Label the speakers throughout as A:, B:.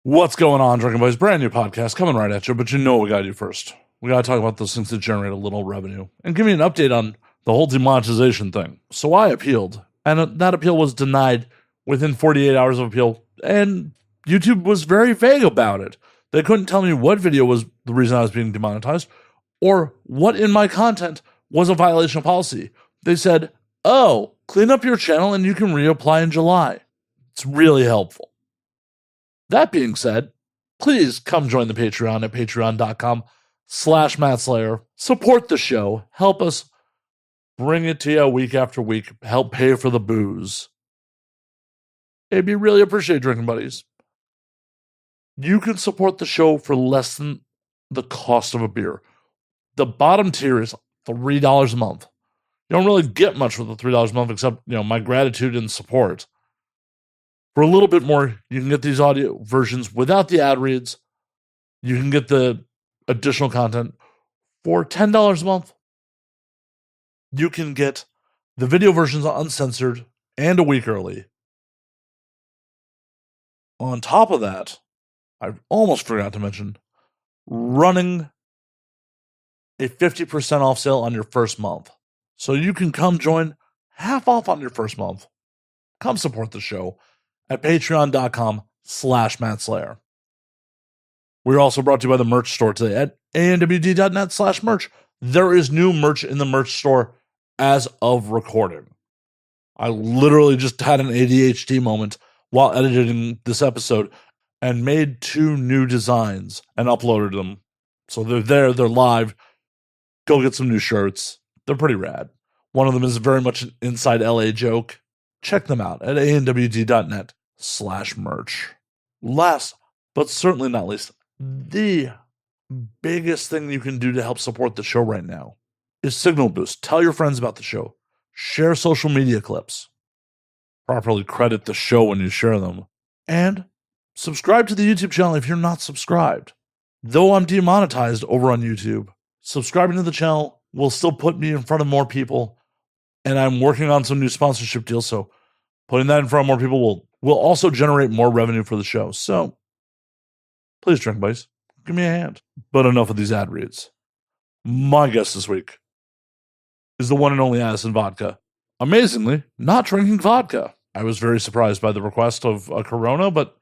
A: What's going on, Drinking Boys? Brand new podcast coming right at you, but you know what we gotta do first. We gotta talk about those things that generate a little revenue and give me an update on the whole demonetization thing. So I appealed, and that appeal was denied within 48 hours of appeal, and YouTube was very vague about it. They couldn't tell me what video was the reason I was being demonetized or what in my content was a violation of policy. They said, oh, clean up your channel and you can reapply in July. It's really helpful. That being said, please come join the Patreon at patreon.com/MattSlayer. Support the show. Help us bring it to you week after week. Help pay for the booze. It'd be really appreciated, Drinking Buddies. You can support the show for less than the cost of a beer. The bottom tier is $3 a month. You don't really get much for the $3 a month except, my gratitude and support. For a little bit more, you can get these audio versions without the ad reads. You can get the additional content for $10 a month. You can get the video versions uncensored and a week early. On top of that, I almost forgot to mention running a 50% off sale on your first month. So you can come join half off on your first month. Come support the show at patreon.com/MattSlayer. We're also brought to you by the merch store today at anwd.net/merch. There is new merch in the merch store as of recording. I literally just had an ADHD moment while editing this episode and made 2 new designs and uploaded them. So they're there, they're live. Go get some new shirts. They're pretty rad. One of them is very much an inside LA joke. Check them out at anwd.net/merch. Last, but certainly not least, the biggest thing you can do to help support the show right now is Signal Boost. Tell your friends about the show. Share social media clips. Properly credit the show when you share them. And subscribe to the YouTube channel if you're not subscribed. Though I'm demonetized over on YouTube, subscribing to the channel will still put me in front of more people. And I'm working on some new sponsorship deals, so putting that in front of more people will also generate more revenue for the show. So, please, Drink Buddies, give me a hand. But enough of these ad reads. My guest this week is the one and only Addison Vodka. Amazingly, not drinking vodka. I was very surprised by the request of a Corona, but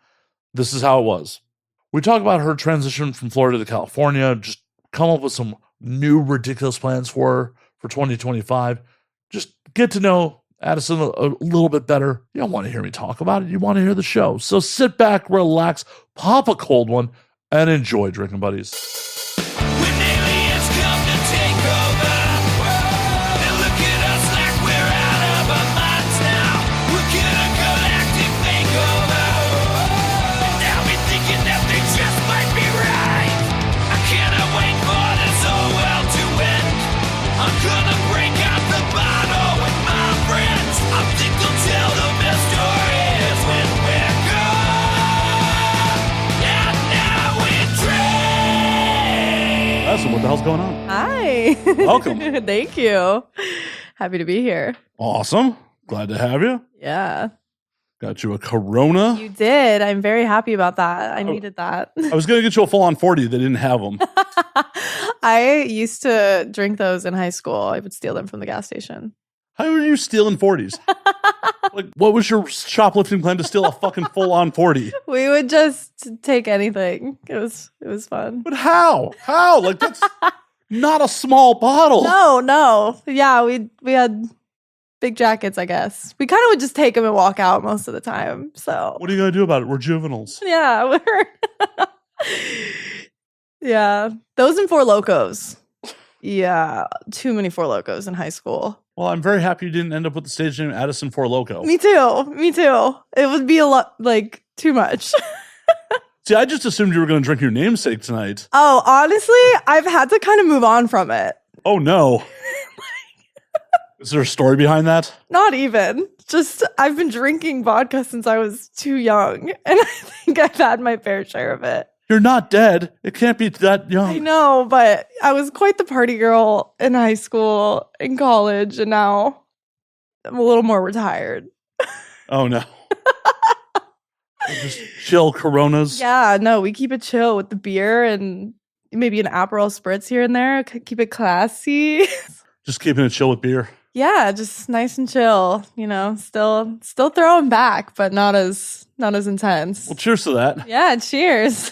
A: this is how it was. We talk about her transition from Florida to California, just come up with some new ridiculous plans for her for 2025. Just get to know Addison a little bit better. You don't want to hear me talk about it. You want to hear the show. So sit back, relax, pop a cold one, and enjoy, Drinking Buddies.
B: When aliens come to take over, they look at us like we're out of our minds now. We're gonna galactic makeover. And now we're thinking that they just might be right. I cannot wait for this whole world to end. I'm gonna break out the bottle with my friends. I think they'll tell the best stories when we're gone. And now we drink.
A: Addison, what the hell's going on?
C: Hi.
A: Welcome.
C: Thank you. Happy to be here.
A: Awesome. Glad to have you.
C: Yeah.
A: Got you a Corona.
C: You did. I'm very happy about that. I needed that.
A: I was going to get you a full-on 40. They didn't have them.
C: I used to drink those in high school. I would steal them from the gas station.
A: How were you stealing 40s? What was your shoplifting plan to steal a fucking full-on 40?
C: We would just take anything. It was fun.
A: But how? How? That's not a small bottle.
C: No. Yeah, we had big jackets, I guess. We kind of would just take them and walk out most of the time. So
A: What are you going to do about it? We're juveniles.
C: yeah, yeah. Those and Four Lokos. Yeah, too many Four Lokos in high school.
A: Well, I'm very happy you didn't end up with the stage name Addison Four Loko.
C: Me too. It would be a lot, too much.
A: See, I just assumed you were going to drink your namesake tonight.
C: Oh, honestly, I've had to kind of move on from it.
A: Oh, no. Is there a story behind that?
C: Not even. Just, I've been drinking vodka since I was too young, and I think I've had my fair share of it.
A: You're not dead. It can't be that young.
C: I know, but I was quite the party girl in high school, in college, and now I'm a little more retired.
A: Oh, no. Just chill Coronas.
C: Yeah, no, we keep it chill with the beer and maybe an Aperol spritz here and there. Keep it classy.
A: Just keeping it chill with beer.
C: Yeah, just nice and chill. You know, still throwing back, but not as intense.
A: Well, cheers to that.
C: Yeah, cheers.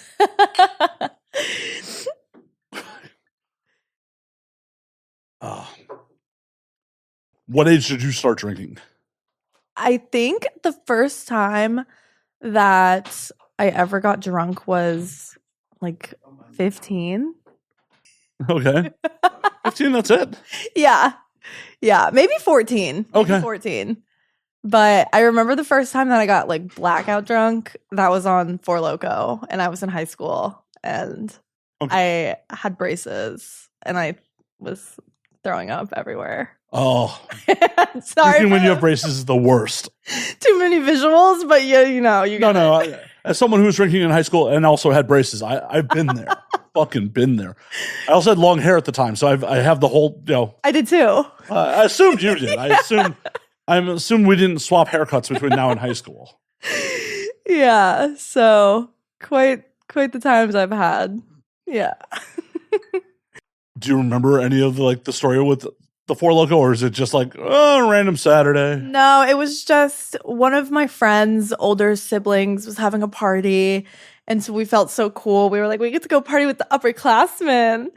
A: What age did you start drinking?
C: I think the first time that I ever got drunk was like 15.
A: Okay. 15, that's it.
C: Yeah. Yeah, maybe 14.
A: Okay.
C: Maybe 14. But I remember the first time that I got like blackout drunk, that was on Four Loko, and I was in high school, and I had braces, and I was throwing up everywhere.
A: Oh.
C: Sorry.
A: Drinking when you have braces is the worst.
C: Too many visuals, but you know.
A: No. As someone who was drinking in high school and also had braces, I've been there. Fucking been there. I also had long hair at the time, so I have the whole,
C: I did too.
A: I assumed you did. I assumed we didn't swap haircuts between now and high school.
C: Yeah, so quite the times I've had. Yeah.
A: Do you remember any of the story with the Four Loko, or is it just like, oh, random Saturday?
C: No, it was just one of my friends' older siblings was having a party. And so we felt so cool. We were like, we get to go party with the upperclassmen.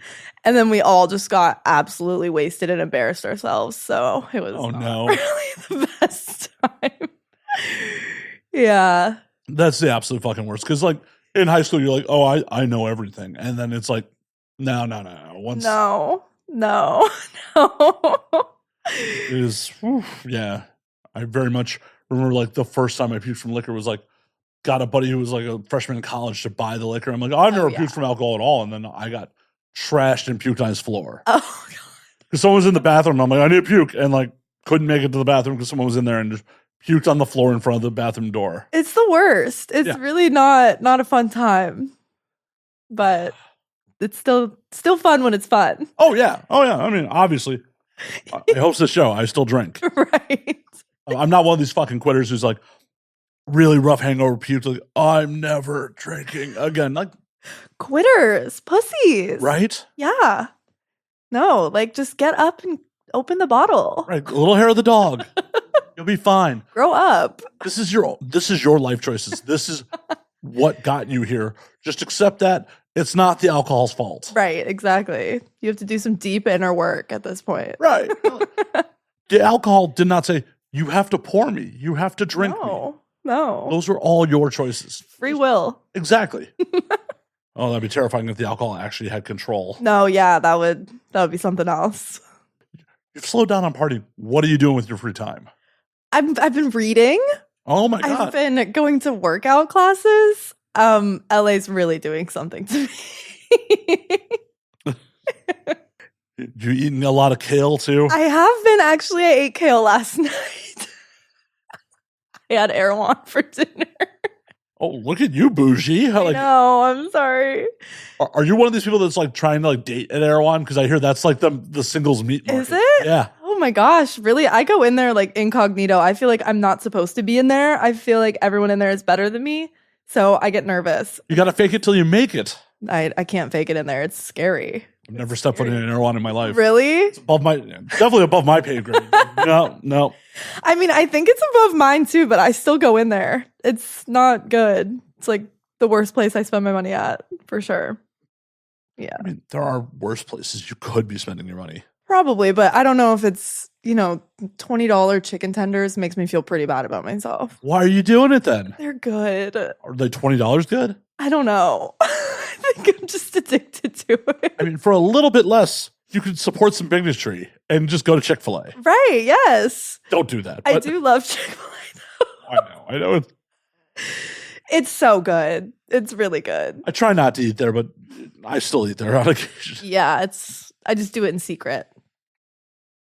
C: And then we all just got absolutely wasted and embarrassed ourselves. So it was really the best time. Yeah.
A: That's the absolute fucking worst. Because like in high school, you're like, oh, I know everything. And then it's like, no. No. It is, yeah. I very much remember like the first time I puked from liquor was like, got a buddy who was like a freshman in college to buy the liquor. I'm like, I've never puked from alcohol at all. And then I got trashed and puked on his floor.
C: Oh, God.
A: Because someone was in the bathroom. I'm like, I need to puke. And like, couldn't make it to the bathroom because someone was in there and just puked on the floor in front of the bathroom door.
C: It's the worst. It's really not a fun time. But it's still fun when it's fun.
A: Oh, yeah. I mean, obviously, I host the show. I still drink.
C: Right.
A: I'm not one of these fucking quitters who's like, really rough hangover puke, like, I'm never drinking again. Like,
C: quitters, pussies.
A: Right?
C: Yeah. No, like just get up and open the bottle.
A: Right. A little hair of the dog. You'll be fine.
C: Grow up.
A: This is your life choices. This is what got you here. Just accept that it's not the alcohol's fault.
C: Right, exactly. You have to do some deep inner work at this point.
A: Right. The alcohol did not say, you have to pour me. You have to drink me.
C: No.
A: Those were all your choices.
C: Free will.
A: Exactly. Oh, that'd be terrifying if the alcohol actually had control.
C: No, yeah, that would be something else.
A: You've slowed down on partying. What are you doing with your free time? I've
C: been reading.
A: Oh my God.
C: I've been going to workout classes. LA's really doing something to me.
A: You eating a lot of kale too?
C: I have been actually. I ate kale last night. I had Arowan for dinner.
A: Oh, look at you, bougie.
C: No, I'm sorry.
A: Are you one of these people that's like trying to like date at Arowan? Because I hear that's like the singles meet market.
C: Is it?
A: Yeah.
C: Oh my gosh, really? I go in there like incognito. I feel like I'm not supposed to be in there. I feel like everyone in there is better than me. So I get nervous.
A: You got to fake it till you make it.
C: I can't fake it in there. It's scary.
A: I've never stepped foot in an Arowan in my life.
C: Really?
A: It's definitely above my pay grade. No.
C: I mean, I think it's above mine too, but I still go in there. It's not good. It's like the worst place I spend my money at, for sure. Yeah.
A: I mean, there are worse places you could be spending your money.
C: Probably, but I don't know if it's, $20 chicken tenders makes me feel pretty bad about myself.
A: Why are you doing it then?
C: They're good.
A: Are they $20 good?
C: I don't know. I think I'm just addicted to it.
A: I mean, for a little bit less, you could support some bigotry and just go to Chick-fil-A.
C: Right, yes.
A: Don't do that.
C: I do love Chick-fil-A though.
A: I know.
C: It's so good. It's really good.
A: I try not to eat there, but I still eat there on occasion.
C: Yeah, I just do it in secret.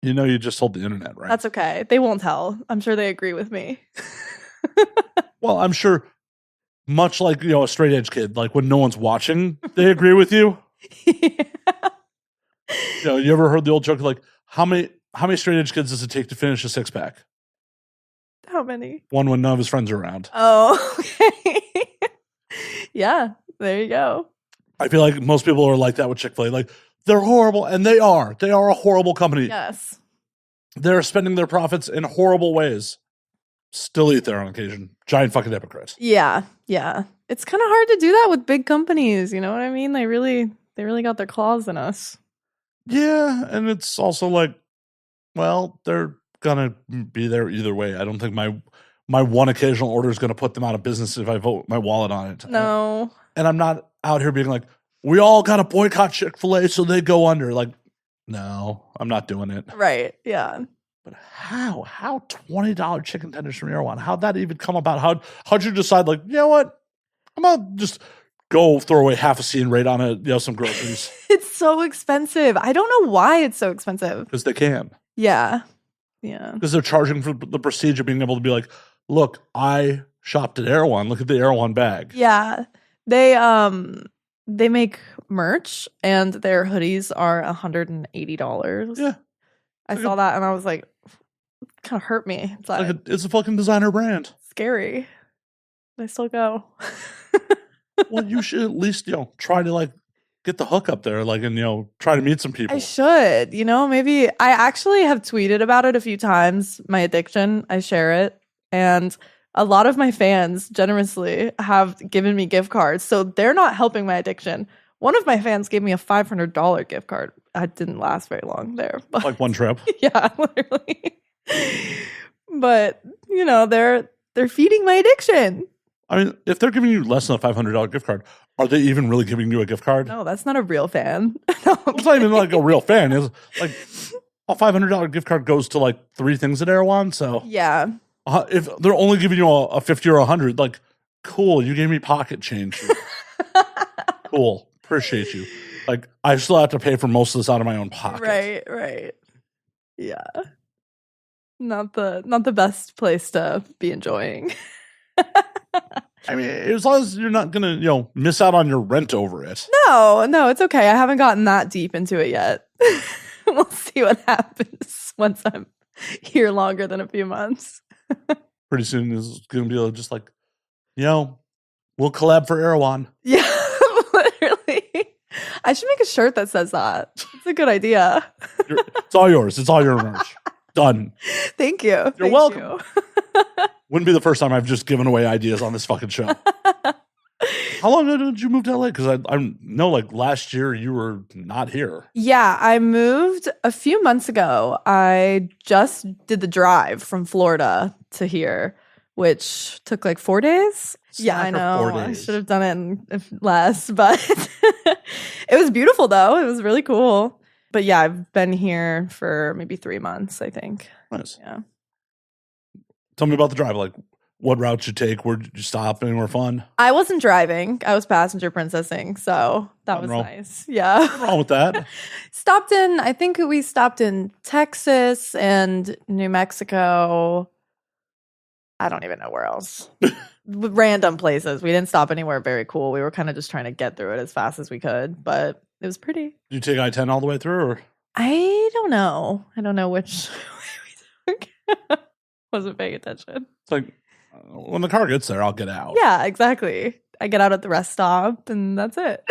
A: You just told the internet, right?
C: That's okay. They won't tell. I'm sure they agree with me.
A: Well, I'm sure much like, a straight edge kid, like when no one's watching, they agree with you.
C: Yeah.
A: You ever heard the old joke like, how many straight edge kids does it take to finish a 6-pack?
C: How many?
A: One when none of his friends are around.
C: Oh, okay. Yeah. There you go.
A: I feel like most people are like that with Chick-fil-A. Like, they're horrible, and they are. They are a horrible company.
C: Yes.
A: They're spending their profits in horrible ways. Still eat there on occasion. Giant fucking hypocrites.
C: Yeah. Yeah. It's kind of hard to do that with big companies. You know what I mean? They really got their claws in us.
A: Yeah, and it's also like, well, they're gonna be there either way. I don't think my one occasional order is gonna put them out of business if I vote my wallet on it.
C: No.
A: And I'm not out here being like, we all gotta boycott Chick-fil-A so they go under. Like, no, I'm not doing it.
C: Right. Yeah.
A: But how $20 chicken tenders from Arowan? How'd that even come about? How'd you decide, like, you know what? I'm gonna just go throw away half a scene rate on some groceries.
C: It's so expensive. I don't know why it's so expensive.
A: Because they can.
C: Yeah. Yeah.
A: Because they're charging for the prestige of being able to be like, look, I shopped at Arowan. Look at the Arowan bag.
C: Yeah. They make merch and their hoodies are $180.
A: Yeah.
C: I saw that and I was like, kind of hurt me.
A: It's a fucking designer brand.
C: Scary. They still go.
A: Well, you should at least, try to like get the hook up there, like, and try to meet some people.
C: I should, maybe I actually have tweeted about it a few times, my addiction. I share it. And a lot of my fans generously have given me gift cards. So they're not helping my addiction. One of my fans gave me a $500 gift card. I didn't last very long there. But
A: like one trip.
C: yeah, literally. But, they're feeding my addiction.
A: I mean, if they're giving you less than a $500 gift card, are they even really giving you a gift card?
C: No, that's not a real fan. No,
A: it's not even like a real fan. It's like a $500 gift card goes to like 3 things at Arowan. So
C: yeah.
A: If they're only giving you a 50 or 100, like, cool, you gave me pocket change. Cool. Appreciate you. Like, I still have to pay for most of this out of my own pocket.
C: Right. Yeah. Not the best place to be enjoying.
A: I mean, as long as you're not gonna, miss out on your rent over it.
C: No, it's okay. I haven't gotten that deep into it yet. We'll see what happens once I'm here longer than a few months.
A: Pretty soon it's gonna be just like, we'll collab for Arowan.
C: Yeah, literally. I should make a shirt that says that. It's a good idea.
A: It's all yours. It's all your merch. Done.
C: Thank you.
A: You're welcome. Wouldn't be the first time I've just given away ideas on this fucking show. How long ago did you move to LA? Because I know, like, last year you were not here.
C: Yeah, I moved a few months ago. I just did the drive from Florida to here, which took like 4 days. Yeah, I know. I should have done it in less, but it was beautiful though. It was really cool. But yeah, I've been here for maybe 3 months, I think.
A: Nice.
C: Yeah.
A: Tell me about the drive. Like, what route you take? Where did you stop? Anywhere fun?
C: I wasn't driving. I was passenger princessing, so that was nice. Yeah.
A: Nothing wrong with that.
C: I think we stopped in Texas and New Mexico. I don't even know where else. Random places. We didn't stop anywhere very cool. We were kind of just trying to get through it as fast as we could, but it was pretty.
A: Did you take I-10 all the way through? Or?
C: I don't know. I don't know which way we took. Wasn't paying attention.
A: It's like, when the car gets there, I'll get out.
C: Yeah, exactly. I get out at the rest stop and that's it.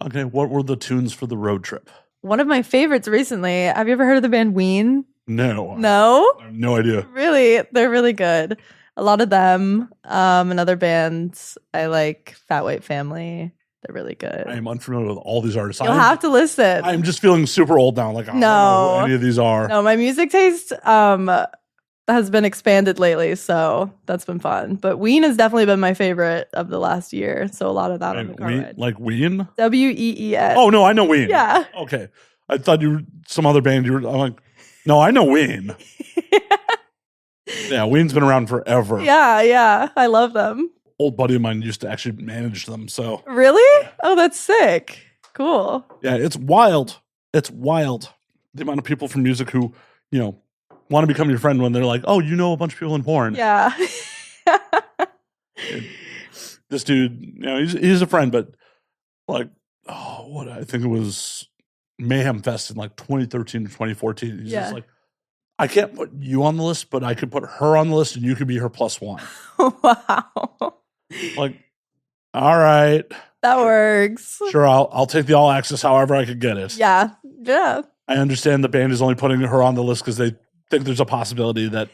A: Okay, what were the tunes for the road trip?
C: One of my favorites recently. Have you ever heard of the band Ween?
A: No.
C: No?
A: I have no idea.
C: Really? They're really good. A lot of them. Another band I like, Fat White Family. They're really good.
A: I am unfamiliar with all these artists.
C: You'll have to listen.
A: I'm just feeling super old now. Like, I don't know who any of these are.
C: No, my music taste has been expanded lately, so that's been fun. But Ween has definitely been my favorite of the last year. So a lot of that on the car ride.
A: Like Ween?
C: Ween.
A: Oh, no, I know Ween.
C: Yeah.
A: Okay. I thought you were some other band. I'm like, no, I know Ween. Yeah, Ween's been around forever.
C: Yeah. I love them.
A: Old buddy of mine used to actually manage them. So
C: really? Oh, that's sick. Cool.
A: Yeah, it's wild. It's wild. The amount of people from music who, want to become your friend when they're like, oh, you know a bunch of people in porn.
C: Yeah.
A: This dude, he's a friend, but like, I think it was Mayhem Fest in like 2013 to 2014. He's just like, I can't put you on the list, but I could put her on the list and you could be her +1.
C: Wow.
A: Like, all right,
C: That works.
A: sure, I'll take the all access however I could get it.
C: Yeah. Yeah.
A: I understand the band is only putting her on the list because they think there's a possibility that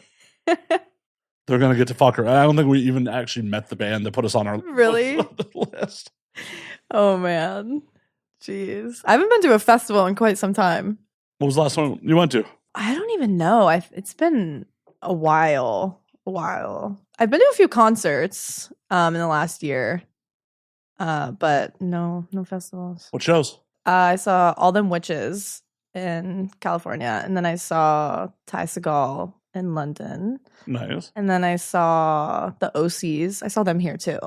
A: they're going to get to fuck her. I don't think we even actually met the band that put us on our
C: Really?
A: list.
C: Oh, man. Jeez. I haven't been to a festival in quite some time.
A: What was the last one you went to?
C: I don't even know. It's been a while. I've been to a few concerts in the last year, but no festivals.
A: What shows?
C: I saw All Them Witches in California, and then I saw Ty Segall in London,
A: Nice.
C: and then I saw the OCs. I saw them here too,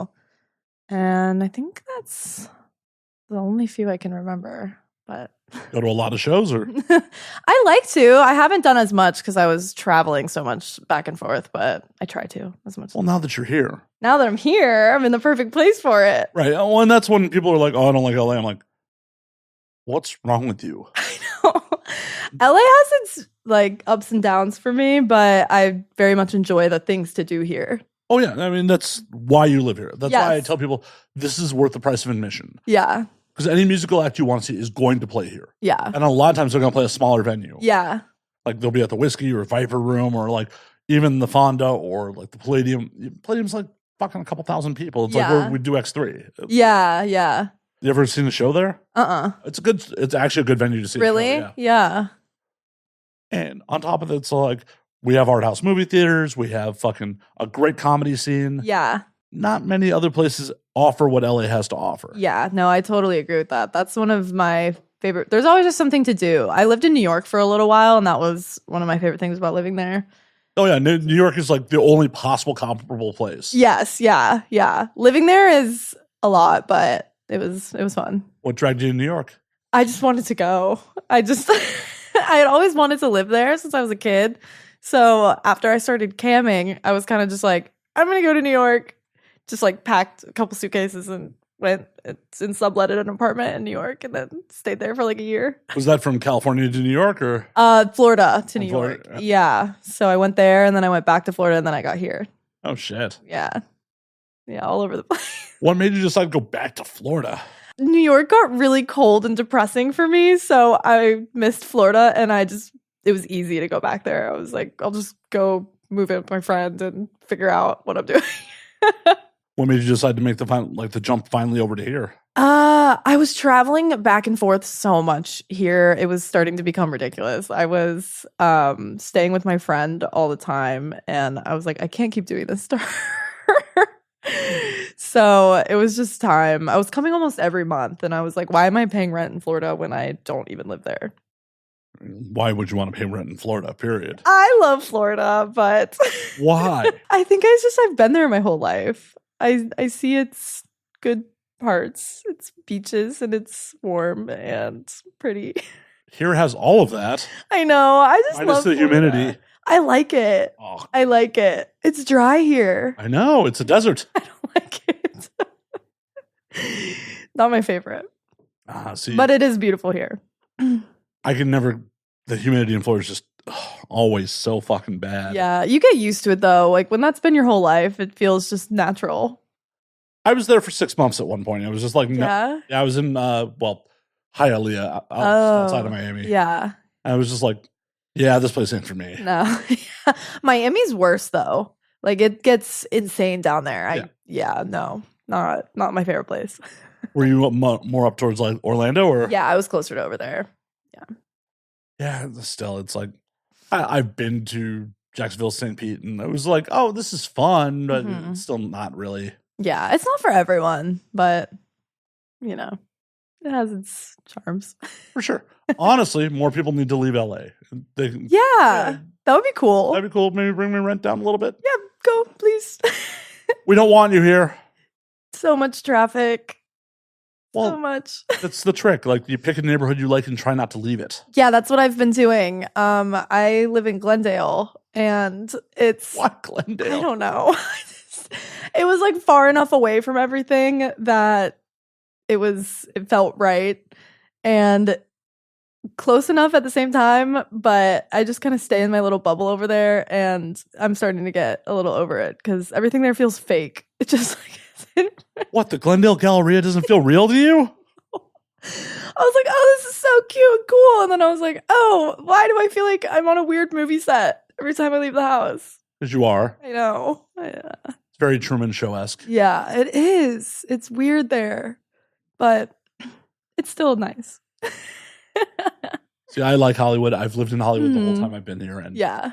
C: and I think that's the only few I can remember. But
A: Go to a lot of shows, or
C: I like to. I haven't done as much because I was traveling so much back and forth, but I try to as much.
A: well, now that you're here,
C: Now that I'm here, I'm in the perfect place for it.
A: right? Well, and that's when people are like, "Oh, I don't like LA." I'm like, "What's wrong with you?"
C: I know. LA has its like ups and downs for me, but I very much enjoy the things to do here.
A: Oh yeah, I mean that's why you live here. That's why I
C: Yes.
A: tell people this is worth the price of admission.
C: Yeah.
A: Because any musical act you want to see is going to play here.
C: Yeah.
A: And a lot of times they're going to play a smaller venue.
C: Yeah.
A: Like they'll be at the Whiskey or Viper Room or like even the Fonda or like the Palladium. Palladium's like fucking a couple thousand people. It's like
C: Yeah.
A: where we do X3.
C: Yeah. Yeah.
A: You ever seen the show there?
C: Uh-uh.
A: It's actually a good venue to see.
C: Really?
A: The show, yeah. And on top of it, so like we have art house movie theaters. We have fucking a great comedy scene.
C: Yeah.
A: Not many other places offer what LA has to offer.
C: Yeah. No, I totally agree with that. That's one of my favorite. There's always just something to do. I lived in New York for a little while, and that was one of my favorite things about living there.
A: Oh yeah, New York is like the only possible comparable place.
C: Yes. Yeah. Yeah. Living there is a lot, but it was fun.
A: What dragged you to New York?
C: I just wanted to go. I had always wanted to live there since I was a kid. So after I started camming, I was kind of just like, I'm going to go to New York. Just like packed a couple suitcases and went and subletted an apartment in New York and then stayed there for like a year.
A: Was that from California to New York or?
C: Florida to
A: From
C: New
A: Florida,
C: York. Yeah. So I went there and then I went back to Florida and then I got here.
A: Oh shit.
C: Yeah. Yeah, all over the place.
A: What made you decide to go back to Florida?
C: New York got really cold and depressing for me, so I missed Florida and it was easy to go back there. I was like, I'll just go move in with my friend and figure out what I'm doing.
A: What made you decide to make the jump finally over to here?
C: I was traveling back and forth so much here. It was starting to become ridiculous. I was staying with my friend all the time, and I was like, I can't keep doing this to her. So it was just time. I was coming almost every month, and I was like, why am I paying rent in Florida when I don't even live there?
A: Why would you want to pay rent in Florida, period?
C: I love Florida, but
A: Why?
C: I think I've been there my whole life. I see its good parts. It's beaches and it's warm and pretty.
A: Here has all of that.
C: I know. I just
A: Minus
C: love
A: the
C: Florida.
A: humidity.
C: I like it.
A: Oh,
C: I like it. It's dry here.
A: I know. It's a desert.
C: I don't like it. Not my favorite.
A: See,
C: But it is beautiful here.
A: I can never. The humidity in Florida is just always so fucking bad.
C: Yeah, you get used to it though. Like when that's been your whole life, it feels just natural.
A: I was there for 6 months at one point. I was just like, no.
C: Yeah.
A: Yeah, I was in Hialeah outside of Miami.
C: Yeah.
A: And I was just like, yeah, this place ain't for me.
C: No. Miami's worse though. Like it gets insane down there. No. Not my favorite place.
A: Were you more up towards like Orlando or?
C: Yeah, I was closer to over there.
A: Yeah, still, it's like I've been to Jacksonville, St. Pete, and it was like, oh, this is fun, but
C: Mhm.
A: it's still not really.
C: Yeah, it's not for everyone, but you know, it has its charms.
A: For sure. Honestly, more people need to leave LA.
C: Yeah, that would be cool.
A: That'd be cool. Maybe bring my rent down a little bit.
C: Yeah, go please.
A: We don't want you here.
C: So much traffic. So
A: Well,
C: much.
A: that's the trick. Like you pick a neighborhood you like and try not to leave it.
C: Yeah, that's what I've been doing. I live in Glendale and it's
A: Why Glendale?
C: I don't know. It was like far enough away from everything that it felt right and close enough at the same time, but I just kind of stay in my little bubble over there and I'm starting to get a little over it because everything there feels fake. It just like
A: What, the Glendale Galleria doesn't feel real to you?
C: I was like, oh, this is so cute and cool. And then I was like, oh, why do I feel like I'm on a weird movie set every time I leave the house?
A: Because you are.
C: I know.
A: It's very Truman Show-esque.
C: Yeah, it is. It's weird there, but it's still nice.
A: See, I like Hollywood. I've lived in Hollywood the whole time I've been here. And
C: Yeah.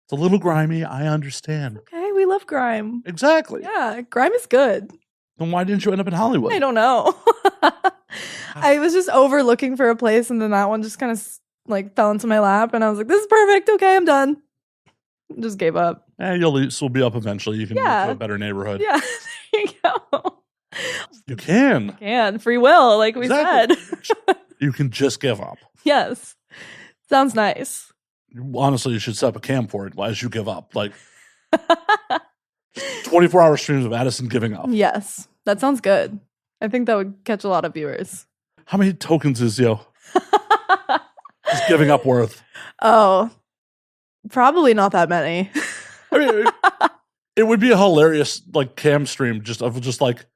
A: it's a little grimy. I understand.
C: Okay, we love grime.
A: Exactly.
C: Yeah, grime is good.
A: Then why didn't you end up in Hollywood?
C: I don't know. I was just over looking for a place, and then that one just kind of like fell into my lap, and I was like, this is perfect. Okay, I'm done. Just gave up.
A: You'll still be up eventually. You can move to a better neighborhood.
C: Yeah, there you go.
A: You can.
C: Free will, like we
A: Exactly.
C: said.
A: You can just give up.
C: Yes. Sounds nice.
A: Honestly, you should set up a cam for it as you give up. Like 24-hour streams of Addison giving up.
C: Yes. That sounds good. I think that would catch a lot of viewers.
A: How many tokens is is giving up worth?
C: Oh, probably not that many.
A: I mean, it would be a hilarious like cam stream just like,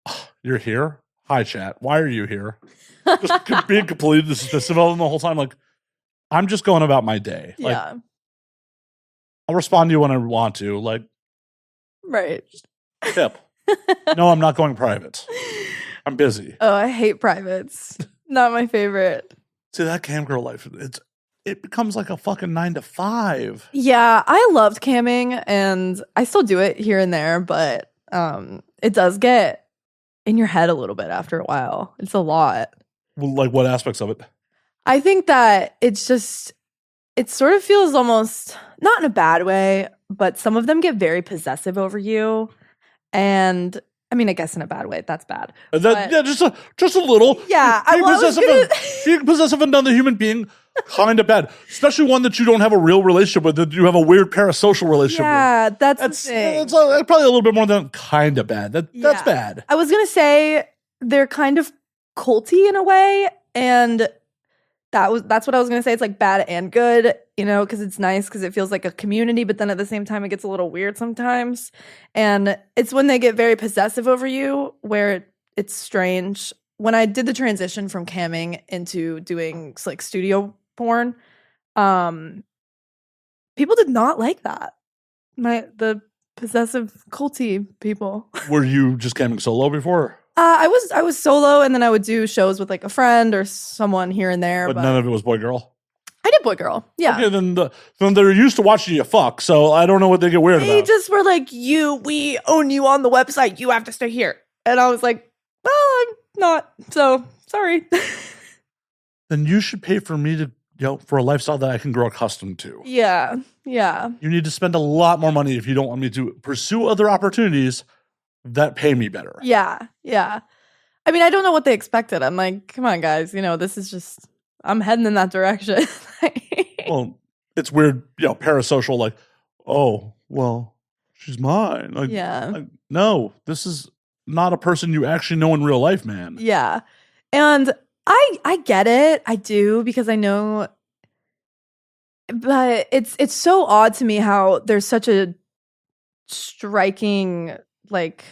A: oh, you're here? Hi, chat. Why are you here? Just being completely dismissive of them the whole time. Like, I'm just going about my day. Like,
C: Yeah.
A: I'll respond to you when I want to. Like,
C: Right.
A: tip. No, I'm not going private. I'm busy.
C: Oh, I hate privates. Not my favorite.
A: See, that cam girl life, it becomes like a fucking 9 to 5.
C: Yeah, I loved camming, and I still do it here and there, but it does get in your head a little bit after a while. It's a lot.
A: Well, like, what aspects of it?
C: I think that it sort of feels almost, not in a bad way, but some of them get very possessive over you. And I mean, I guess in a bad way, that's bad.
A: Yeah, just a little.
C: Yeah,
A: Being possessive of another human being, kind of bad. Especially one that you don't have a real relationship with, that you have a weird parasocial relationship
C: yeah,
A: with.
C: that's the thing.
A: It's probably a little bit more than kind of bad. That's bad.
C: I was going to say they're kind of culty in a way, and that's what I was going to say. It's like bad and good, because it's nice because it feels like a community, but then at the same time, it gets a little weird sometimes. And it's when they get very possessive over you where it's strange. When I did the transition from camming into doing like studio porn, people did not like that. The possessive culty people.
A: Were you just camming solo before?
C: I was solo, and then I would do shows with like a friend or someone here and there.
A: But none of it was boy girl.
C: I did boy girl. Yeah.
A: Okay, then they're used to watching you fuck, so I don't know what they get weird
C: They
A: about.
C: just were like, we own you on the website. You have to stay here. And I was like, well, I'm not. So sorry.
A: Then you should pay for me to, for a lifestyle that I can grow accustomed to.
C: Yeah. Yeah.
A: You need to spend a lot more money if you don't want me to pursue other opportunities that pay me better.
C: Yeah. Yeah. I mean, I don't know what they expected. I'm like, come on, guys. This is just, I'm heading in that direction.
A: Well, it's weird, parasocial, like, oh, well, she's mine. Like,
C: yeah.
A: like, no, this is not a person you actually know in real life, man.
C: Yeah. And I get it. I do, because I know, but it's so odd to me how there's such a striking like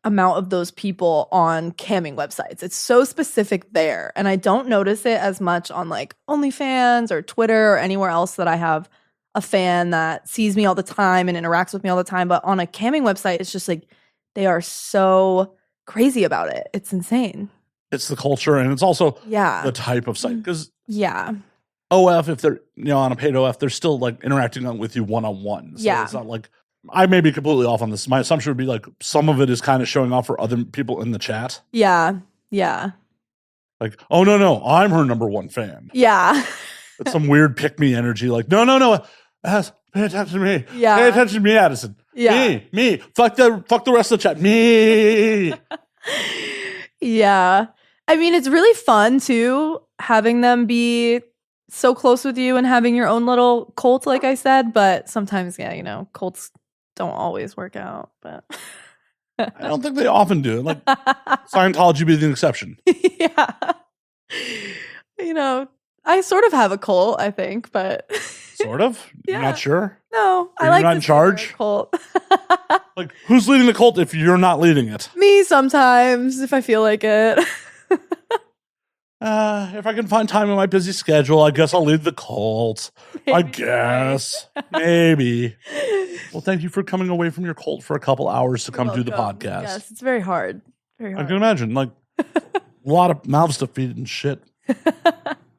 C: amount of those people on camming websites. It's so specific there. And I don't notice it as much on like OnlyFans or Twitter or anywhere else that I have a fan that sees me all the time and interacts with me all the time. But on a camming website, it's just like they are so crazy about it. It's insane.
A: It's the culture, and it's also
C: Yeah.
A: the type of site. Because
C: Yeah.
A: OF, if they're on a paid OF, they're still like interacting with you one-on-one. So
C: Yeah.
A: it's not like, I may be completely off on this. My assumption would be like some of it is kind of showing off for other people in the chat.
C: Yeah. Yeah.
A: Like, oh no, I'm her number one fan.
C: Yeah.
A: It's some weird pick me energy. Like, no, pay attention to me.
C: Yeah.
A: Pay attention to me, Addison.
C: Yeah.
A: Me. Fuck the rest of the chat. Me.
C: Yeah. I mean, it's really fun too, having them be so close with you and having your own little cult, like I said. But sometimes, yeah, cults don't always work out. But
A: I don't think they often do. Like, Scientology being the exception.
C: yeah. I sort of have a cult, I think, but
A: Sort of?
C: Yeah.
A: You're not sure?
C: no,
A: Are
C: I
A: you
C: like
A: not
C: to
A: in
C: say they're a
A: charge?
C: cult.
A: Like, who's leading the cult if you're not leading it?
C: Me sometimes, if I feel like it.
A: If I can find time in my busy schedule, I guess I'll lead the cult. I guess. Maybe. Well, thank you for coming away from your cult for a couple hours to come do the
C: Welcome.
A: podcast.
C: Yes, it's very hard. Very
A: I
C: hard.
A: can imagine. Like, a lot of mouths to feed and shit.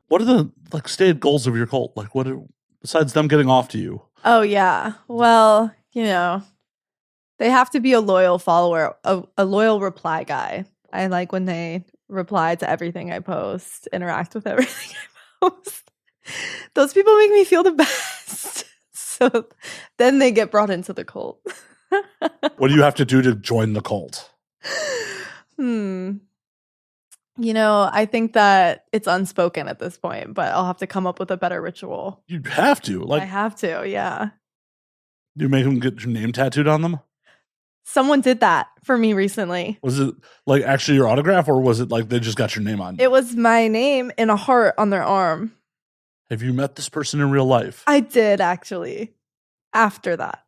A: What are the stated goals of your cult? Like, what are, besides them getting off to you?
C: Oh, yeah. Well, they have to be a loyal follower, a loyal reply guy. I like when they reply to everything I post, interact with everything I post. Those people make me feel the best. So then they get brought into the cult.
A: What do you have to do to join the cult?
C: I think that it's unspoken at this point, but I'll have to come up with a better ritual.
A: You have to.
C: I have to, yeah.
A: You make them get your name tattooed on them?
C: Someone did that for me recently.
A: Was it like actually your autograph, or was it like they just got your name on?
C: It was my name in a heart on their arm.
A: Have you met this person in real life?
C: I did, actually. After that.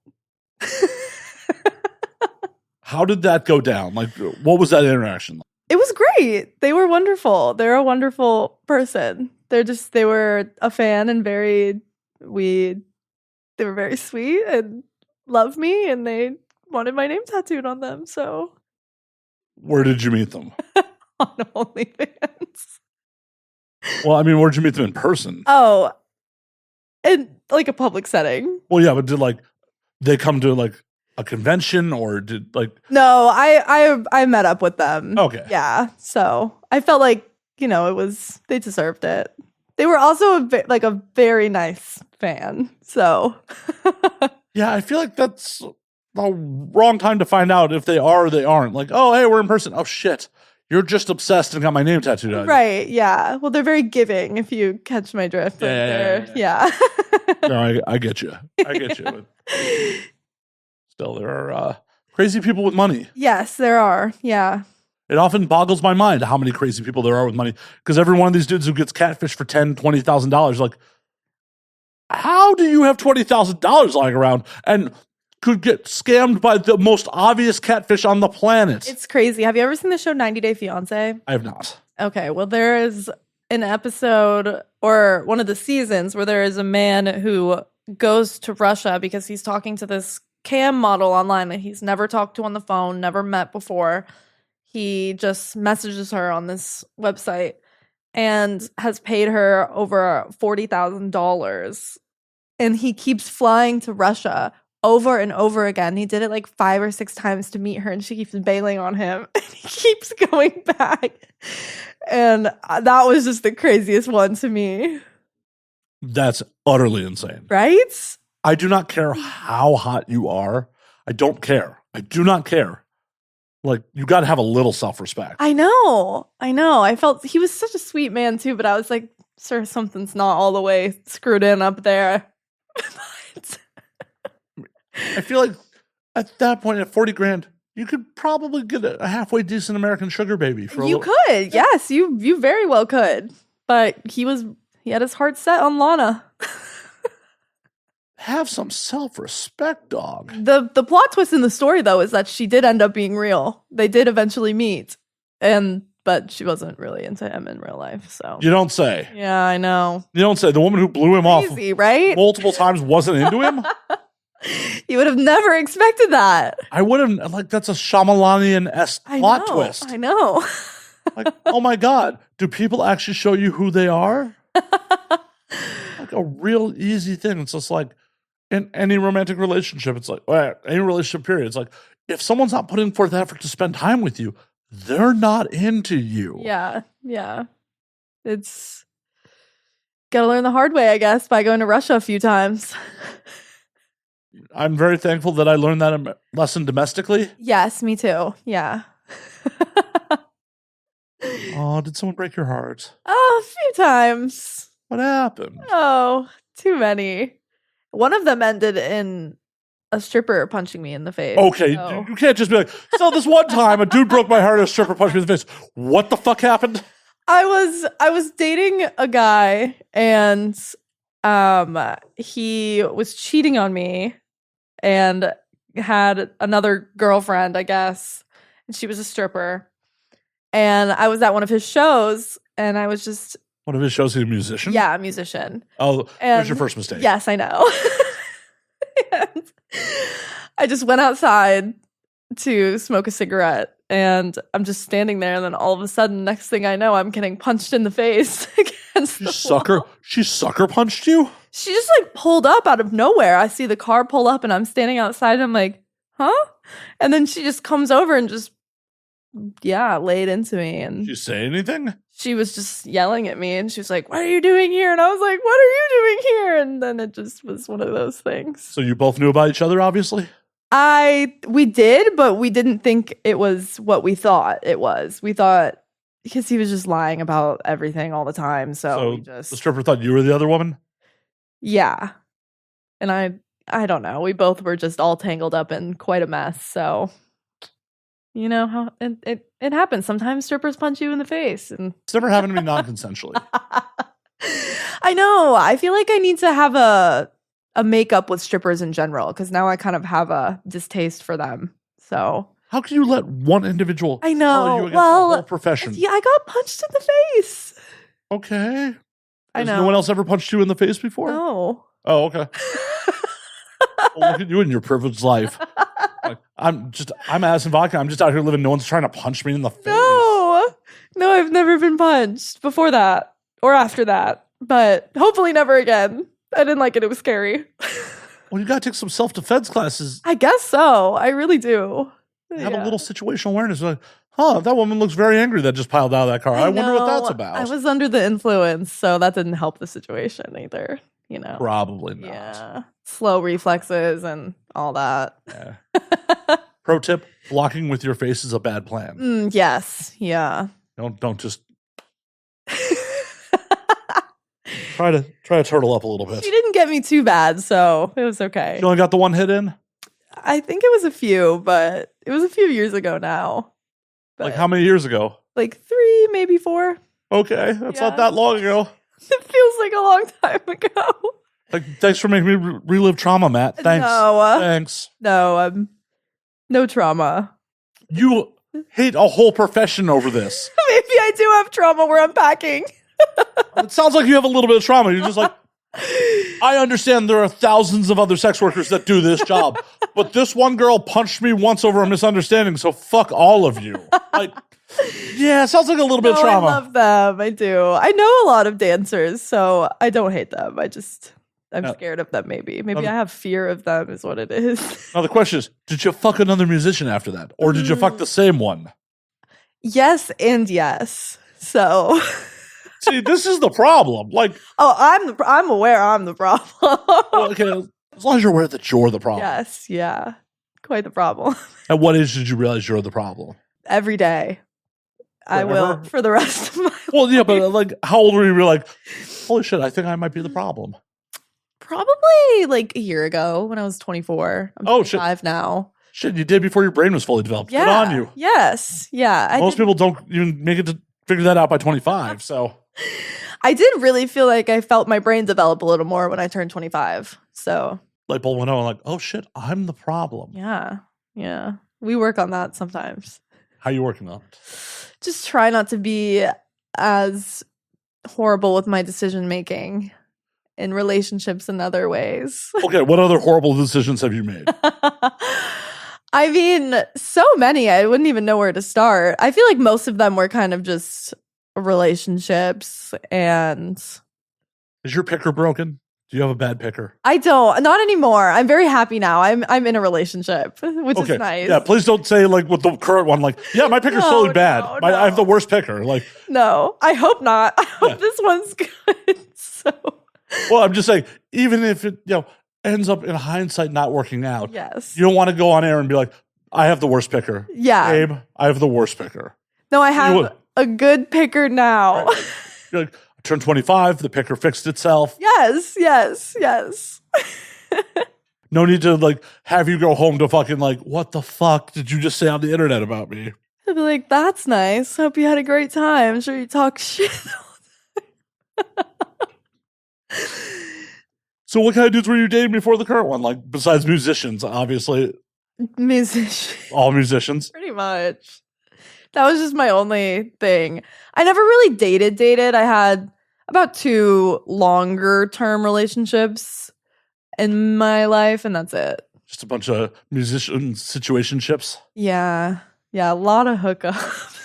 A: How did that go down? Like, what was that interaction like?
C: It was great. They were wonderful. They're a wonderful person. They were a fan and they were very sweet and loved me, and they wanted my name tattooed on them. So,
A: where did you meet them?
C: On OnlyFans.
A: Well, I mean, where'd you meet them in person?
C: Oh, in like a public setting.
A: Well, yeah, but did they come to like a convention, or did
C: No, I met up with them.
A: Okay.
C: Yeah. So I felt like, they deserved it. They were also a very nice fan. So
A: yeah, I feel like that's the wrong time to find out if they are or they aren't. Like, oh, hey, we're in person. Oh shit. You're just obsessed and got my name tattooed on you.
C: Right, yeah. Well, they're very giving, if you catch my drift. Yeah.
A: No, I get you. I get you. But still, there are crazy people with money.
C: Yes, there are. Yeah.
A: It often boggles my mind how many crazy people there are with money. Because every one of these dudes who gets catfished for $10,000, $20,000, like, how do you have $20,000 lying around and could get scammed by the most obvious catfish on the planet?
C: It's crazy. Have you ever seen the show 90 Day Fiancé?
A: I have not.
C: Okay, well, there is an episode or one of the seasons where there is a man who goes to Russia because he's talking to this cam model online that he's never talked to on the phone, never met before. He just messages her on this website and has paid her over $40,000. And he keeps flying to Russia over and over again. He did it like 5 or 6 times to meet her, and she keeps bailing on him. And he keeps going back. And that was just the craziest one to me.
A: That's utterly insane.
C: Right?
A: I do not care how hot you are. I don't care. I do not care. Like, you got to have a little self-respect.
C: I know. I felt he was such a sweet man too, but I was like, sir, something's not all the way screwed in up there.
A: I feel like at that point, at 40 grand, you could probably get a halfway decent American sugar baby for
C: You could. Yes, you very well could. But he had his heart set on Lana.
A: Have some self-respect, dog.
C: The plot twist in the story, though, is that she did end up being real. They did eventually meet, but she wasn't really into him in real life. So
A: You don't say.
C: yeah, I know.
A: You don't say. The woman who blew him
C: Crazy,
A: off
C: right?
A: multiple times wasn't into him?
C: You would have never expected that.
A: I wouldn't. Like, that's a Shyamalanian-esque plot twist.
C: I know.
A: Like, oh my God, do people actually show you who they are? Like a real easy thing. It's just like, in any romantic relationship, it's like, any relationship period, it's like, if someone's not putting forth effort to spend time with you, they're not into you.
C: Yeah. It's gotta learn the hard way, I guess, by going to Russia a few times.
A: I'm very thankful that I learned that lesson domestically.
C: Yes, me too. Yeah.
A: Oh, did someone break your heart?
C: Oh, a few times.
A: What happened?
C: Oh, too many. One of them ended in a stripper punching me in the face.
A: Okay,
C: so.
A: you can't just be like, so this one time a dude broke my heart and a stripper punched me in the face. What the fuck happened?
C: I was dating a guy, and he was cheating on me, and had another girlfriend, I guess, and she was a stripper. And I was at one of his shows, and I was just
A: One of his shows, he's a musician?
C: a musician.
A: Oh, that was your first mistake.
C: Yes, I know. And I just went outside to smoke a cigarette, and I'm just standing there, and then all of a sudden, next thing I know, I'm getting punched in the face against the wall.
A: She sucker punched you?
C: She just like pulled up out of nowhere. I see the car pull up, and I'm standing outside, and I'm like, huh? And then she just comes over and just laid into me. And
A: Did you say anything?
C: she was just yelling at me, and she was like, what are you doing here? And I was like, what are you doing here? And then it just was one of those things.
A: So you both knew about each other, obviously?
C: We did, but we didn't think it was what we thought it was. We thought, because he was just lying about everything all the time. So we just,
A: the stripper thought you were the other woman?
C: yeah. And I don't know. We both were just all tangled up in quite a mess. So, you know how it happens. Sometimes strippers punch you in the face. And
A: It's never happened to me non-consensually.
C: I know. I feel like I need to have a makeup with strippers in general, because now I kind of have a distaste for them. So
A: How can you let one individual
C: I
A: tell
C: know.
A: you against
C: Well,
A: the whole profession?
C: yeah, I got punched in the face.
A: Okay.
C: I
A: Has
C: know.
A: no one else ever punched you in the face before?
C: No.
A: Oh, okay. Well, look at you in your privileged life. Like, I'm Addison Vodka. I'm just out here living. No one's trying to punch me in the face.
C: No, I've never been punched before that or after that, but hopefully never again. I didn't like it. It was scary.
A: Well, you got to take some self-defense classes.
C: I guess so. I really do.
A: Have a little situational awareness. Like, that woman looks very angry that just piled out of that car. I wonder what that's about.
C: I was under the influence, so that didn't help the situation either. You know,
A: Probably not.
C: yeah, slow reflexes and all that.
A: Yeah. Pro tip: blocking with your face is a bad plan.
C: Yes, yeah.
A: Don't just try to turtle up a little bit.
C: She didn't get me too bad, so it was okay.
A: You only got the one hit in.
C: I think it was a few, but it was a few years ago now.
A: Like
C: But
A: how many years ago?
C: like 3, maybe 4.
A: Okay, that's
C: Yeah.
A: not that long ago.
C: It feels like a long time ago.
A: Like, thanks for making me relive trauma, Matt. Thanks.
C: No.
A: Thanks.
C: No, no trauma.
A: You hate a whole profession over this.
C: Maybe I do have trauma where I'm packing.
A: It sounds like you have a little bit of trauma. You're just like, I understand there are thousands of other sex workers that do this job, but this one girl punched me once over a misunderstanding, so fuck all of you. Like, yeah, it sounds like a little bit of trauma.
C: I love them. I do. I know a lot of dancers, so I don't hate them. I'm scared of them, maybe. Maybe I have fear of them is what it is.
A: Now the question is, did you fuck another musician after that? Or did you fuck the same one?
C: Yes and yes. So
A: See, this is the problem. Like,
C: I'm aware I'm the problem.
A: well, okay, as long as you're aware that you're the problem.
C: Yes, yeah. Quite the problem.
A: At what age did you realize you're the problem?
C: Every day. I will
A: Forever?
C: for the rest of my life.
A: Well, yeah, but like, how old were you? You were like, holy shit, I think I might be the problem.
C: Probably like a year ago when I was 24. I'm
A: Oh, shit.
C: 25 now.
A: Shit, you did before your brain was fully developed.
C: Yeah.
A: Good on you.
C: Yes. Yeah.
A: Most people don't even make it to figure that out by 25. So,
C: I did really feel like I felt my brain develop a little more when I turned 25. So,
A: light bulb went on, like, oh shit, I'm the problem.
C: yeah. Yeah. We work on that sometimes.
A: How you working on it?
C: Just try not to be as horrible with my decision making in relationships and other ways.
A: Okay, what other horrible decisions have you made?
C: I mean, so many. I wouldn't even know where to start. I feel like most of them were kind of just relationships, and
A: Is your picker broken? Do you have a bad picker?
C: I don't. Not anymore. I'm very happy now. I'm in a relationship, which is nice.
A: Yeah, please don't say like with the current one, like, yeah, my picker's
C: No,
A: totally bad.
C: no,
A: I have the worst picker. Like,
C: No, I hope not. I hope this one's good. So,
A: well, I'm just saying, even if it, ends up in hindsight not working out,
C: yes.
A: you don't want to go on air and be like, I have the worst picker.
C: Yeah.
A: Babe, I have the worst picker.
C: No, I
A: would.
C: have a good picker now.
A: Right. You're like, I turned 25, the picker fixed itself.
C: Yes, yes, yes.
A: No need to like have you go home to fucking like, what the fuck did you just say on the internet about me?
C: I'd be like, that's nice. Hope you had a great time. I'm sure you talk shit all the time.
A: So what kind of dudes were you dating before the current one? Like, besides musicians, obviously.
C: Musician.
A: All musicians.
C: Pretty much. That was just my only thing. I never really dated. I had about 2 longer term relationships in my life, and that's it.
A: Just a bunch of musician situationships.
C: Yeah. Yeah, a lot of hookups.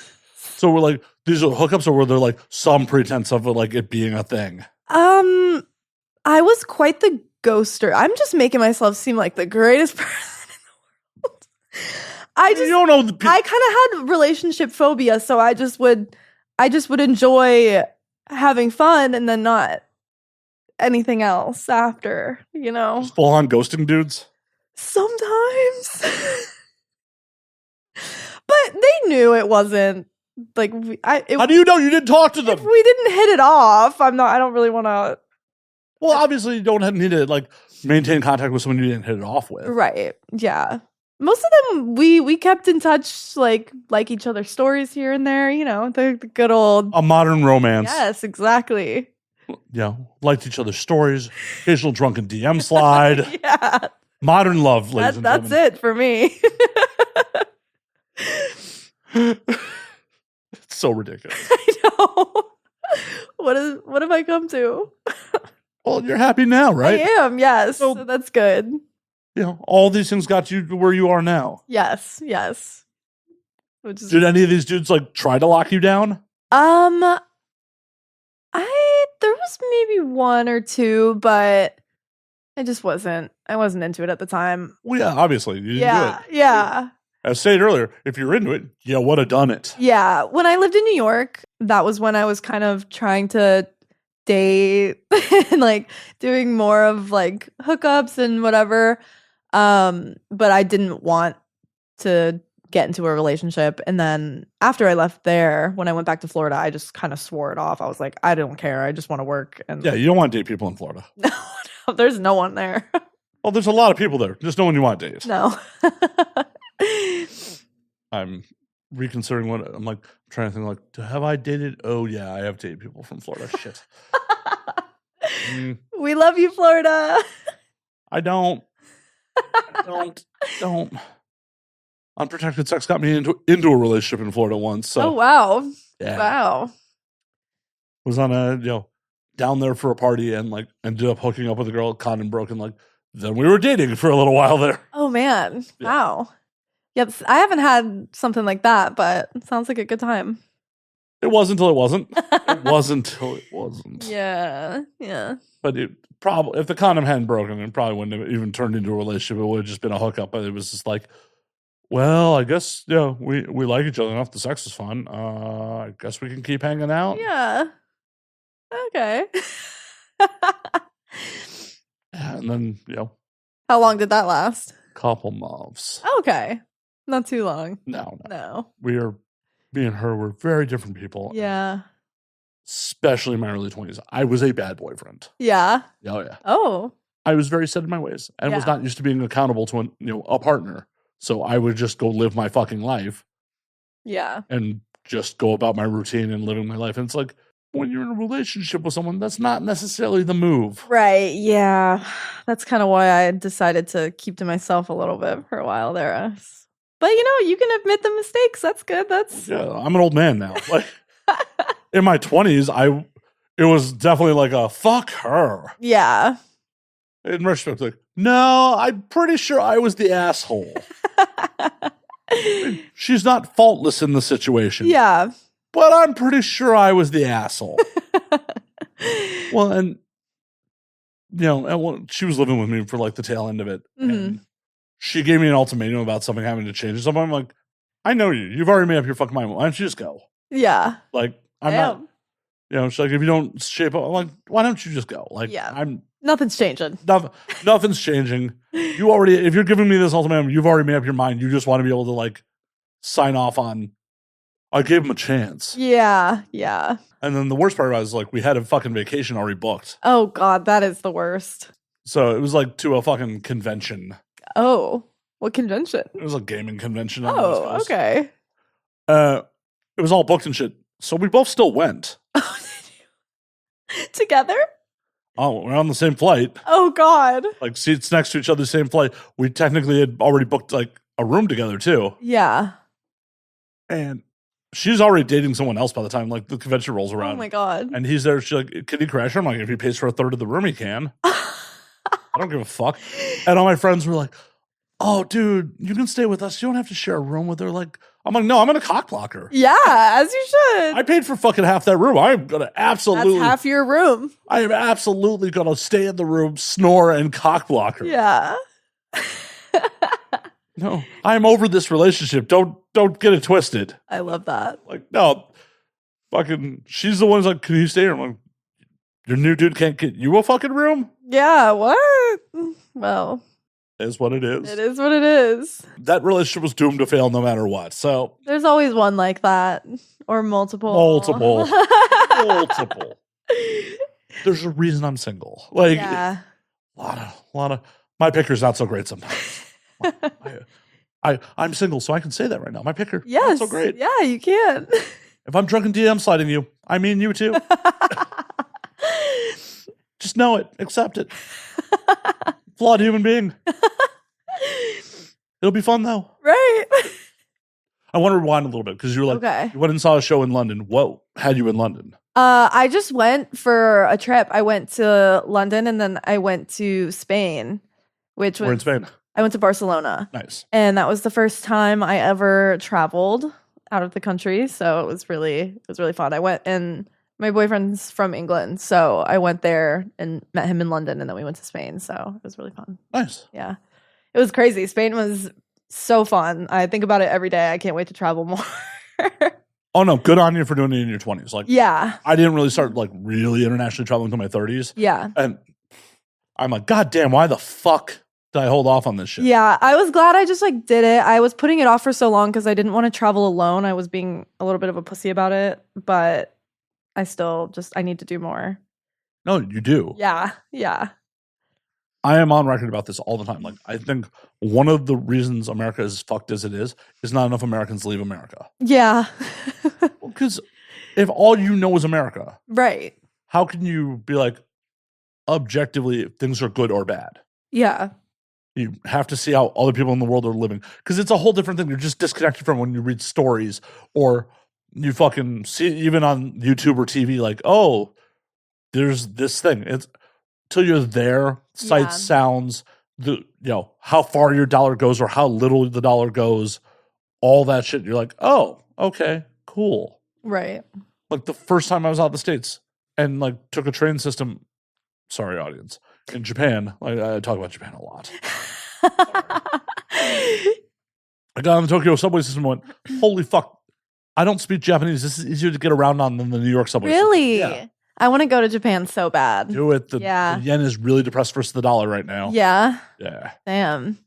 A: So we're like, these are hookups, or were there like some pretense of like it being a thing?
C: I was quite the ghoster. I'm just making myself seem like the greatest person in the world.
A: You don't know the
C: I kind of had relationship phobia, so I just would enjoy having fun and then not anything else after, you know.
A: full on ghosting dudes.
C: Sometimes. But they knew it wasn't like
A: How do you know you didn't talk to them?
C: if we didn't hit it off. I don't really want to.
A: Well, obviously you don't need to like maintain contact with someone you didn't hit it off with.
C: Right. Yeah. Most of them we kept in touch, like each other's stories here and there, you know, the good old
A: A modern romance.
C: Yes, exactly.
A: Yeah. Liked each other's stories. Occasional drunken DM slide.
C: Yeah.
A: Modern love, ladies and
C: That's
A: gentlemen.
C: it for me.
A: It's so ridiculous.
C: I know. What have I come to?
A: Well, you're happy now, right?
C: I am, yes.
A: So-
C: So that's good.
A: You know, all these things got you to where you are now.
C: Yes. Which is
A: Did any of these dudes like try to lock you down?
C: there was maybe 1 or 2, but I wasn't into it at the time.
A: Well, yeah, obviously. You didn't
C: Yeah.
A: do it.
C: Yeah.
A: As stated earlier, if you're into it, you would have done it.
C: Yeah. When I lived in New York, that was when I was kind of trying to date and like doing more of like hookups and whatever. But I didn't want to get into a relationship. And then after I left there, when I went back to Florida, I just kind of swore it off. I was like, I don't care. I just want to work. And
A: Yeah, you don't want to date people in Florida.
C: no, there's no one there.
A: Well, there's a lot of people there. Just no one you want to date.
C: No.
A: I'm reconsidering what I'm like trying to think like, have I dated? Oh yeah, I have dated people from Florida. Shit.
C: We love you, Florida.
A: I don't. Unprotected sex got me into a relationship in Florida once. So
C: Oh wow.
A: yeah.
C: Wow.
A: Was on a down there for a party and like ended up hooking up with a girl, condom broken. Like then we were dating for a little while there.
C: Oh man.
A: Yeah.
C: Wow. Yep. I haven't had something like that, but it sounds like a good time.
A: It was until it wasn't. It was until it wasn't.
C: Yeah. Yeah.
A: But it probably if the condom hadn't broken, it probably wouldn't have even turned into a relationship. It would have just been a hookup. But it was just like, well, I guess we like each other enough. The sex is fun. I guess we can keep hanging out.
C: Yeah. Okay.
A: And then
C: How long did that last?
A: couple months.
C: Okay. Not too long.
A: No.
C: No.
A: Me and her were very different people.
C: Yeah.
A: Especially in my early 20s. I was a bad boyfriend.
C: Yeah.
A: Oh yeah.
C: Oh.
A: I was very set in my ways and was
C: Yeah.
A: not used to being accountable to a partner. So I would just go live my fucking life
C: Yeah.
A: and just go about my routine and living my life. And it's like when you're in a relationship with someone, that's not necessarily the move.
C: Right. Yeah. That's kind of why I decided to keep to myself a little bit for a while there. But you can admit the mistakes. That's good. That's
A: Yeah, I'm an old man now. Like in my 20s, it was definitely like a fuck her.
C: yeah.
A: In retrospect, like, no, I'm pretty sure I was the asshole. She's not faultless in the situation.
C: Yeah.
A: But I'm pretty sure I was the asshole. Well, and she was living with me for like the tail end of it. And she gave me an ultimatum about something having to change. So I'm like, I know you. You've already made up your fucking mind. Why don't you just go?
C: Yeah.
A: Like, I'm
C: Damn.
A: not, she's like, if you don't shape up, I'm like, why don't you just go? Like,
C: Yeah. Nothing's changing.
A: Nothing's changing. If you're giving me this ultimatum, you've already made up your mind. You just want to be able to like sign off on, I gave him a chance.
C: Yeah. Yeah.
A: And then the worst part about it is like, we had a fucking vacation already booked.
C: Oh God, that is the worst.
A: So it was like to a fucking convention.
C: Oh, what convention?
A: It was a gaming convention. On the West
C: Oh,
A: Coast.
C: okay.
A: It was all booked and shit. So we both still went.
C: Together?
A: Oh, we're on the same flight.
C: Oh God.
A: Like seats next to each other, same flight. We technically had already booked like a room together too.
C: Yeah.
A: And she's already dating someone else by the time like the convention rolls around.
C: Oh my God.
A: And he's there. She's like, can he crash her? I'm like, if he pays for a third of the room, he can. I don't give a fuck. And all my friends were like, oh, dude, you can stay with us. You don't have to share a room with her. Like, I'm like, no, I'm going to cock block her.
C: Yeah, as you should.
A: I paid for fucking half that room. I'm going to absolutely.
C: That's half your room.
A: I am absolutely going to stay in the room, snore, and cock block her.
C: Yeah.
A: No, I'm over this relationship. Don't get it twisted.
C: I love that.
A: Like, no, fucking, she's the one who's like, can you stay here? I'm like, your new dude can't get you a fucking room?
C: Yeah, what? Well,
A: It is what it is.
C: it is what it is.
A: That relationship was doomed to fail no matter what. So,
C: There's always one like that. Or multiple.
A: multiple. There's a reason I'm single. Like,
C: Yeah.
A: a lot of, my picker's not so great sometimes. I'm single, so I can say that right now. My picker,
C: Yes.
A: not so great.
C: Yeah, you can.
A: If I'm drunk and DM sliding you, I mean you too. Just know it. Accept it. Flawed human being. It'll be fun though.
C: Right.
A: I want to rewind a little bit because you were like,
C: Okay.
A: you went and saw a show in London. What had you in London?
C: I just went for a trip. I went to London and then I went to Spain, which was
A: We're in Spain.
C: I went to Barcelona.
A: Nice.
C: And that was the first time I ever traveled out of the country. So it was really fun. I went, and my boyfriend's from England. So I went there and met him in London, and then we went to Spain. So it was really fun.
A: Nice.
C: Yeah. It was crazy. Spain was so fun. I think about it every day. I can't wait to travel more.
A: Oh no, good on you for doing it in your 20s. Like,
C: Yeah.
A: I didn't really start like really internationally traveling until my 30s.
C: Yeah.
A: And I'm like, God damn, why the fuck did I hold off on this shit?
C: Yeah. I was glad I just like did it. I was putting it off for so long because I didn't want to travel alone. I was being a little bit of a pussy about it, but I still I need to do more.
A: No, you do.
C: Yeah. Yeah.
A: I am on record about this all the time. Like, I think one of the reasons America is fucked as it is not enough Americans leave America.
C: Yeah.
A: Because if all you know is America,
C: Right.
A: how can you be like, objectively, if things are good or bad?
C: Yeah.
A: You have to see how other people in the world are living. Because it's a whole different thing. You're just disconnected from when you read stories or you fucking see, even on YouTube or TV, like, oh, there's this thing. It's till you're there, sights, sounds, how far your dollar goes or how little the dollar goes, all that shit. You're like, oh, okay, cool.
C: Right.
A: Like the first time I was out of the States and like took a train system, sorry audience, in Japan. Like, I talk about Japan a lot. I got on the Tokyo subway system and went, holy fuck, I don't speak Japanese. This is easier to get around on than the New York subway
C: Really?
A: system. Yeah.
C: I want to go to Japan so bad.
A: Do it. The
C: Yeah.
A: yen is really depressed versus the dollar right now.
C: Yeah.
A: Yeah.
C: Damn.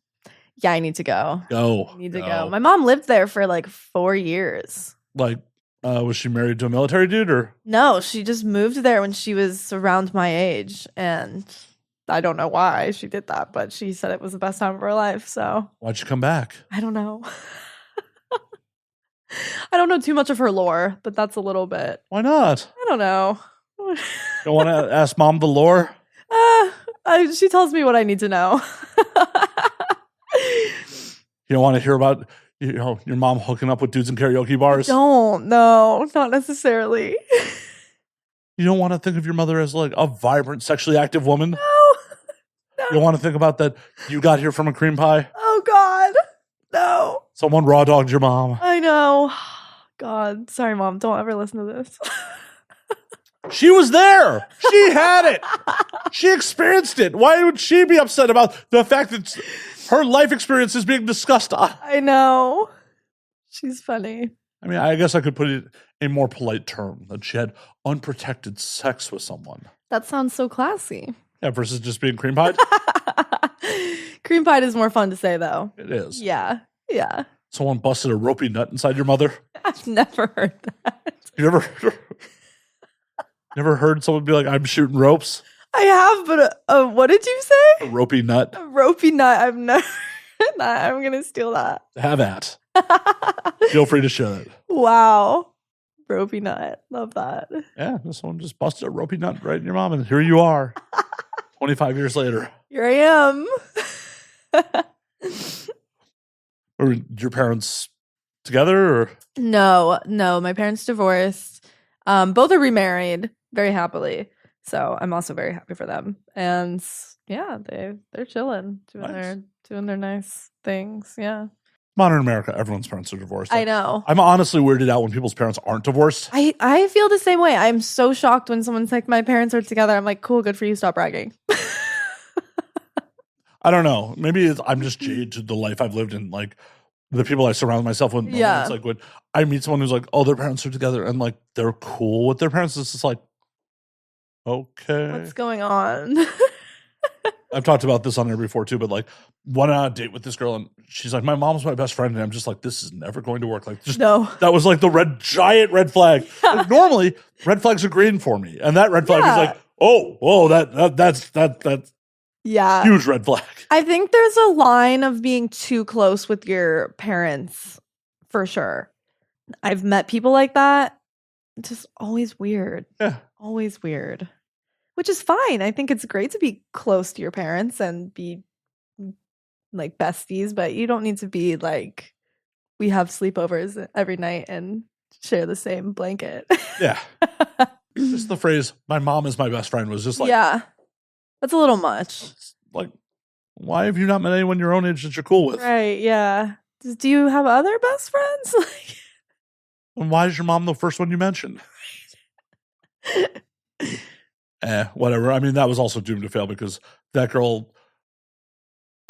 C: Yeah, I need to go.
A: Go.
C: I need to go. My mom lived there for like 4 years.
A: Like, was she married to a military dude or?
C: No, she just moved there when she was around my age. And I don't know why she did that, but she said it was the best time of her life. So
A: Why'd you come back?
C: I don't know. I don't know too much of her lore, but that's a little bit.
A: Why not?
C: I don't know.
A: Don't want to ask mom the lore?
C: She tells me what I need to know.
A: You don't want to hear about your mom hooking up with dudes in karaoke bars?
C: No, not necessarily.
A: You don't want to think of your mother as like a vibrant, sexually active woman?
C: No.
A: You don't want to think about that you got here from a cream pie?
C: Oh, God. No.
A: Someone raw dogged your mom.
C: I know. God. Sorry, Mom. Don't ever listen to this.
A: She was there. She had it. She experienced it. Why would she be upset about the fact that her life experience is being discussed?
C: I know. She's funny.
A: I mean, I guess I could put it in a more polite term that she had unprotected sex with someone.
C: That sounds so classy.
A: Yeah, versus just being cream pied.
C: Cream pie is more fun to say, though.
A: It is.
C: Yeah. Yeah.
A: Someone busted a ropey nut inside your mother.
C: I've never heard that.
A: You never heard someone be like, I'm shooting ropes?
C: I have, but what did you say?
A: A ropey nut.
C: A ropey nut. I've never heard that. I'm going to steal that.
A: Have at. Feel free to share it.
C: Wow. Ropey nut. Love that.
A: Yeah, someone just busted a ropey nut right in your mom, and here you are, 25 years later.
C: Here I am.
A: Or your parents together, or
C: No, my parents divorced. Both are remarried very happily. So I'm also very happy for them. And yeah, they're chilling, doing their nice things. Yeah.
A: modern America, everyone's parents are divorced.
C: I know.
A: I'm honestly weirded out when people's parents aren't divorced.
C: I feel the same way. I'm so shocked when someone's like, my parents are together. I'm like, cool, good for you. Stop bragging.
A: I don't know. Maybe I'm just jaded to the life I've lived in, like the people I surround myself with.
C: Yeah.
A: It's like when I meet someone who's like, oh, their parents are together, and like they're cool with their parents. It's just like, okay.
C: What's going on?
A: I've talked about this on there before too, but like went on a date with this girl and she's like, my mom's my best friend. And I'm just like, this is never going to work. Like, just
C: No.
A: that was like the giant red flag. Like, normally red flags are green for me. And that red flag is like, oh, that's
C: Yeah.
A: huge red flag.
C: I think there's a line of being too close with your parents for sure. I've met people like that. It's just always weird.
A: Yeah.
C: Always weird. Which is fine. I think it's great to be close to your parents and be like besties, but you don't need to be like, we have sleepovers every night and share the same blanket.
A: Yeah. Just the phrase, my mom is my best friend, was just like,
C: yeah. That's a little much.
A: like, why have you not met anyone your own age that you're cool with?
C: Right. Yeah. Do you have other best friends? Like,
A: And why is your mom the first one you mentioned? Whatever. I mean, that was also doomed to fail because that girl,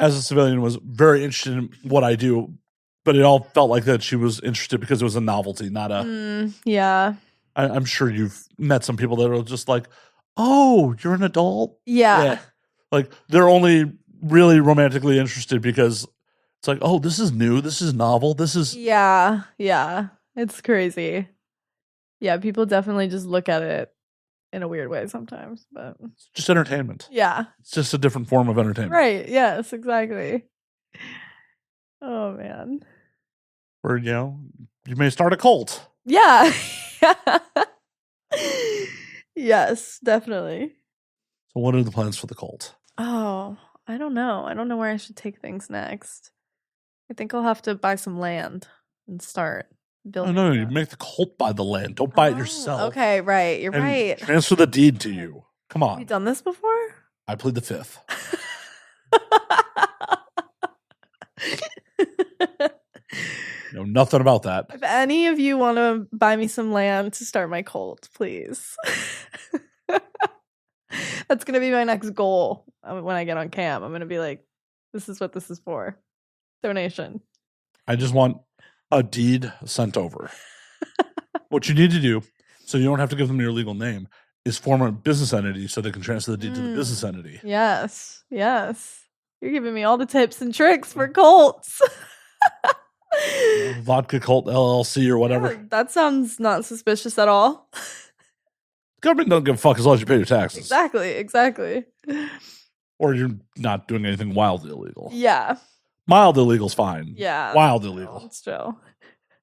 A: as a civilian, was very interested in what I do, but it all felt like that she was interested because it was a novelty, not a.
C: Yeah.
A: I'm sure you've met some people that are just like, oh, you're an adult?
C: Yeah.
A: Like, they're only really romantically interested because it's like, oh, this is new. This is novel. This is.
C: Yeah. Yeah. It's crazy. Yeah. People definitely just look at it in a weird way sometimes, but
A: It's just entertainment.
C: yeah.
A: It's just a different form of entertainment.
C: Right. Yes, exactly. Oh, man.
A: Or, you may start a cult.
C: Yeah. Yes, definitely.
A: So what are the plans for the cult?
C: Oh, I don't know. I don't know where I should take things next. I think I'll have to buy some land and start building.
A: No,
C: it
A: you
C: up.
A: make the cult buy the land. Don't buy it yourself.
C: Okay, right. You're
A: And
C: right.
A: transfer the deed to you. Come
C: Have you
A: on.
C: done this before?
A: I plead the fifth. Know nothing about that.
C: If any of you want to buy me some land to start my cult, please. That's going to be my next goal when I get on cam. I'm going to be like, this is what this is for. Donation.
A: I just want a deed sent over. What you need to do, so you don't have to give them your legal name, is form a business entity so they can transfer the deed to the business entity.
C: Yes. Yes. You're giving me all the tips and tricks for cults.
A: Vodka Cult LLC or whatever.
C: Yeah, that sounds not suspicious at all.
A: Government doesn't give a fuck as long as you pay your taxes.
C: Exactly.
A: Or you're not doing anything wildly illegal.
C: Yeah.
A: Mild illegal's fine.
C: Yeah.
A: Wild illegal.
C: That's true.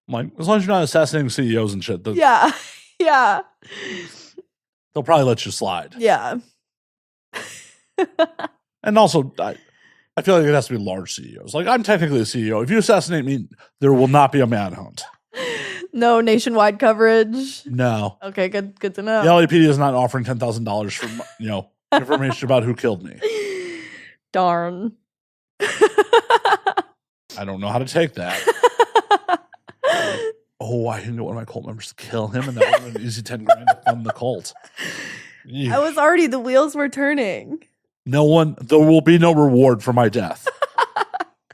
A: Like, as long as you're not assassinating CEOs and shit,
C: Yeah. Yeah.
A: they'll probably let you slide.
C: Yeah.
A: And also, I feel like it has to be large CEOs. Like, I'm technically a CEO. If you assassinate me, there will not be a manhunt.
C: No nationwide coverage.
A: No.
C: Okay, good to know.
A: The LAPD is not offering $10,000 for, information about who killed me.
C: Darn.
A: I don't know how to take that. Oh, I can get one of my cult members to kill him, and that would have been an easy 10 grand to fund the cult.
C: I was already, the wheels were turning.
A: There will be no reward for my death.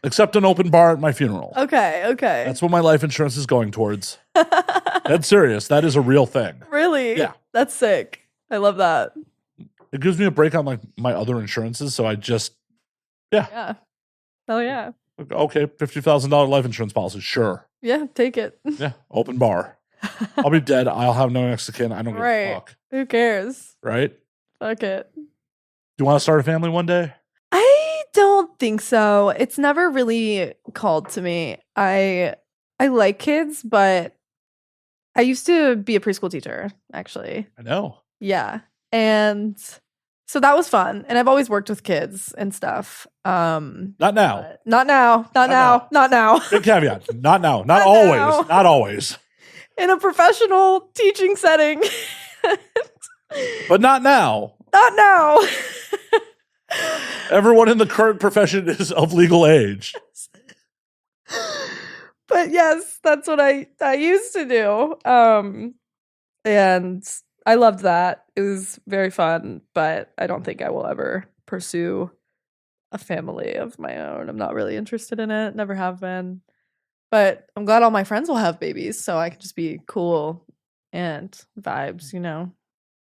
A: Except an open bar at my funeral.
C: Okay.
A: That's what my life insurance is going towards. That's serious. That is a real thing.
C: Really?
A: Yeah.
C: That's sick. I love that.
A: It gives me a break on like my other insurances, so I just
C: Yeah. Hell yeah.
A: okay, $50,000 life insurance policy, sure.
C: Yeah, take it.
A: Yeah, open bar. I'll be dead. I'll have no next of kin. I don't give a fuck.
C: Who cares?
A: Right?
C: Fuck it.
A: Do you want to start a family one day?
C: I don't think so. It's never really called to me. I like kids, but I used to be a preschool teacher, actually.
A: I know.
C: Yeah. And so that was fun. And I've always worked with kids and stuff.
A: Not now.
C: But not now. Not now. Not now.
A: Big caveat. Not now. Not
C: Not
A: always.
C: now.
A: Not always.
C: In a professional teaching setting.
A: But not now.
C: Not now.
A: Everyone in the current profession is of legal age.
C: But yes, that's what I used to do. And I loved that. It was very fun, but I don't think I will ever pursue a family of my own. I'm not really interested in it. Never have been. But I'm glad all my friends will have babies, so I can just be cool and vibes, you know.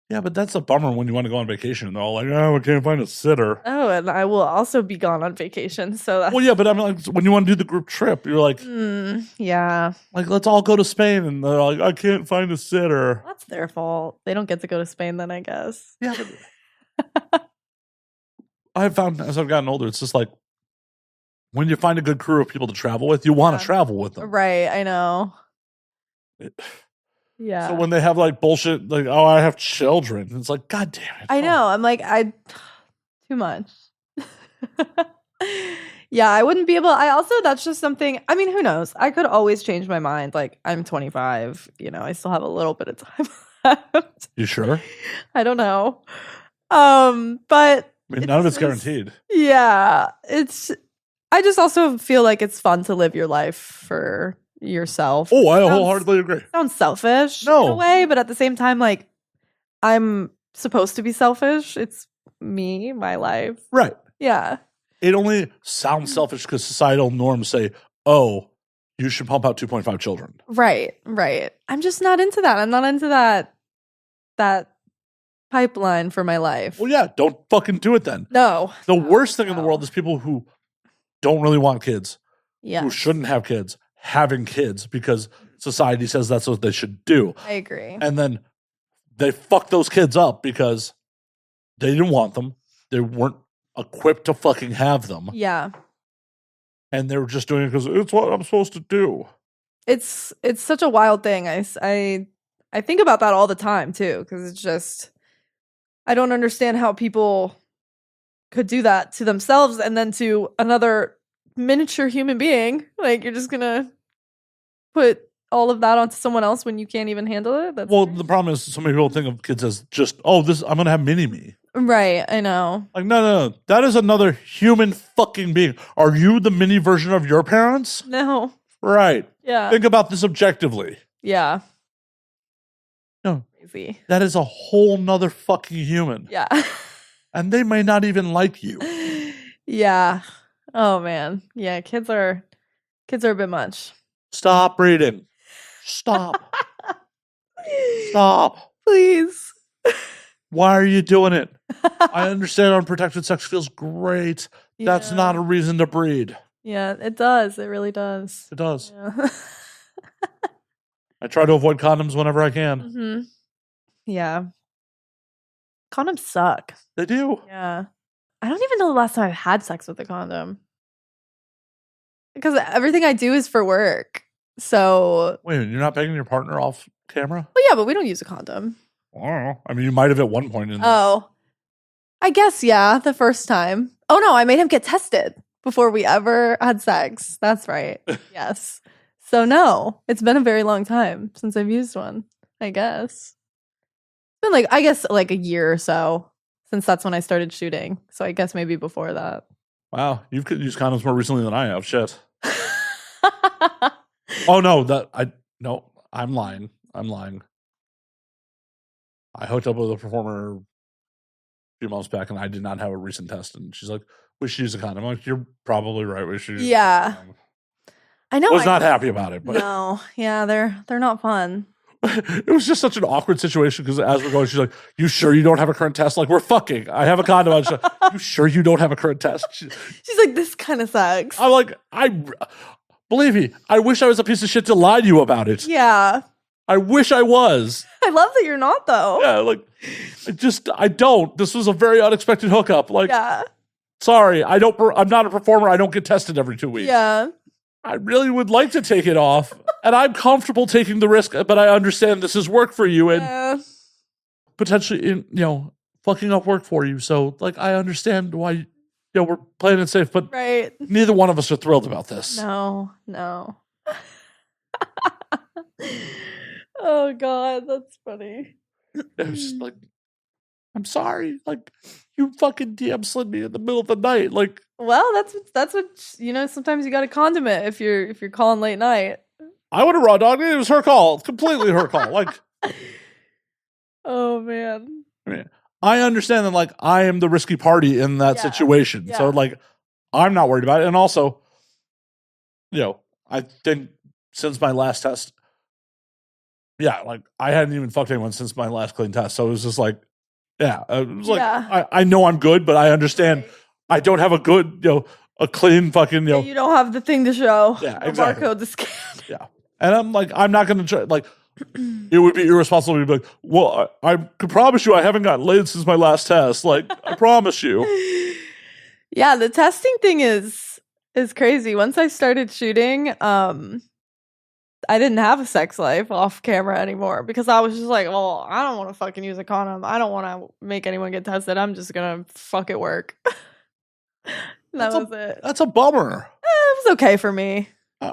A: Yeah, but that's a bummer when you want to go on vacation and they're all like, oh, we can't find a sitter.
C: Oh, and I will also be gone on vacation, so that's
A: Well, yeah, but I mean, like, when you want to do the group trip, you're like,
C: yeah.
A: like, let's all go to Spain. And they're like, I can't find a sitter.
C: That's their fault. They don't get to go to Spain then, I guess.
A: Yeah. But I've found as I've gotten older, it's just like, when you find a good crew of people to travel with, you want to travel with them.
C: Right, I know. Yeah.
A: So when they have like bullshit, like, oh, I have children, it's like, God damn it.
C: I know. I'm like, too much. Yeah, I wouldn't be able. I also, that's just something. I mean, who knows? I could always change my mind. Like, I'm 25. You know, I still have a little bit of time left.
A: You sure?
C: I don't know. But
A: I mean, none of it's guaranteed.
C: Yeah, I just also feel like it's fun to live your life for yourself.
A: Oh, I wholeheartedly agree.
C: Sounds selfish in
A: No.
C: a way, but at the same time, like, I'm supposed to be selfish. It's me, my life.
A: Right.
C: Yeah.
A: It only sounds selfish because societal norms say, oh, you should pump out 2.5 children.
C: Right. I'm just not into that. I'm not into that pipeline for my life.
A: Well, yeah, don't fucking do it then.
C: No.
A: The worst thing in the world is people who don't really want kids,
C: Yeah.
A: who shouldn't have kids, having kids because society says that's what they should do.
C: I agree.
A: And then they fuck those kids up because they didn't want them. They weren't equipped to fucking have them.
C: Yeah.
A: And they were just doing it because it's what I'm supposed to do.
C: It's such a wild thing. I think about that all the time too, because it's just, I don't understand how people could do that to themselves and then to another miniature human being. Like, you're just gonna put all of that onto someone else when you can't even handle it. That's
A: Well, the problem is so many people think of kids as just, oh, this I'm gonna have mini me.
C: right. I know.
A: Like, no. That is another human fucking being. Are you the mini version of your parents?
C: No.
A: Right.
C: Yeah.
A: Think about this objectively.
C: Yeah.
A: No.
C: Crazy.
A: That is a whole nother fucking human.
C: Yeah.
A: And they may not even like you.
C: Yeah. Oh man. Yeah. Kids are a bit much.
A: Stop reading. Stop. Stop.
C: Please.
A: Why are you doing it? I understand unprotected sex feels great. That's
C: Yeah.
A: not a reason to breed.
C: Yeah, it does. It really does.
A: It does.
C: Yeah.
A: I try to avoid condoms whenever I can.
C: Mm-hmm. Yeah. Condoms suck.
A: They do.
C: Yeah. I don't even know the last time I've had sex with a condom. Because everything I do is for work. So,
A: Wait, you're not begging your partner off camera?
C: well, yeah, but we don't use a condom.
A: I don't know. I mean, you might have at one point in this.
C: Oh. I guess, yeah, the first time. Oh, no, I made him get tested before we ever had sex. That's right. Yes. So, no, it's been a very long time since I've used one, I guess. It's been like a year or so since that's when I started shooting. So, I guess maybe before that.
A: Wow, you've used condoms more recently than I have. Shit. Oh no, I'm lying. I hooked up with a performer a few months back, and I did not have a recent test. And she's like, "We should use a condom." I'm like, "You're probably right. We should." Use
C: Yeah.
A: a condom."
C: I know.
A: I was not happy about it, but
C: No. Yeah, they're not fun.
A: it was just such an awkward situation because as we're going, she's like, "You sure you don't have a current test?" Like, we're fucking. I have a condom. I'm just like, "You sure you don't have a current test?"
C: She's like, this kind of sucks.
A: I'm like, believe me, I wish I was a piece of shit to lie to you about it.
C: Yeah.
A: I wish I was.
C: I love that you're not, though.
A: Yeah, like, I don't. This was a very unexpected hookup. Like,
C: Yeah.
A: sorry, I'm not a performer. I don't get tested every 2 weeks.
C: Yeah.
A: I really would like to take it off. And I'm comfortable taking the risk, but I understand this is work for you and
C: Yeah.
A: potentially, fucking up work for you. So, like, I understand why, we're playing it safe, but
C: Right.
A: neither one of us are thrilled about this.
C: No. Oh God, that's funny.
A: It was just like, I'm sorry. Like, you fucking DM slid me in the middle of the night. Like,
C: Well, that's what sometimes you got to condiment if you're calling late night.
A: I would have raw dogged it. It was her call. It's completely her call. Like,
C: Oh man.
A: I mean, I understand that, like, I am the risky party in that
C: Yeah,
A: situation. So,
C: yeah.
A: like, I'm not worried about it. And also, I think since my last test, like, I hadn't even fucked anyone since my last clean test. So it was just like, it was like,
C: Yeah.
A: I know I'm good, but I understand
C: Right.
A: I don't have a good, a clean fucking,
C: Yeah, you don't have the thing to show.
A: Yeah,
C: the
A: exactly.
C: barcode to scan.
A: Yeah. And I'm like, I'm not going to try, like, it would be irresponsible to be like, well, I could promise you I haven't gotten laid since my last test. Like, I promise you.
C: Yeah, the testing thing is crazy. Once I started shooting, I didn't have a sex life off camera anymore because I was just like, well, I don't want to fucking use a condom. I don't want to make anyone get tested. I'm just going to fuck it work. That was it.
A: That's a bummer.
C: It was okay for me.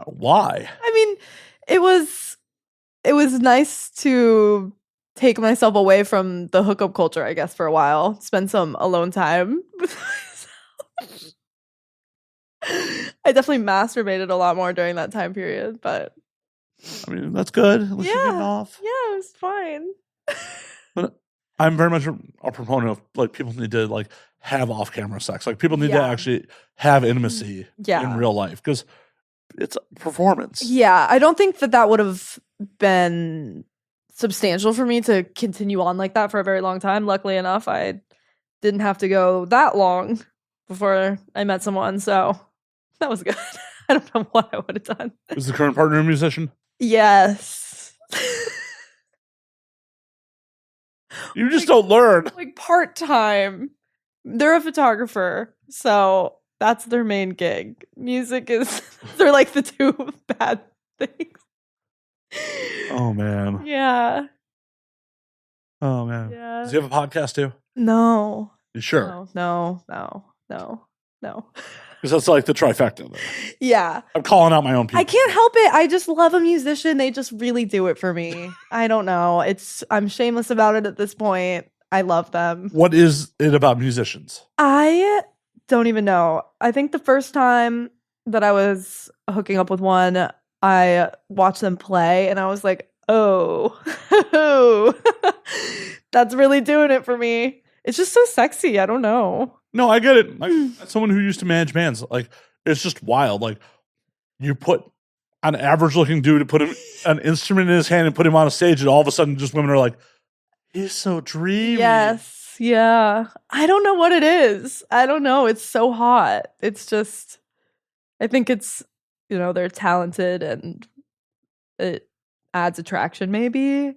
A: Why?
C: I mean, it was nice to take myself away from the hookup culture, I guess, for a while. Spend some alone time with myself. I definitely masturbated a lot more during that time period, but
A: I mean, that's good. At least you're getting off.
C: yeah, it was fine.
A: But I'm very much a proponent of, like, people need to, like, have off-camera sex. Like, people need to
C: Yeah.
A: actually have intimacy
C: Yeah.
A: in real life because it's a performance.
C: Yeah, I don't think that would have been substantial for me to continue on like that for a very long time. Luckily enough, I didn't have to go that long before I met someone, so that was good. I don't know what I would have done.
A: Is the current partner a musician?
C: Yes.
A: You just don't learn.
C: Like part-time. They're a photographer, so that's their main gig. Music is they're like the two bad things.
A: Oh, man.
C: Yeah.
A: Oh, man.
C: Yeah.
A: Does he have a podcast too?
C: No.
A: You sure?
C: No.
A: Because that's like the trifecta. There.
C: Yeah.
A: I'm calling out my own people.
C: I can't help it. I just love a musician. They just really do it for me. I don't know. I'm shameless about it at this point. I love them.
A: What is it about musicians?
C: I don't even know. I think the first time that I was hooking up with one, I watched them play and I was like, oh, that's really doing it for me. It's just so sexy. I don't know.
A: No, I get it. Like, as someone who used to manage bands, like, it's just wild. Like, you put an average-looking dude to put him an instrument in his hand and put him on a stage, and all of a sudden, just women are like, "He's so dreamy."
C: Yes, yeah. I don't know what it is. I don't know. It's so hot. It's just, I think it's, they're talented and it adds attraction. Maybe.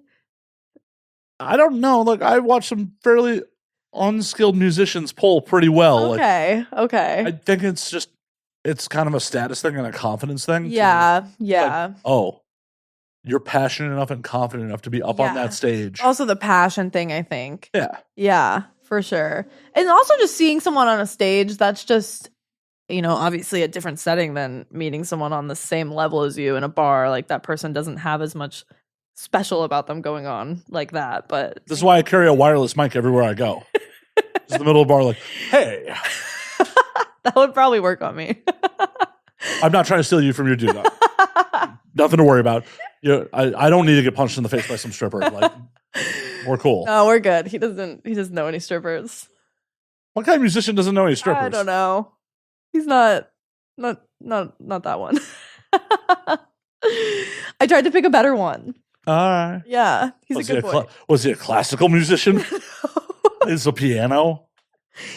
A: I don't know. Like, I watched some fairly unskilled musicians pull pretty well.
C: Okay.
A: I think it's kind of a status thing and a confidence thing.
C: Yeah.
A: Like, oh, you're passionate enough and confident enough to be up on that stage.
C: Also the passion thing, I think.
A: Yeah.
C: Yeah, for sure. And also just seeing someone on a stage, that's just, obviously a different setting than meeting someone on the same level as you in a bar. Like, that person doesn't have as much special about them going on like that. But
A: this is why I carry a wireless mic everywhere I go. Just in the middle of the bar, like, hey.
C: That would probably work on me.
A: I'm not trying to steal you from your dude. Nothing to worry about. I don't need to get punched in the face by some stripper. Like, we're cool.
C: No, we're good. He doesn't know any strippers.
A: What kind of musician doesn't know any strippers?
C: I don't know. He's not that one. I tried to pick a better one.
A: All right.
C: Yeah, he's a good boy.
A: Was he a classical musician? Is a piano?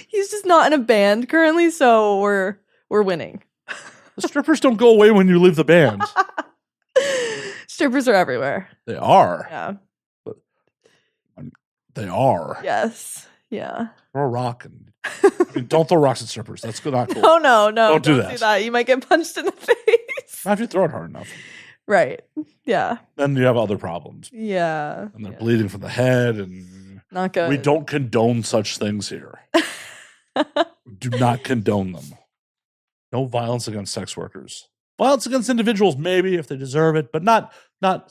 C: He's just not in a band currently, so we're winning.
A: The strippers don't go away when you leave the band.
C: Strippers are everywhere.
A: They are.
C: Yeah.
A: But, they are.
C: Yes. Yeah.
A: Throw a rock. Don't throw rocks at strippers. That's not cool.
C: No.
A: Don't do that.
C: You might get punched in the face.
A: Not if you throw it hard enough.
C: Right. Yeah.
A: then you have other problems.
C: Yeah.
A: And they're bleeding from the head, and
C: Not good.
A: we don't condone such things here. Do not condone them. No violence against sex workers. Violence against individuals, maybe, if they deserve it, but not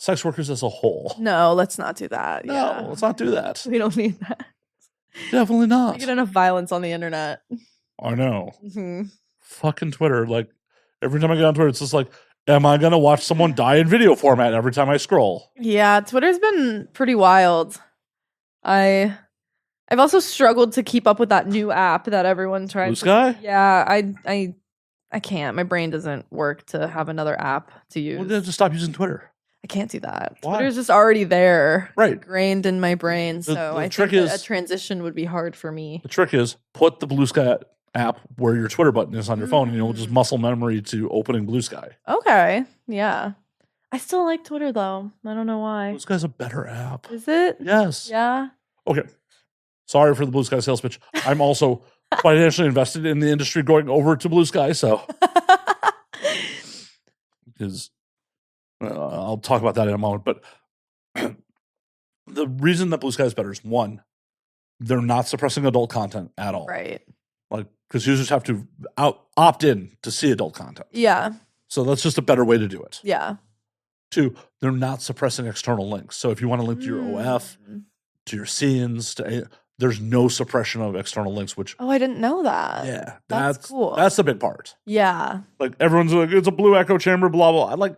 A: sex workers as a whole.
C: No, let's not do that.
A: No,
C: Yeah.
A: let's not do that.
C: We don't need that.
A: Definitely
C: We
A: not.
C: get enough violence on the internet.
A: I know.
C: Hmm.
A: Fucking Twitter. Like, every time I get on Twitter, it's just like, am I going to watch someone die in video format every time I scroll?
C: Yeah, Twitter's been pretty wild. I've also struggled to keep up with that new app that everyone tries.
A: Blue Sky?
C: Yeah, I can't. My brain doesn't work to have another app to use.
A: Well, then just stop using Twitter.
C: I can't do that.
A: Why?
C: Twitter's just already there,
A: Right.
C: ingrained in my brain. So
A: the
C: I
A: trick
C: think that
A: is-
C: a transition would be hard for me.
A: The trick is put the Blue Sky app where your Twitter button is on your phone, and you'll just muscle memory to opening Blue Sky.
C: Okay, yeah. I still like Twitter though. I don't know why.
A: Blue Sky's a better app.
C: Is it?
A: Yes.
C: Yeah.
A: Okay. Sorry for the Blue Sky sales pitch. I'm also financially invested in the industry going over to Blue Sky, so because I'll talk about that in a moment. But the reason that Blue Sky is better is, one, they're not suppressing adult content at all.
C: Right.
A: Like, because users have to opt in to see adult content.
C: Yeah.
A: So that's just a better way to do it.
C: Yeah.
A: Two, they're not suppressing external links. So if you want to link to your OF, to your scenes, there's no suppression of external links, which,
C: Oh, I didn't know that.
A: yeah,
C: That's cool.
A: That's the big part.
C: Yeah.
A: Like, everyone's like, it's a blue echo chamber, blah, blah. I'm like,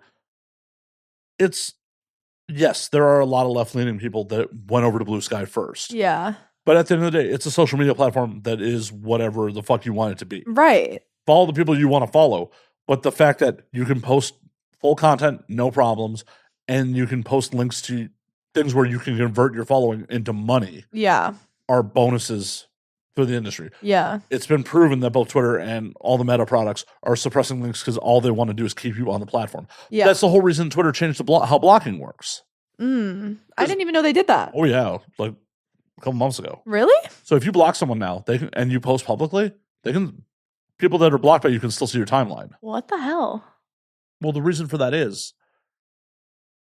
A: yes, there are a lot of left-leaning people that went over to Blue Sky first.
C: Yeah.
A: But at the end of the day, it's a social media platform that is whatever the fuck you want it to be.
C: Right.
A: Follow the people you want to follow. But the fact that you can post full content, no problems, and you can post links to things where you can convert your following into money
C: Yeah.
A: are bonuses for the industry.
C: Yeah.
A: It's been proven that both Twitter and all the Meta products are suppressing links because all they want to do is keep you on the platform.
C: Yeah.
A: That's the whole reason Twitter changed how blocking works.
C: I didn't even know they did that.
A: Oh yeah, like a couple months ago.
C: Really?
A: So if you block someone now, they can, and you post publicly, people that are blocked by you can still see your timeline.
C: What the hell?
A: Well, the reason for that is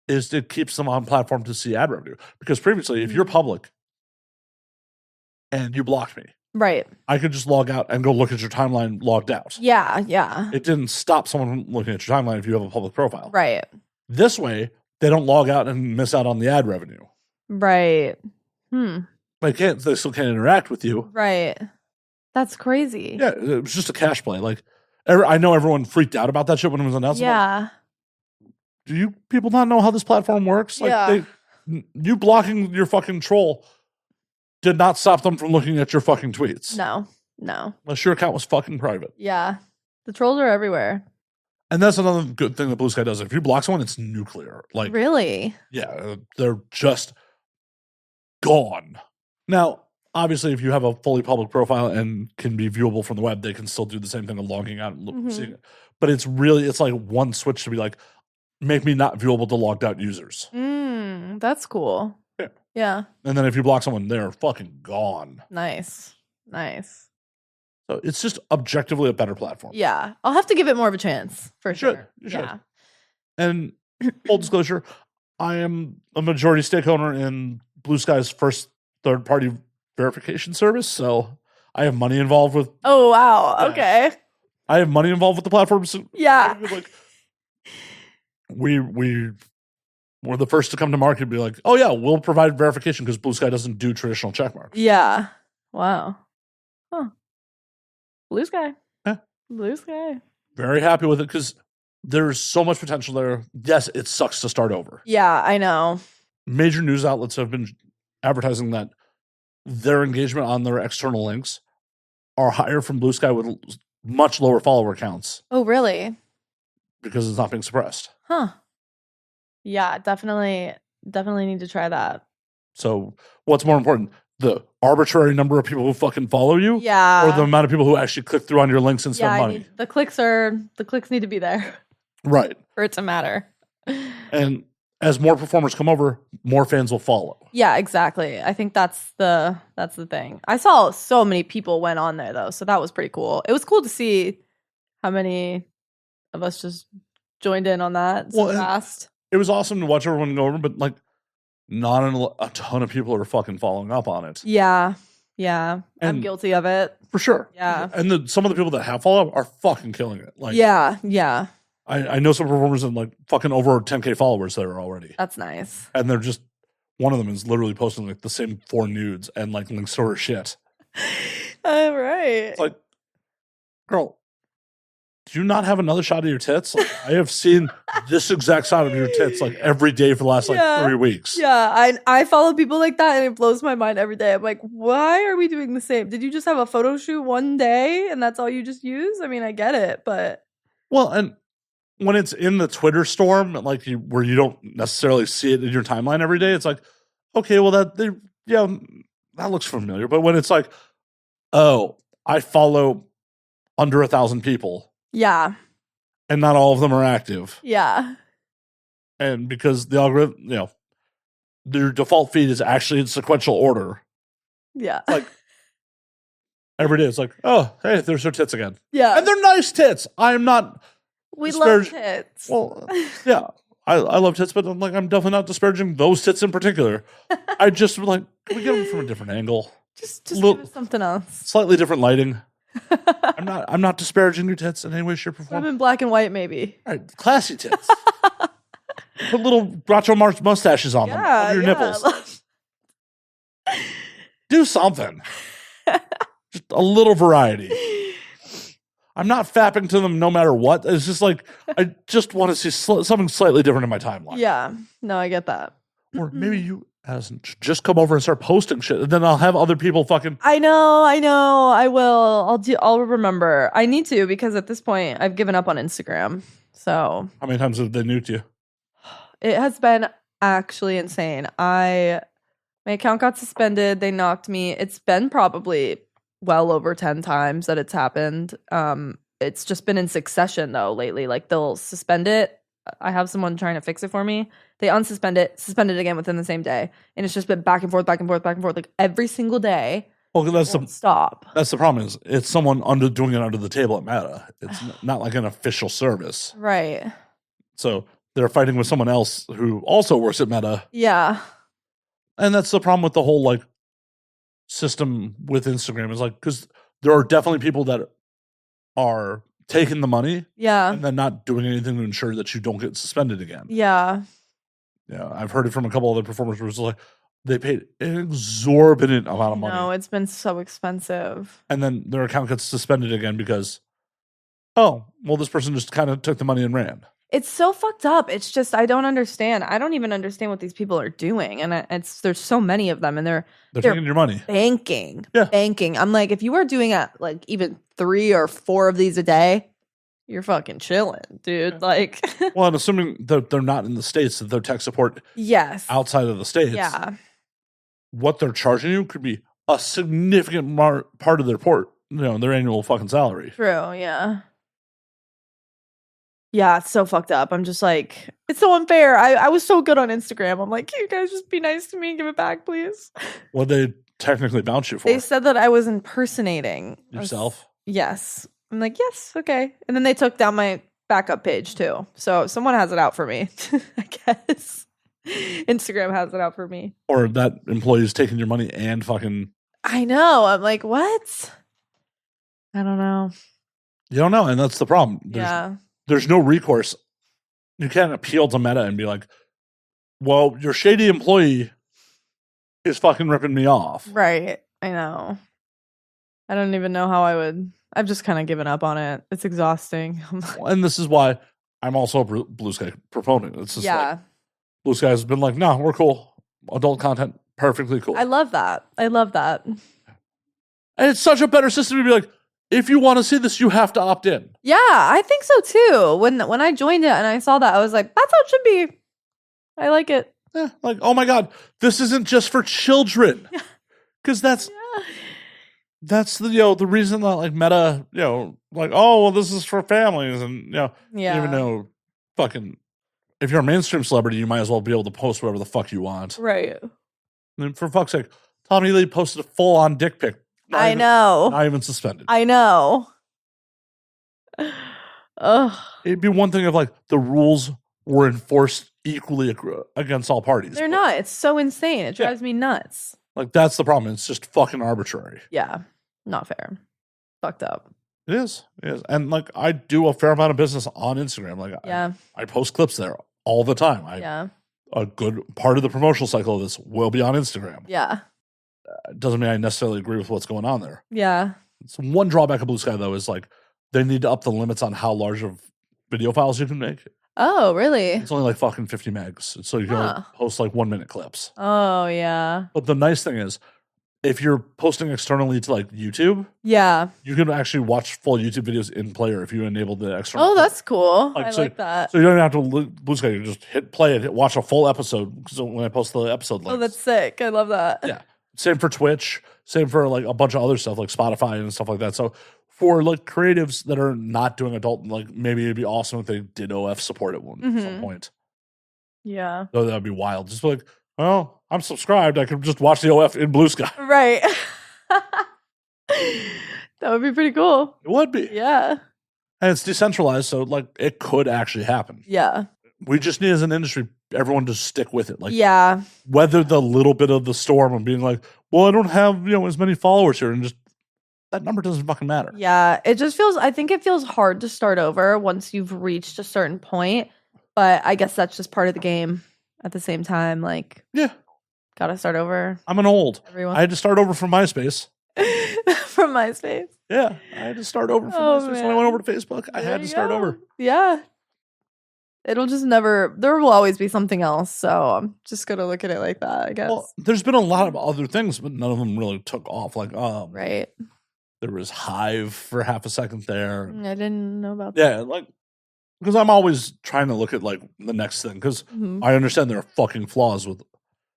A: it keeps them on platform to see ad revenue. Because previously, if you're public and you blocked me,
C: Right.
A: I could just log out and go look at your timeline logged out.
C: Yeah. Yeah.
A: It didn't stop someone from looking at your timeline if you have a public profile.
C: Right.
A: This way, they don't log out and miss out on the ad revenue.
C: Right.
A: They still can't interact with you.
C: Right. That's crazy.
A: Yeah, it was just a cash play. Like, I know everyone freaked out about that shit when it was announced.
C: Yeah.
A: Do you people not know how this platform works? Like,
C: Yeah.
A: you blocking your fucking troll did not stop them from looking at your fucking tweets.
C: No. No.
A: Unless your account was fucking private.
C: Yeah. The trolls are everywhere.
A: And that's another good thing that Blue Sky does. If you block someone, it's nuclear. Like,
C: Really?
A: yeah, they're just gone. Now, obviously, if you have a fully public profile and can be viewable from the web, they can still do the same thing of logging out and seeing it. But it's like one switch to be like, make me not viewable to logged out users.
C: That's cool.
A: Yeah.
C: Yeah.
A: And then if you block someone, they're fucking gone.
C: Nice. Nice.
A: So it's just objectively a better platform.
C: Yeah. I'll have to give it more of a chance for
A: should.
C: sure.
A: You should.
C: Yeah.
A: And full disclosure, I am a majority stake owner in Blue Sky's first third-party verification service, so I have money involved with.
C: Oh wow.
A: Yeah.
C: Okay.
A: I have money involved with the platform. So
C: Yeah.
A: like, we were the first to come to market and be like, oh yeah, we'll provide verification because Blue Sky doesn't do traditional check marks.
C: Yeah. Wow. Huh. Blue Sky.
A: Yeah.
C: Blue Sky.
A: Very happy with it because there's so much potential there. Yes, it sucks to start over.
C: Yeah, I know.
A: Major news outlets have been advertising that their engagement on their external links are higher from Blue Sky with much lower follower counts
C: Oh, really?
A: because it's not being suppressed.
C: Huh. Yeah, definitely need to try that.
A: So what's more important, the arbitrary number of people who fucking follow you
C: Yeah.
A: or the amount of people who actually click through on your links and spend
C: yeah,
A: money?
C: the clicks need to be there
A: Right.
C: for it to matter.
A: And as more performers come over, more fans will follow.
C: Yeah, exactly. I think that's the thing. I saw so many people went on there though, so that was pretty cool. It was cool to see how many of us just joined in on that so fast.
A: It was awesome to watch everyone go over, but like not a ton of people are fucking following up on it.
C: Yeah. I'm guilty of it.
A: For sure.
C: Yeah.
A: And some of the people that have followed up are fucking killing it. Like,
C: yeah.
A: I know some performers and like fucking over 10K followers there already.
C: That's nice.
A: And they're just, one of them is literally posting like the same 4 nudes and like links to her shit.
C: All right.
A: It's like, girl, do you not have another shot of your tits? Like, I have seen this exact side of your tits like every day for the last like 3 weeks.
C: Yeah, I follow people like that and it blows my mind every day. I'm like, why are we doing the same? Did you just have a photo shoot one day and that's all you just use? I mean, I get it, but.
A: Well, and when it's in the Twitter storm, like where you don't necessarily see it in your timeline every day, it's like, okay, well that looks familiar. But when it's like, oh, I follow under 1,000 people.
C: Yeah.
A: And not all of them are active.
C: Yeah.
A: And because the algorithm, their default feed is actually in sequential order.
C: Yeah.
A: Like every day it's like, oh, hey, there's her tits again.
C: Yeah.
A: And they're nice tits. I'm not.
C: We love tits.
A: Well, yeah. I love tits, but I'm definitely not disparaging those tits in particular. I just like, can we get them from a different angle?
C: Just give us something else.
A: Slightly different lighting. I'm not disparaging your tits in any way, shape, or form.
C: I'm in black and white, maybe.
A: All right, classy tits. Put little Groucho Marx mustaches on them, on your nipples. Do something. Just a little variety. I'm not fapping to them no matter what. It's just like, I just want to see something slightly different in my timeline.
C: Yeah. No, I get that.
A: Or maybe you just come over and start posting shit, and then I'll have other people fucking.
C: I know. I will. I'll remember. I need to, because at this point I've given up on Instagram. So
A: How many times have they nuked you?
C: it has been actually insane. My account got suspended. They knocked me. It's been probably well over 10 times that it's happened. It's just been in succession though lately. Like they'll suspend it. I have someone trying to fix it for me. They unsuspend it, suspend it again within the same day. And it's just been back and forth, like every single day.
A: Well, that's
C: stop.
A: That's the problem, is it's someone doing it under the table at Meta. It's not like an official service.
C: Right.
A: So they're fighting with someone else who also works at Meta.
C: Yeah.
A: And that's the problem with the whole like system with Instagram, is like, because there are definitely people that are taking the money, and then not doing anything to ensure that you don't get suspended again.
C: Yeah.
A: Yeah, I've heard it from a couple other performers where it's like they paid an exorbitant amount of money.
C: No, it's been so expensive.
A: And then their account gets suspended again because, oh, well, this person just kind of took the money and ran.
C: It's so fucked up. It's just, I don't understand. I don't even understand what these people are doing. And there's so many of them, and they're
A: taking your money.
C: Banking.
A: Yeah.
C: Banking. I'm like, if you are doing like even 3 or 4 of these a day, you're fucking chilling, dude.
A: Yeah.
C: Like,
A: well, and assuming that they're not in the States, that their tech support outside of the States, what they're charging you could be a significant part of their annual fucking salary.
C: True, yeah. Yeah, it's so fucked up. I'm just like, it's so unfair. I was so good on Instagram. I'm like, can you guys just be nice to me and give it back, please?
A: What they technically bounce you for?
C: They said that I was impersonating
A: yourself.
C: Yes. I'm like, yes, okay. And then they took down my backup page too. So someone has it out for me, I guess. Instagram has it out for me.
A: Or that employee is taking your money and fucking.
C: I know. I'm like, what? I don't know.
A: You don't know, and that's the problem. There's no recourse. You can't appeal to Meta and be like, well, your shady employee is fucking ripping me off.
C: Right. I know. I don't even know how I would. I've just kind of given up on it. It's exhausting.
A: And this is why I'm also a Blue Sky proponent. It's just like, Blue Sky has been like, no, we're cool. Adult content, perfectly cool.
C: I love that. And
A: it's such a better system to be like, if you want to see this, you have to opt in.
C: Yeah, I think so too. When I joined it and I saw that, I was like, that's how it should be. I like it.
A: Yeah, like, oh my God, this isn't just for children. Because that's the reason that like Meta, like, oh, well, this is for families. And, even though fucking, if you're a mainstream celebrity, you might as well be able to post whatever the fuck you want.
C: Right.
A: And for fuck's sake, Tommy Lee posted a full-on dick pic.
C: I know.
A: Not even suspended.
C: I know. Ugh.
A: It'd be one thing if like the rules were enforced equally against all parties.
C: They're
A: but,
C: not. It's so insane. It
A: Yeah.
C: drives me nuts.
A: Like that's the problem. It's just fucking arbitrary.
C: Yeah. Not fair. Fucked up.
A: It is. It is. And like I do a fair amount of business on Instagram. Like
C: Yeah.
A: I post clips there all the time.
C: Yeah.
A: A good part of the promotional cycle of this will be on Instagram.
C: Yeah.
A: It doesn't mean I necessarily agree with what's going on there.
C: Yeah.
A: So one drawback of Blue Sky though is like they need to up the limits on how large of video files you can make.
C: Oh, really?
A: It's only like fucking 50 megs. So you can only post like 1 minute clips.
C: Oh, yeah.
A: But the nice thing is, if you're posting externally to like YouTube,
C: Yeah.
A: you can actually watch full YouTube videos in player if you enable the external.
C: Oh, that's cool.
A: Like,
C: I
A: so-
C: like that.
A: So you don't even have to Blue Sky. You just hit play and watch a full episode. So when I post the episode links.
C: Oh, that's sick. I love that.
A: Yeah. Same for Twitch. Same for like a bunch of other stuff like Spotify and stuff like that. So for like creatives that are not doing adult, like maybe it'd be awesome if they did OF support at some point.
C: Yeah.
A: So that'd be wild. Just like, well, I'm subscribed. I could just watch the OF in Blue Sky.
C: Right. That would be pretty cool.
A: It would be.
C: Yeah.
A: And it's decentralized, so like it could actually happen.
C: Yeah.
A: We just need as an industry everyone to stick with it. Like
C: Yeah.
A: weather the little bit of the storm of being like, well, I don't have, as many followers here, and just that number doesn't fucking matter.
C: Yeah. It just feels, I think it feels hard to start over once you've reached a certain point. But I guess that's just part of the game at the same time. Like,
A: Yeah.
C: gotta start over.
A: I'm an old.
C: Everyone.
A: I had to start over from MySpace.
C: From MySpace.
A: Yeah. I had to start over from
C: Oh,
A: MySpace. When I
C: man.
A: went over to Facebook, I
C: There
A: had to
C: you
A: start
C: go.
A: over.
C: Yeah. It'll just never, there will always be something else. So I'm just going to look at it like that, I guess.
A: Well, there's been a lot of other things, but none of them really took off. Like,
C: Right.
A: there was Hive for half a second there.
C: I didn't know about that.
A: Yeah, like, because I'm always trying to look at like the next thing because
C: Mhm.
A: I understand there are fucking flaws with,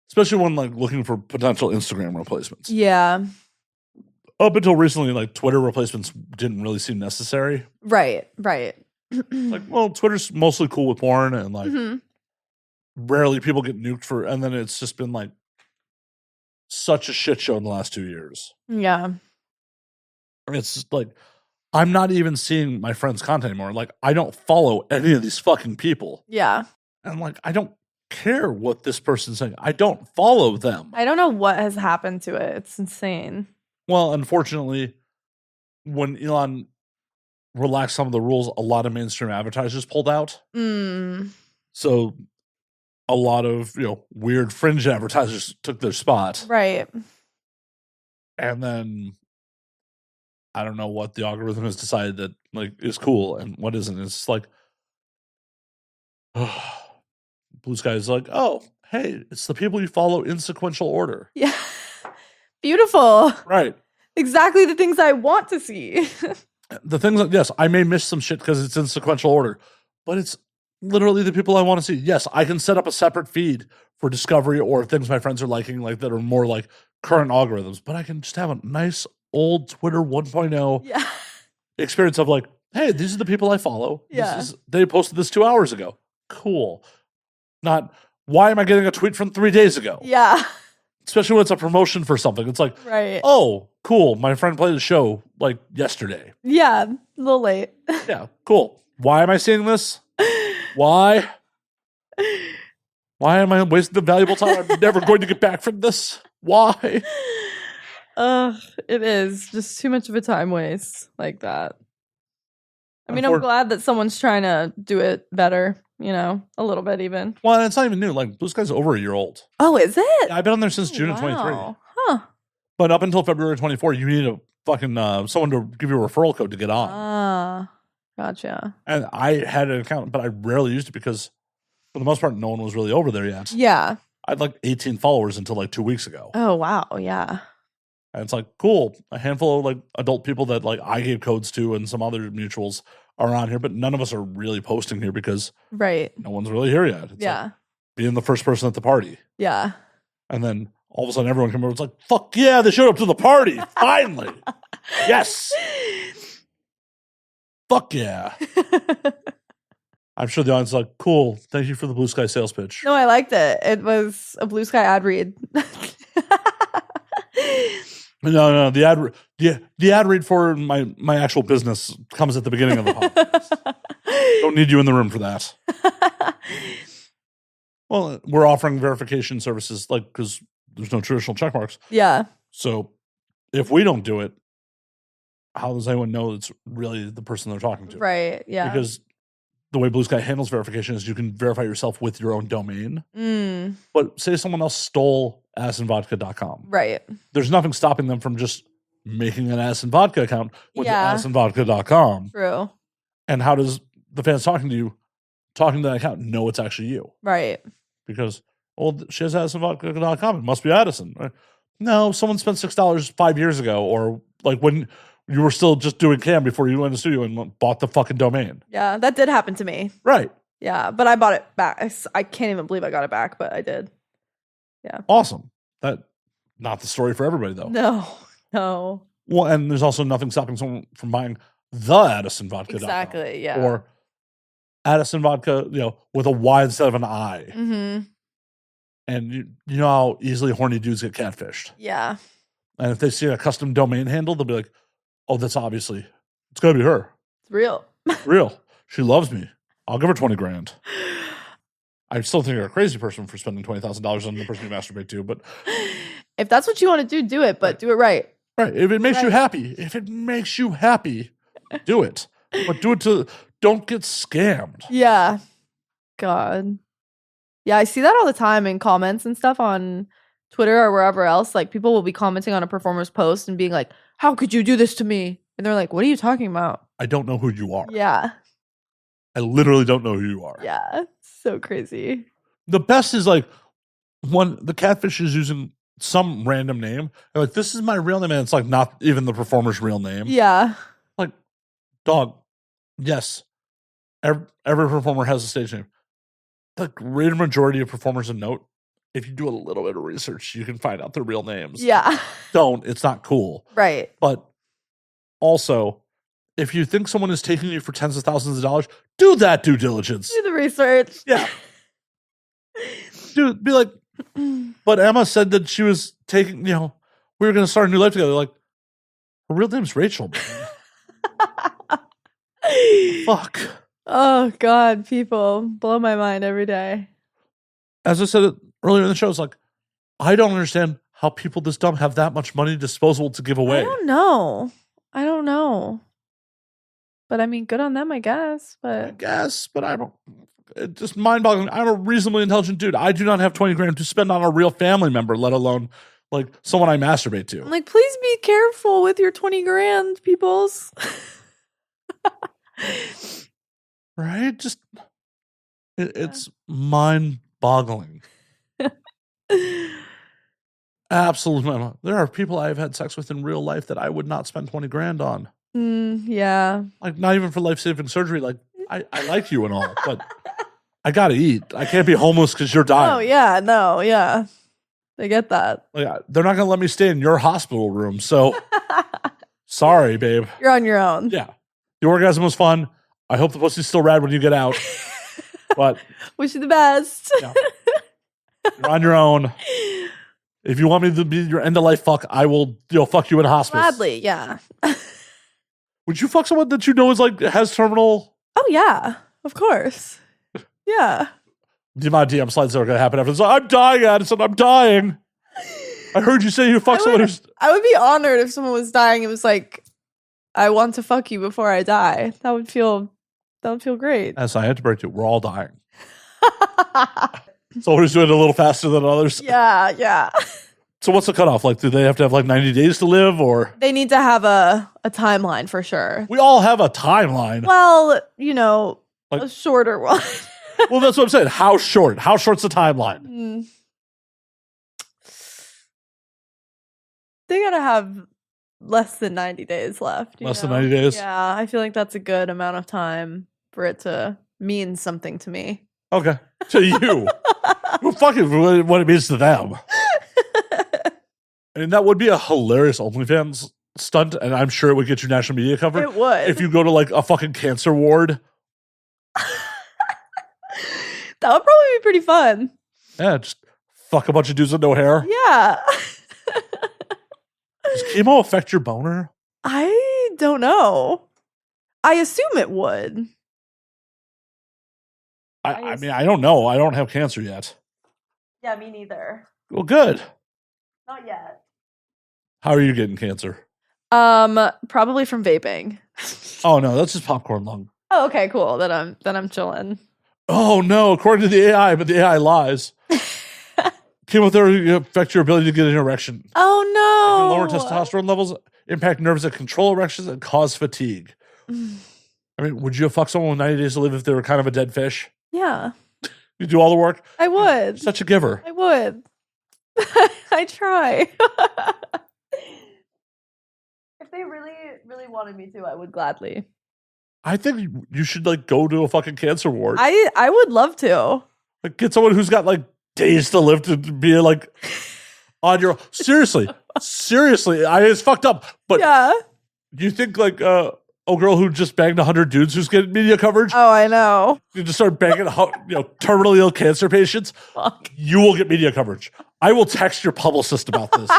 A: especially when like looking for potential Instagram replacements.
C: Yeah.
A: Up until recently, like Twitter replacements didn't really seem necessary.
C: Right. Right.
A: Like, well, Twitter's mostly cool with porn, and like
C: Mhm.
A: rarely people get nuked for, and then it's just been like such a shit show in the last 2 years.
C: Yeah.
A: It's just like I'm not even seeing my friends' content anymore. Like I don't follow any of these fucking people,
C: Yeah.
A: and like I don't care what this person's saying. I don't follow them.
C: I don't know what has happened to it. It's insane.
A: Well, unfortunately, when Elon relaxed some of the rules, a lot of mainstream advertisers pulled out.
C: Mm.
A: So a lot of, weird fringe advertisers took their spot.
C: Right.
A: And then I don't know what the algorithm has decided that like is cool and what isn't. It's like Blue Sky is like, oh, hey, it's the people you follow in sequential order.
C: Yeah. Beautiful.
A: Right.
C: Exactly the things I want to see.
A: The things that, yes, I may miss some shit because it's in sequential order, but it's literally the people I want to see. Yes, I can set up a separate feed for discovery or things my friends are liking, like that are more like current algorithms, but I can just have a nice old Twitter 1.0
C: Yeah.
A: experience of like, hey, these are the people I follow.
C: Yeah.
A: They posted this 2 hours ago. Cool. Not, why am I getting a tweet from 3 days ago?
C: Yeah.
A: Especially when it's a promotion for something. It's like,
C: Right.
A: oh, cool. My friend played a show like yesterday.
C: Yeah. A little late.
A: Yeah, cool. Why am I seeing this? Why? Why am I wasting the valuable time I'm never going to get back from this? Why?
C: It is just too much of a time waste like that. I mean, I'm glad that someone's trying to do it better, a little bit even.
A: Well, it's not even new. Like, Blue Sky's over a year old.
C: Oh, is it?
A: Yeah, I've been on there since June of 23.
C: Wow. Huh.
A: But up until February 24, you need a fucking someone to give you a referral code to get on.
C: Ah, gotcha.
A: And I had an account, but I rarely used it because, for the most part, no one was really over there yet.
C: Yeah.
A: I had like 18 followers until like 2 weeks ago.
C: Oh, wow. Yeah.
A: And it's like, cool. A handful of like adult people that like I gave codes to and some other mutuals are on here, but none of us are really posting here because
C: Right.
A: no one's really here yet. It's
C: Yeah.
A: like being the first person at the party.
C: Yeah.
A: And then all of a sudden everyone came over. It's like, fuck yeah, they showed up to the party. Finally. Yes. Fuck yeah. I'm sure the audience is like, cool. Thank you for the Blue Sky sales pitch.
C: No, I liked it. It was a Blue Sky ad read.
A: No, the ad read for my actual business comes at the beginning of the podcast. Don't need you in the room for that. Well, we're offering verification services, like, because there's no traditional check marks.
C: Yeah.
A: So if we don't do it, how does anyone know it's really the person they're talking to?
C: Right. Yeah.
A: Because the way Blue Sky handles verification is you can verify yourself with your own domain. But say someone else stole addisonvodka.com.
C: Right.
A: There's nothing stopping them from just making an Addison Vodka account with addisonvodka.com.
C: True.
A: And how does the fans talking to that account know it's actually you?
C: Right.
A: Because, well, she has addisonvodka.com. It must be Addison. Right? No, someone spent $6 5 years ago, or like when you were still just doing cam before you went in the studio and bought the fucking domain.
C: Yeah, that did happen to me.
A: Right.
C: Yeah, but I bought it back. I can't even believe I got it back, but I did. Yeah.
A: Awesome. That not the story for everybody, though.
C: No.
A: Well, and there's also nothing stopping someone from buying the addisonvodka.com.
C: Exactly, yeah.
A: Or Addison Vodka, with a Y instead of an I.
C: Mm-hmm.
A: And you know how easily horny dudes get catfished.
C: Yeah.
A: And if they see a custom domain handle, they'll be like, oh, that's obviously, it's got to be her.
C: It's real.
A: Real. She loves me. I'll give her 20 grand. I still think you're a crazy person for spending $20,000 on the person you masturbate to, but
C: if that's what you want to do it, but do it right.
A: Right. If it makes you happy, do it. But don't get scammed.
C: Yeah. God. Yeah, I see that all the time in comments and stuff on Twitter or wherever else. Like, people will be commenting on a performer's post and being like, how could you do this to me? And they're like, what are you talking about?
A: I don't know who you are.
C: Yeah.
A: I literally don't know who you are.
C: Yeah. So crazy.
A: The best is like when the catfish is using some random name. They're like, this is my real name. And it's like not even the performer's real name.
C: Yeah.
A: Like, dog, yes. Every performer has a stage name. The greater majority of performers, in note, if you do a little bit of research, you can find out their real names.
C: Yeah.
A: It's not cool.
C: Right.
A: But also, if you think someone is taking you for tens of thousands of dollars, do that due diligence.
C: Do the research.
A: Yeah. Dude, be like, but Emma said that she was taking, we were going to start a new life together. Like, her real name's Rachel. Fuck.
C: Oh, God, people blow my mind every day.
A: As I said earlier in the show, it's like, I don't understand how people this dumb have that much money disposable to give away.
C: I don't know. But I mean, good on them, I guess. But
A: I don't. It's just mind-boggling. I'm a reasonably intelligent dude. I do not have 20 grand to spend on a real family member, let alone like someone I masturbate to.
C: I'm like, please be careful with your 20 grand, peoples.
A: Right? Just it's mind-boggling. Absolutely. There are people I've had sex with in real life that I would not spend 20 grand on.
C: Yeah.
A: Like, not even for life-saving surgery. Like, I like you and all, but I gotta eat. I can't be homeless because you're dying.
C: Oh, yeah. No, yeah. I get that.
A: Like, they're not gonna let me stay in your hospital room, so sorry, babe.
C: You're on your own.
A: Yeah. The orgasm was fun. I hope the pussy's still rad when you get out. But
C: wish you the best.
A: Yeah. You're on your own. If you want me to be your end of life fuck, I will fuck you in hospice.
C: Gladly, yeah.
A: Would you fuck someone that you know is like has terminal?
C: Oh yeah, of course. Yeah.
A: The amount of DM slides that are gonna happen after this. I'm dying, Addison. I'm dying. I heard you say you fuck someone who's.
C: I would be honored if someone was dying. It was like, I want to fuck you before I die. That would feel great.
A: As I had to break it, we're all dying. So we're just doing it a little faster than others.
C: Yeah.
A: So what's the cutoff? Like, do they have to have like 90 days to live, or
C: they need to have a timeline for sure?
A: We all have a timeline.
C: Well,
A: like,
C: a shorter one.
A: Well, that's what I'm saying. How short? How short's the timeline?
C: They gotta have less than 90 days left.
A: Less than 90 days?
C: Yeah, I feel like that's a good amount of time for it to mean something to me.
A: Okay. To you. Well, fuck it, what it means to them. I mean, that would be a hilarious OnlyFans stunt, and I'm sure it would get you national media coverage.
C: It would.
A: If you go to like a fucking cancer ward.
C: That would probably be pretty fun.
A: Yeah, just fuck a bunch of dudes with no hair.
C: Yeah.
A: Does chemo affect your boner?
C: I don't know. I assume it would.
A: I mean, I don't know. I don't have cancer yet.
C: Yeah, me neither.
A: Well, good.
C: Not yet.
A: How are you getting cancer?
C: Probably from vaping.
A: Oh no, that's just popcorn lung.
C: Oh, okay, cool. Then I'm chilling.
A: Oh no, according to the AI, but the AI lies. Chemotherapy affects your ability to get an erection.
C: Oh no.
A: Lower testosterone levels, impact nerves that control erections, and cause fatigue. I mean, would you have fucked someone with 90 days to live if they were kind of a dead fish?
C: Yeah.
A: You do all the work?
C: I would.
A: Such a giver.
C: I would. I try. If they really, really wanted me to, I would gladly.
A: I think you should like go to a fucking cancer ward.
C: I would love to.
A: Like get someone who's got like days to live to be like on your seriously. It's fucked up. But
C: Yeah.
A: you think like girl who just banged 100 dudes who's getting media coverage?
C: Oh, I know.
A: You just start banging terminally ill cancer patients.
C: Fuck.
A: You will get media coverage. I will text your publicist about this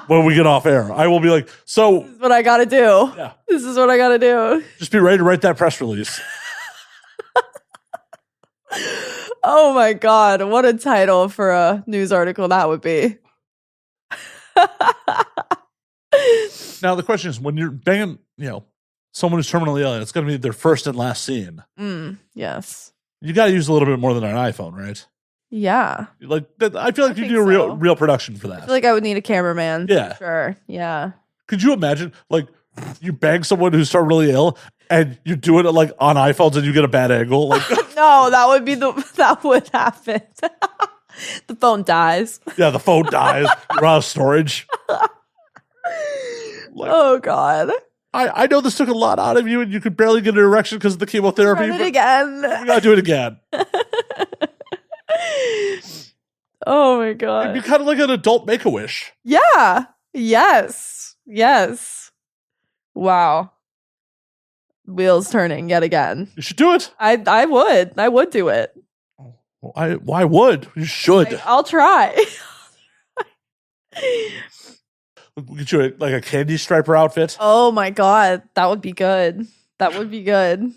A: when we get off air. I will be like, so
C: This is what I gotta do.
A: yeah,
C: This is what I gotta do.
A: just be ready to write that press release.
C: Oh my God. What a title for a news article that would be.
A: Now the question is, when you're banging, someone who's terminally ill, and it's going to be their first and last scene.
C: Yes.
A: You got to use a little bit more than an iPhone, right?
C: Yeah.
A: Like I feel like you
C: think
A: do a
C: so.
A: real production for
C: I
A: that.
C: feel like I would need a cameraman.
A: Yeah.
C: Sure. Yeah.
A: Could you imagine, like, you bang someone who's terminally ill, and you do it like on iPhones, and you get a bad angle? Like,
C: No, that would happen. The phone dies.
A: yeah, the phone dies. You're out of storage. Like,
C: Oh God.
A: I know this took a lot out of you, and you could barely get an erection because of the chemotherapy.
C: Run it
A: but
C: again.
A: we gotta do it again.
C: Oh my
A: It'd be
C: God.
A: kind of like an adult Make-A-Wish.
C: Yeah. Yes. Yes. Wow. Wheels turning yet again.
A: You should do it.
C: I would do it.
A: Well, why would? You should.
C: I'll try.
A: We'll get you like a candy striper outfit.
C: Oh my God. That would be good. That would be good.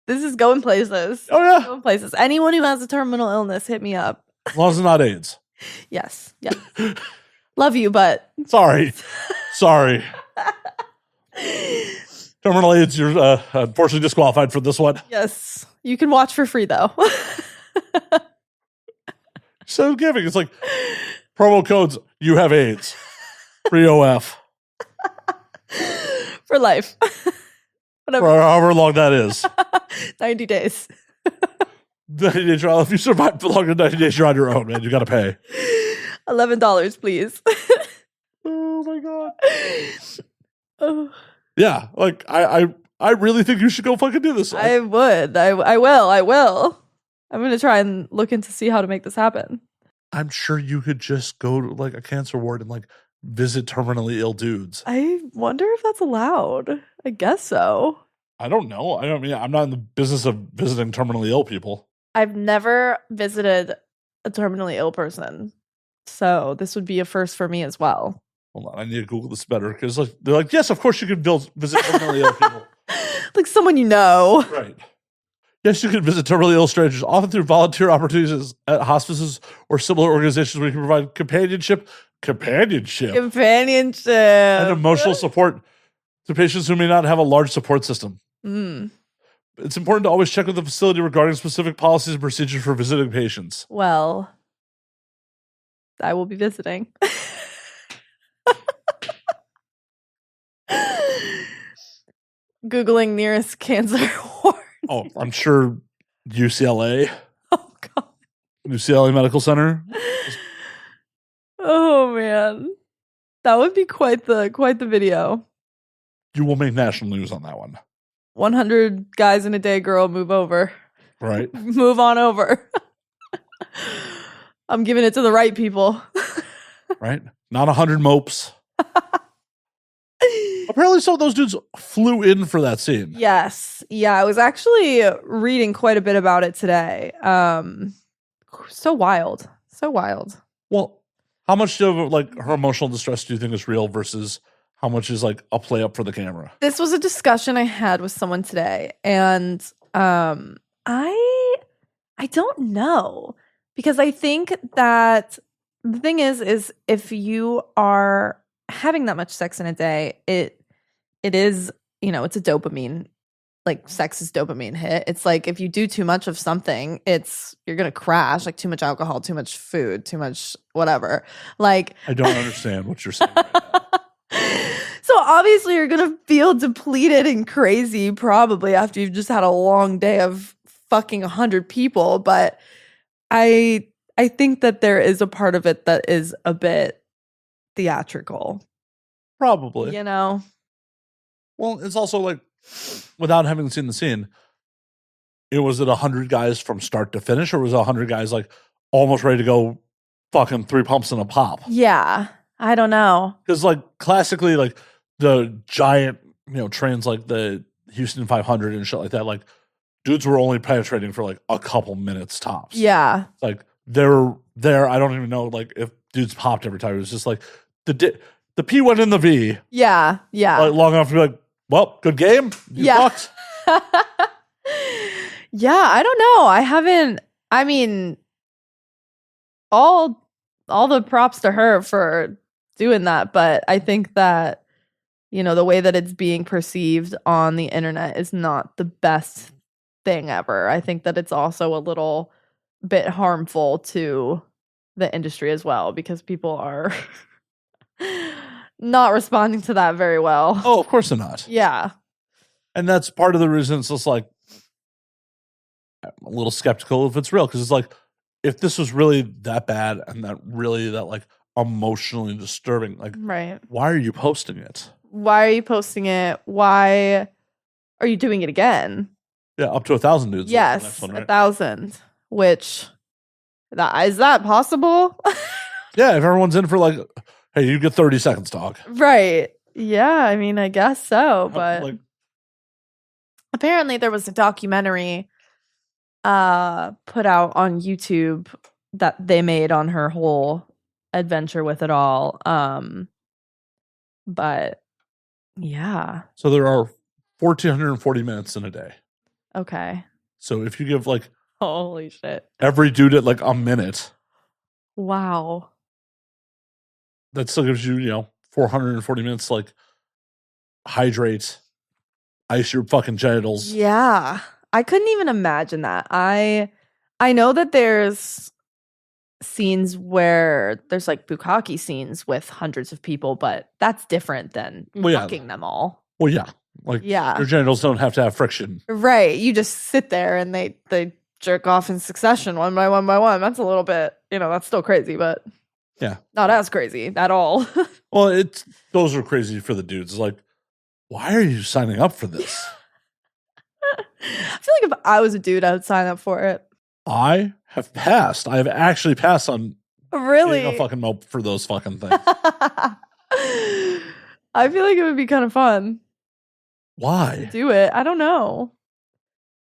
C: This is going places.
A: Oh, yeah.
C: Going places. Anyone who has a terminal illness, hit me up.
A: As long as it's not AIDS.
C: Yes. Yes. Love you, but
A: Sorry. Terminal AIDS, you're unfortunately disqualified for this one.
C: yes. You can watch for free though.
A: So giving. It's like promo codes, you have AIDS. Free OF.
C: For life.
A: For
C: Whatever.
A: however long that is.
C: 90 days.
A: 90-day trial. If you survive for longer than 90 days, you're on your own, man. You got to pay.
C: $11, please.
A: Oh, my God.
C: Oh,
A: Yeah. Like, I really think you should go fucking do this.
C: I would. I will. I'm going to try and look into see how to make this happen.
A: I'm sure you could just go to like a cancer ward and like visit terminally ill dudes.
C: I wonder if that's allowed. I guess so.
A: I don't know. I'm not in the business of visiting terminally ill people.
C: I've never visited a terminally ill person. So this would be a first for me as well.
A: Hold on, I need to Google this better because like, they're like, yes, of course you can visit terminally ill people.
C: Like someone you know.
A: Right. Yes, you can visit terminally ill strangers, often through volunteer opportunities at hospices or similar organizations where you can provide companionship, and emotional support to patients who may not have a large support system.
C: Mm.
A: It's important to always check with the facility regarding specific policies and procedures for visiting patients.
C: Well, I will be visiting. Googling nearest cancer ward.
A: Oh, I'm sure UCLA,
C: Oh God.
A: UCLA Medical Center.
C: Oh man. That would be quite the video.
A: You will make national news on that one,
C: 100 guys in a day, girl, move over.
A: right?
C: Move on over. I'm giving it to the right people.
A: Right? Not 100 mopes. Apparently, some of those dudes flew in for that scene.
C: Yes. Yeah, I was actually reading quite a bit about it today. So wild. So wild.
A: Well, how much of like her emotional distress do you think is real versus how much is like a play up for the camera?
C: This was a discussion I had with someone today, and I I don't know, because I think that the thing is if you are having that much sex in a day, it is, it's a dopamine, like sex is dopamine hit. It's like if you do too much of something, you're gonna crash, like too much alcohol, too much food, too much whatever. Like
A: I don't understand what you're saying right now.
C: So obviously you're gonna feel depleted and crazy probably after you've just had a long day of fucking 100 people. But I think that there is a part of it that is a bit theatrical.
A: Probably.
C: Well,
A: it's also like, without having seen the scene, was it 100 guys from start to finish, or was it 100 guys like almost ready to go fucking 3 pumps and a pop?
C: Yeah. I don't know.
A: Because like classically, like the giant, trains like the Houston 500 and shit like that, like dudes were only penetrating for like a couple minutes tops.
C: Yeah.
A: Like they're there. I don't even know like if dudes popped every time. It was just like the P went in the V.
C: Yeah. Yeah.
A: Like long enough to be like, well, good game. You fucked.
C: Yeah, I don't know. I mean, all the props to her for doing that, but I think that, the way that it's being perceived on the internet is not the best thing ever. I think that it's also a little bit harmful to the industry as well, because people are not responding to that very well.
A: Oh, of course they're not.
C: Yeah.
A: And that's part of the reason it's just like, I'm a little skeptical if it's real, because it's like, if this was really that bad and that like emotionally disturbing, like,
C: right,
A: why are you posting it?
C: Why are you posting it? Why are you doing it again?
A: Yeah, up to 1,000 dudes.
C: Yes,
A: next one, right?
C: 1,000. Which is that possible?
A: Yeah, if everyone's in for like, hey, you get 30 seconds, dog.
C: Right. Yeah, I mean, I guess so, but
A: like,
C: apparently there was a documentary put out on YouTube that they made on her whole adventure with it all. But yeah.
A: So there are 1,440 minutes in a day.
C: Okay.
A: So if you give like
C: holy shit,
A: every dude at like a minute,
C: wow,
A: that still gives you 440 minutes to like hydrate, ice your fucking genitals.
C: Yeah, I couldn't even imagine that. I know that there's scenes where there's like bukkake scenes with hundreds of people, but that's different than fucking them all.
A: Well, yeah. Like, your genitals don't have to have friction.
C: Right. You just sit there and they jerk off in succession one by one by one. That's a little bit, that's still crazy, but
A: yeah, not
C: as crazy at all.
A: Well, those are crazy for the dudes. It's like, why are you signing up for this?
C: I feel like if I was a dude, I would sign up for it.
A: I have passed. I have actually passed on
C: really
A: getting a fucking mope for those fucking things.
C: I feel like it would be kind of fun.
A: Why?
C: To do it. I don't know.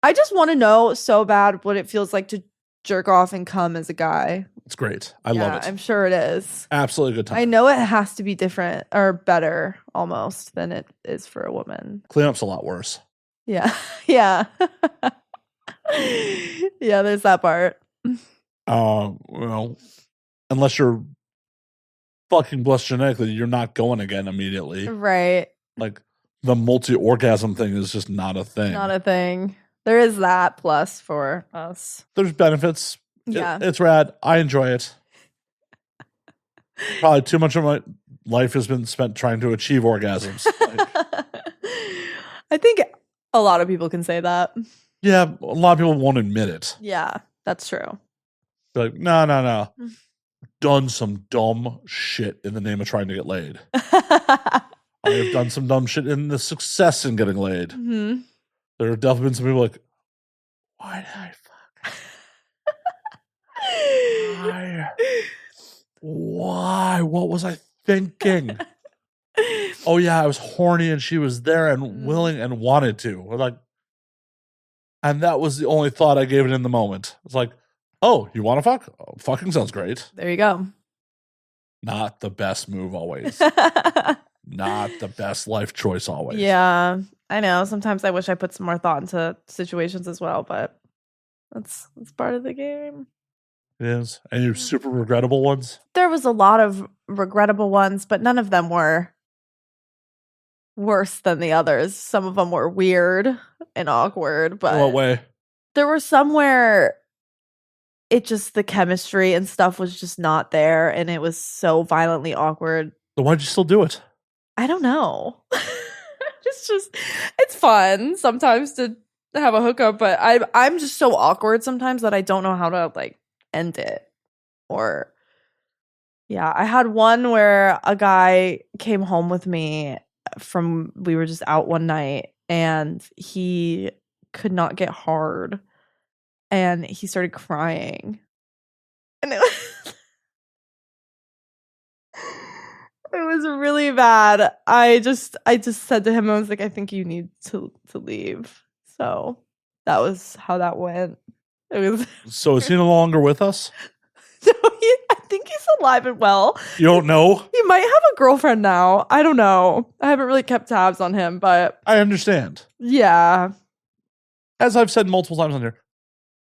C: I just want to know so bad what it feels like to jerk off and come as a guy.
A: It's great. I love it.
C: I'm sure it is.
A: Absolutely good time.
C: I know it has to be different or better almost than it is for a woman.
A: Cleanup's a lot worse.
C: Yeah. Yeah. Yeah, there's that part.
A: Well, unless you're fucking blessed genetically, you're not going again immediately.
C: Right.
A: Like, the multi-orgasm thing is just not a thing.
C: Not a thing. There is that plus for us.
A: There's benefits.
C: Yeah.
A: It's rad. I enjoy it. Probably too much of my life has been spent trying to achieve orgasms.
C: I think a lot of people can say that.
A: Yeah, a lot of people won't admit it.
C: Yeah, that's true.
A: They're like, no. Done some dumb shit in the name of trying to get laid. I have done some dumb shit in the success in getting laid.
C: Mm-hmm.
A: There have definitely been some people like, why did I fuck? Why? What was I thinking? Oh yeah, I was horny and she was there and willing and wanted to. We're like, and that was the only thought I gave it in the moment. It's like, oh, you want to fuck? Oh, fucking sounds great.
C: There you go.
A: Not the best move always. Not the best life choice always.
C: Yeah, I know. Sometimes I wish I put some more thought into situations as well, but That's part of the game.
A: It is. Any super regrettable ones?
C: There was a lot of regrettable ones, but none of them were worse than the others. Some of them were weird and awkward, but
A: In what way?
C: there were some where the chemistry and stuff was just not there, and it was so violently awkward.
A: Then why'd you still do it?
C: I don't know. It's fun sometimes to have a hookup, but I'm just so awkward sometimes that I don't know how to like end it. Or yeah, I had one where a guy came home with me we were just out one night, and he could not get hard, and he started crying, and it was really bad. I just said to him, I was like, I think you need to leave. So that was how that went. It was
A: So is he no longer with us?
C: so I think he's alive and well.
A: You don't know?
C: He might have a girlfriend now. I don't know. I haven't really kept tabs on him, but
A: I understand.
C: yeah.
A: As I've said multiple times on here,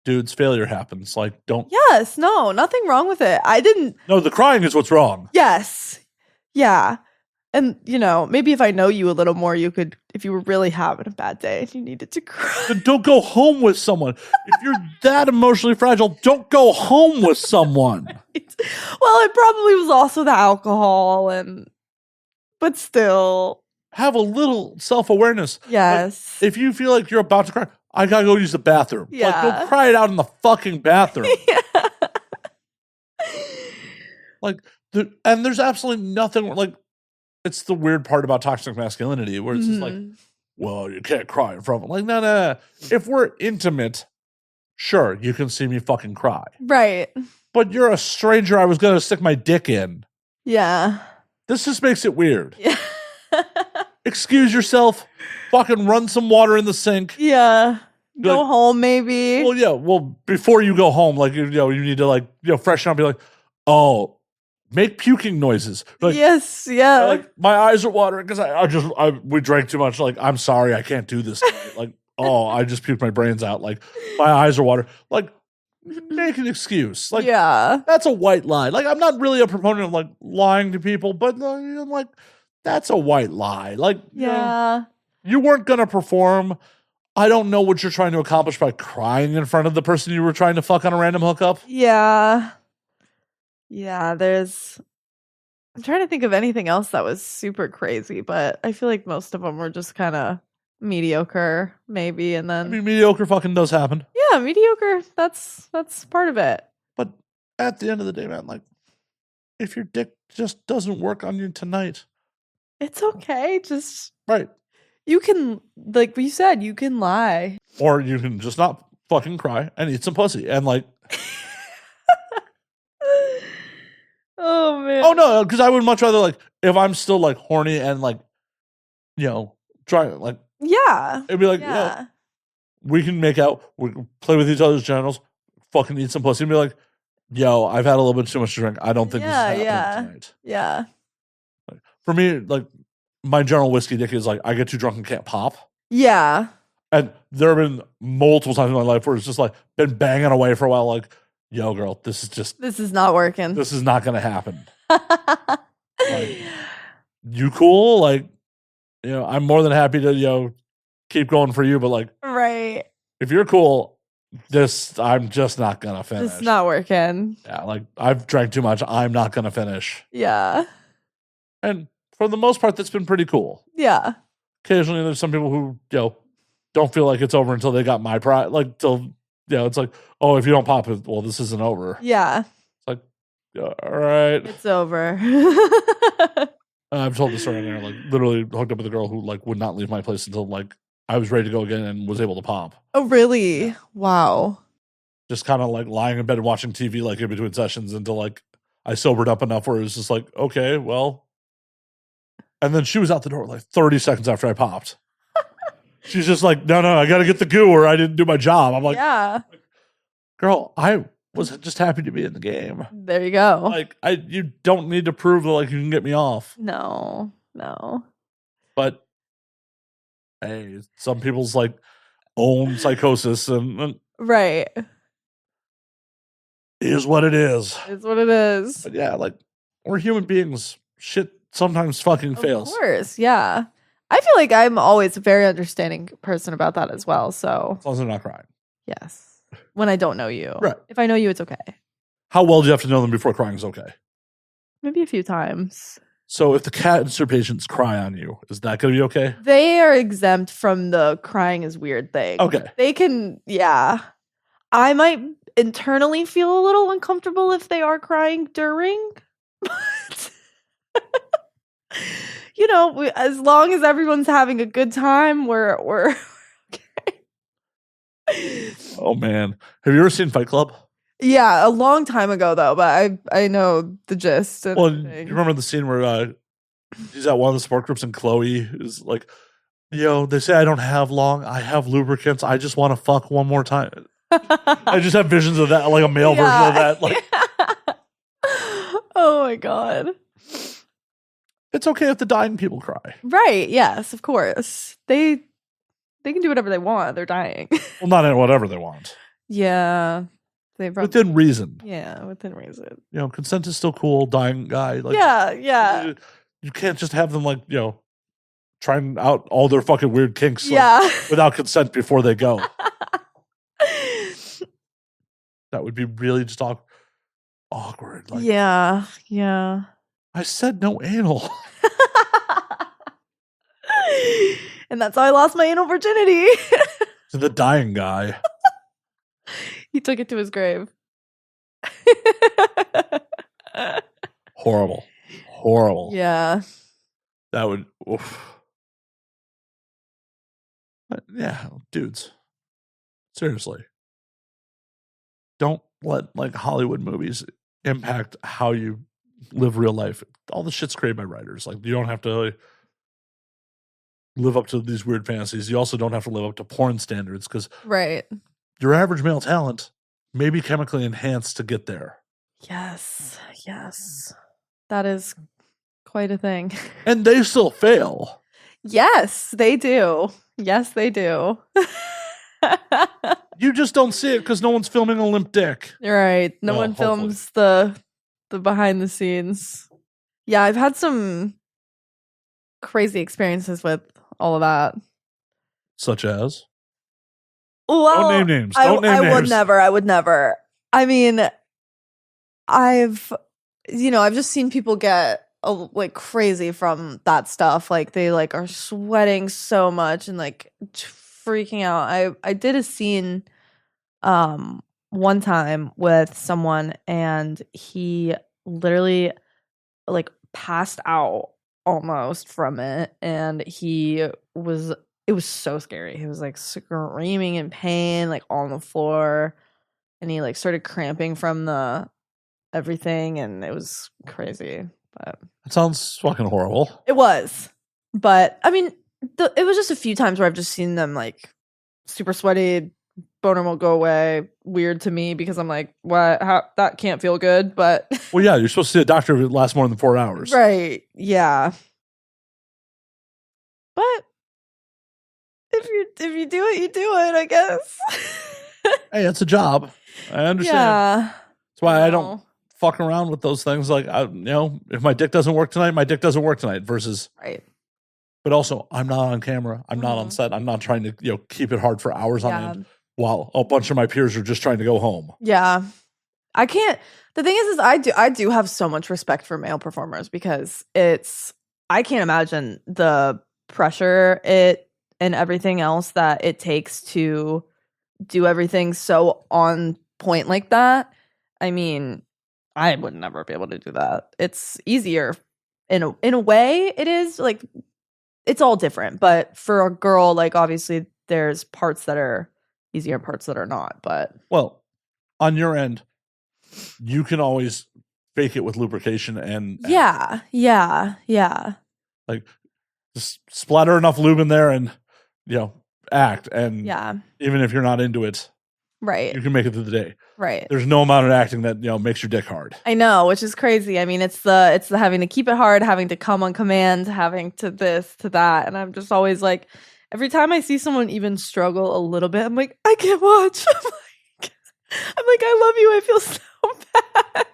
A: dudes, failure happens. Like, don't.
C: Yes, no, nothing wrong with it. I didn't.
A: No, the crying is what's wrong.
C: Yes. Yeah. And, maybe if I know you a little more, you could, if you were really having a bad day and you needed to cry.
A: Then don't go home with someone. If you're that emotionally fragile, don't go home with someone.
C: Well, it probably was also the alcohol, but still.
A: Have a little self-awareness.
C: Yes.
A: Like, if you feel like you're about to cry, I gotta go use the bathroom.
C: Yeah.
A: Like, go cry it out in the fucking bathroom.
C: Yeah.
A: Like, and there's absolutely nothing, like, it's the weird part about toxic masculinity where it's just like, well, you can't cry in front of them. Like, no. If we're intimate, sure, you can see me fucking cry.
C: Right.
A: But you're a stranger I was going to stick my dick in.
C: Yeah.
A: This just makes it weird.
C: Yeah.
A: Excuse yourself. Fucking run some water in the sink.
C: Yeah. Go
A: Like,
C: home, maybe.
A: Well, yeah. Well, before you go home, like, you need to, like, freshen up. Be like, oh, make puking noises. Like,
C: yes. Yeah.
A: like, my eyes are watering because we drank too much. Like, I'm sorry, I can't do this tonight. Like, oh, I just puked my brains out. Like, my eyes are watering. Like, make an excuse. Like,
C: yeah.
A: that's a white lie. Like, I'm not really a proponent of like lying to people, but like, that's a white lie. Like,
C: Yeah.
A: you weren't gonna perform. I don't know what you're trying to accomplish by crying in front of the person you were trying to fuck on a random hookup.
C: Yeah. Yeah, I'm trying to think of anything else that was super crazy, but I feel like most of them were just kind of mediocre, maybe, and
A: I
C: then
A: mean, mediocre fucking does happen.
C: yeah, mediocre. That's part of it.
A: But at the end of the day, man, like, if your dick just doesn't work on you tonight,
C: It's okay. Just
A: right?
C: you can, like we said, you can lie.
A: Or you can just not fucking cry and eat some pussy and like.
C: Oh man.
A: Oh no, because I would much rather like if I'm still like horny and like, trying like
C: Yeah.
A: it'd be like,
C: Yeah.
A: we can make out, we can play with each other's genitals, fucking eat some pussy, and be like, yo, I've had a little bit too much to drink. I don't think this is happening tonight.
C: Yeah.
A: For me, like my general whiskey dick is like I get too drunk and can't pop.
C: Yeah.
A: And there have been multiple times in my life where it's just like been banging away for a while, like, yo, girl, this
C: This is not working.
A: is not gonna happen. Like, you cool? Like, I'm more than happy to, keep going for you, but like,
C: right.
A: if you're cool, I'm just not gonna finish.
C: It's not working.
A: Yeah, like I've drank too much. I'm not gonna finish.
C: Yeah.
A: And for the most part, that's been pretty cool.
C: Yeah.
A: Occasionally, there's some people who, don't feel like it's over until they got my pride. Like, till, it's like, oh, if you don't pop it, well, this isn't over.
C: Yeah.
A: It's like, all right.
C: It's over.
A: I've told the story on there, like, literally hooked up with a girl who, like, would not leave my place until, like, I was ready to go again and was able to pop.
C: Oh, really? Wow.
A: Just kind of, like, lying in bed and watching TV, like, in between sessions until, like, I sobered up enough where it was just like, okay, well. And then she was out the door, like, 30 seconds after I popped. She's just like, no, I got to get the goo or I didn't do my job. I'm like,
C: yeah.
A: Girl, I was just happy to be in the game.
C: There you go.
A: Like, you don't need to prove that, like, you can get me off.
C: No.
A: But, hey, some people's, like, own psychosis and
C: Right.
A: Is what it is.
C: It's what it is.
A: But yeah, like, we're human beings. Shit sometimes fucking fails.
C: Of course, yeah. I feel like I'm always a very understanding person about that as well. So,
A: As long as they're not crying.
C: yes. When I don't know you.
A: Right.
C: If I know you, it's okay.
A: How well do you have to know them before crying is okay?
C: Maybe a few times.
A: So if the cancer patients cry on you, is that going to be okay?
C: They are exempt from the crying is weird thing.
A: Okay.
C: They can, yeah. I might internally feel a little uncomfortable if they are crying during. But, you know, as long as everyone's having a good time, we're okay.
A: Oh, man. Have you ever seen Fight Club?
C: Yeah, a long time ago though, but I know the gist.
A: Well, you remember the scene where he's at one of the support groups and Chloe is like, yo, they say I don't have long. I have lubricants. I just want to fuck one more time. I just have visions of that, like a male version of that. Like,
C: oh my God.
A: It's okay if the dying people cry.
C: Right, yes, of course. They can do whatever they want. They're dying.
A: Well, not in whatever they want.
C: Yeah. They probably,
A: Within reason.
C: yeah, within reason.
A: You know, consent is still cool. Dying guy. Like,
C: Yeah.
A: You can't just have them, like, you know, trying out all their fucking weird kinks without consent before they go. That would be really just awkward. Like,
C: yeah.
A: I said no anal.
C: And that's how I lost my anal virginity.
A: To the dying guy.
C: He took it to his grave.
A: Horrible.
C: Yeah.
A: That would. Oof. But yeah, dudes. Seriously. Don't let like Hollywood movies impact how you live real life. All the shit's created by writers. Like, you don't have to live up to these weird fantasies. You also don't have to live up to porn standards because
C: Right.
A: your average male talent may be chemically enhanced to get there.
C: Yes. That is quite a thing.
A: And they still fail.
C: Yes, they do.
A: You just don't see it because no one's filming a limp dick.
C: Right. No
A: Well,
C: one
A: hopefully.
C: films the behind the scenes. Yeah, I've had some crazy experiences with all of that.
A: Such as?
C: Well,
A: Don't name names.
C: I
A: Don't name names.
C: I would never. I mean, I've just seen people get like crazy from that stuff. Like they like are sweating so much and like freaking out. I did a scene one time with someone and he literally like passed out almost from it, and it was so scary. He was like screaming in pain, like on the floor, and he like started cramping from the everything, and it was crazy. But
A: That sounds fucking horrible.
C: it was. But I mean, it was just a few times where I've just seen them like super sweaty, boner won't go away. Weird to me because I'm like, what? How that can't feel good. But
A: Well, yeah, you're supposed to see a doctor if it lasts more than 4 hours.
C: right, yeah. But if you do it, you do it, I guess.
A: Hey, it's a job. I understand.
C: Yeah.
A: That's why I don't fuck around with those things. Like, if my dick doesn't work tonight, my dick doesn't work tonight. Versus,
C: Right.
A: but also, I'm not on camera. I'm not on set. I'm not trying to keep it hard for hours on end while a bunch of my peers are just trying to go home.
C: Yeah. I can't. The thing is I do have so much respect for male performers because I can't imagine the pressure and everything else that it takes to do everything so on point like that. I mean, I would never be able to do that. It's easier in a way. It is like it's all different, but for a girl, like obviously there's parts that are easier and parts that are not. But
A: well, on your end, you can always fake it with lubrication and
C: yeah.
A: like just splatter enough lube in there and act. And even if you're not into it,
C: right,
A: you can make it through the day.
C: Right.
A: There's no amount of acting that makes your dick hard.
C: I know, which is crazy. I mean, it's the having to keep it hard, having to come on command, having to this, to that. And I'm just always like, every time I see someone even struggle a little bit, I'm like, I can't watch. I'm I'm like, I love you. I feel so bad.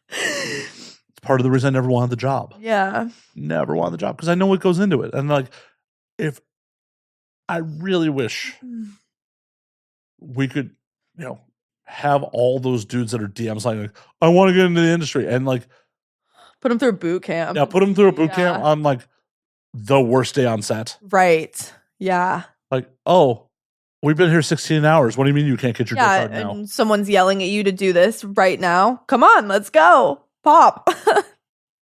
A: It's part of the reason I never wanted the job.
C: Yeah.
A: Never wanted the job because I know what goes into it. And like, if I really wish we could, have all those dudes that are DMs like, I want to get into the industry and like
C: put them through boot camp.
A: Yeah, put them through a boot camp on like the worst day on set.
C: Right. Yeah.
A: Like, oh, we've been here 16 hours. What do you mean you can't get your dick hard now?
C: And someone's yelling at you to do this right now. Come on, let's go. Pop.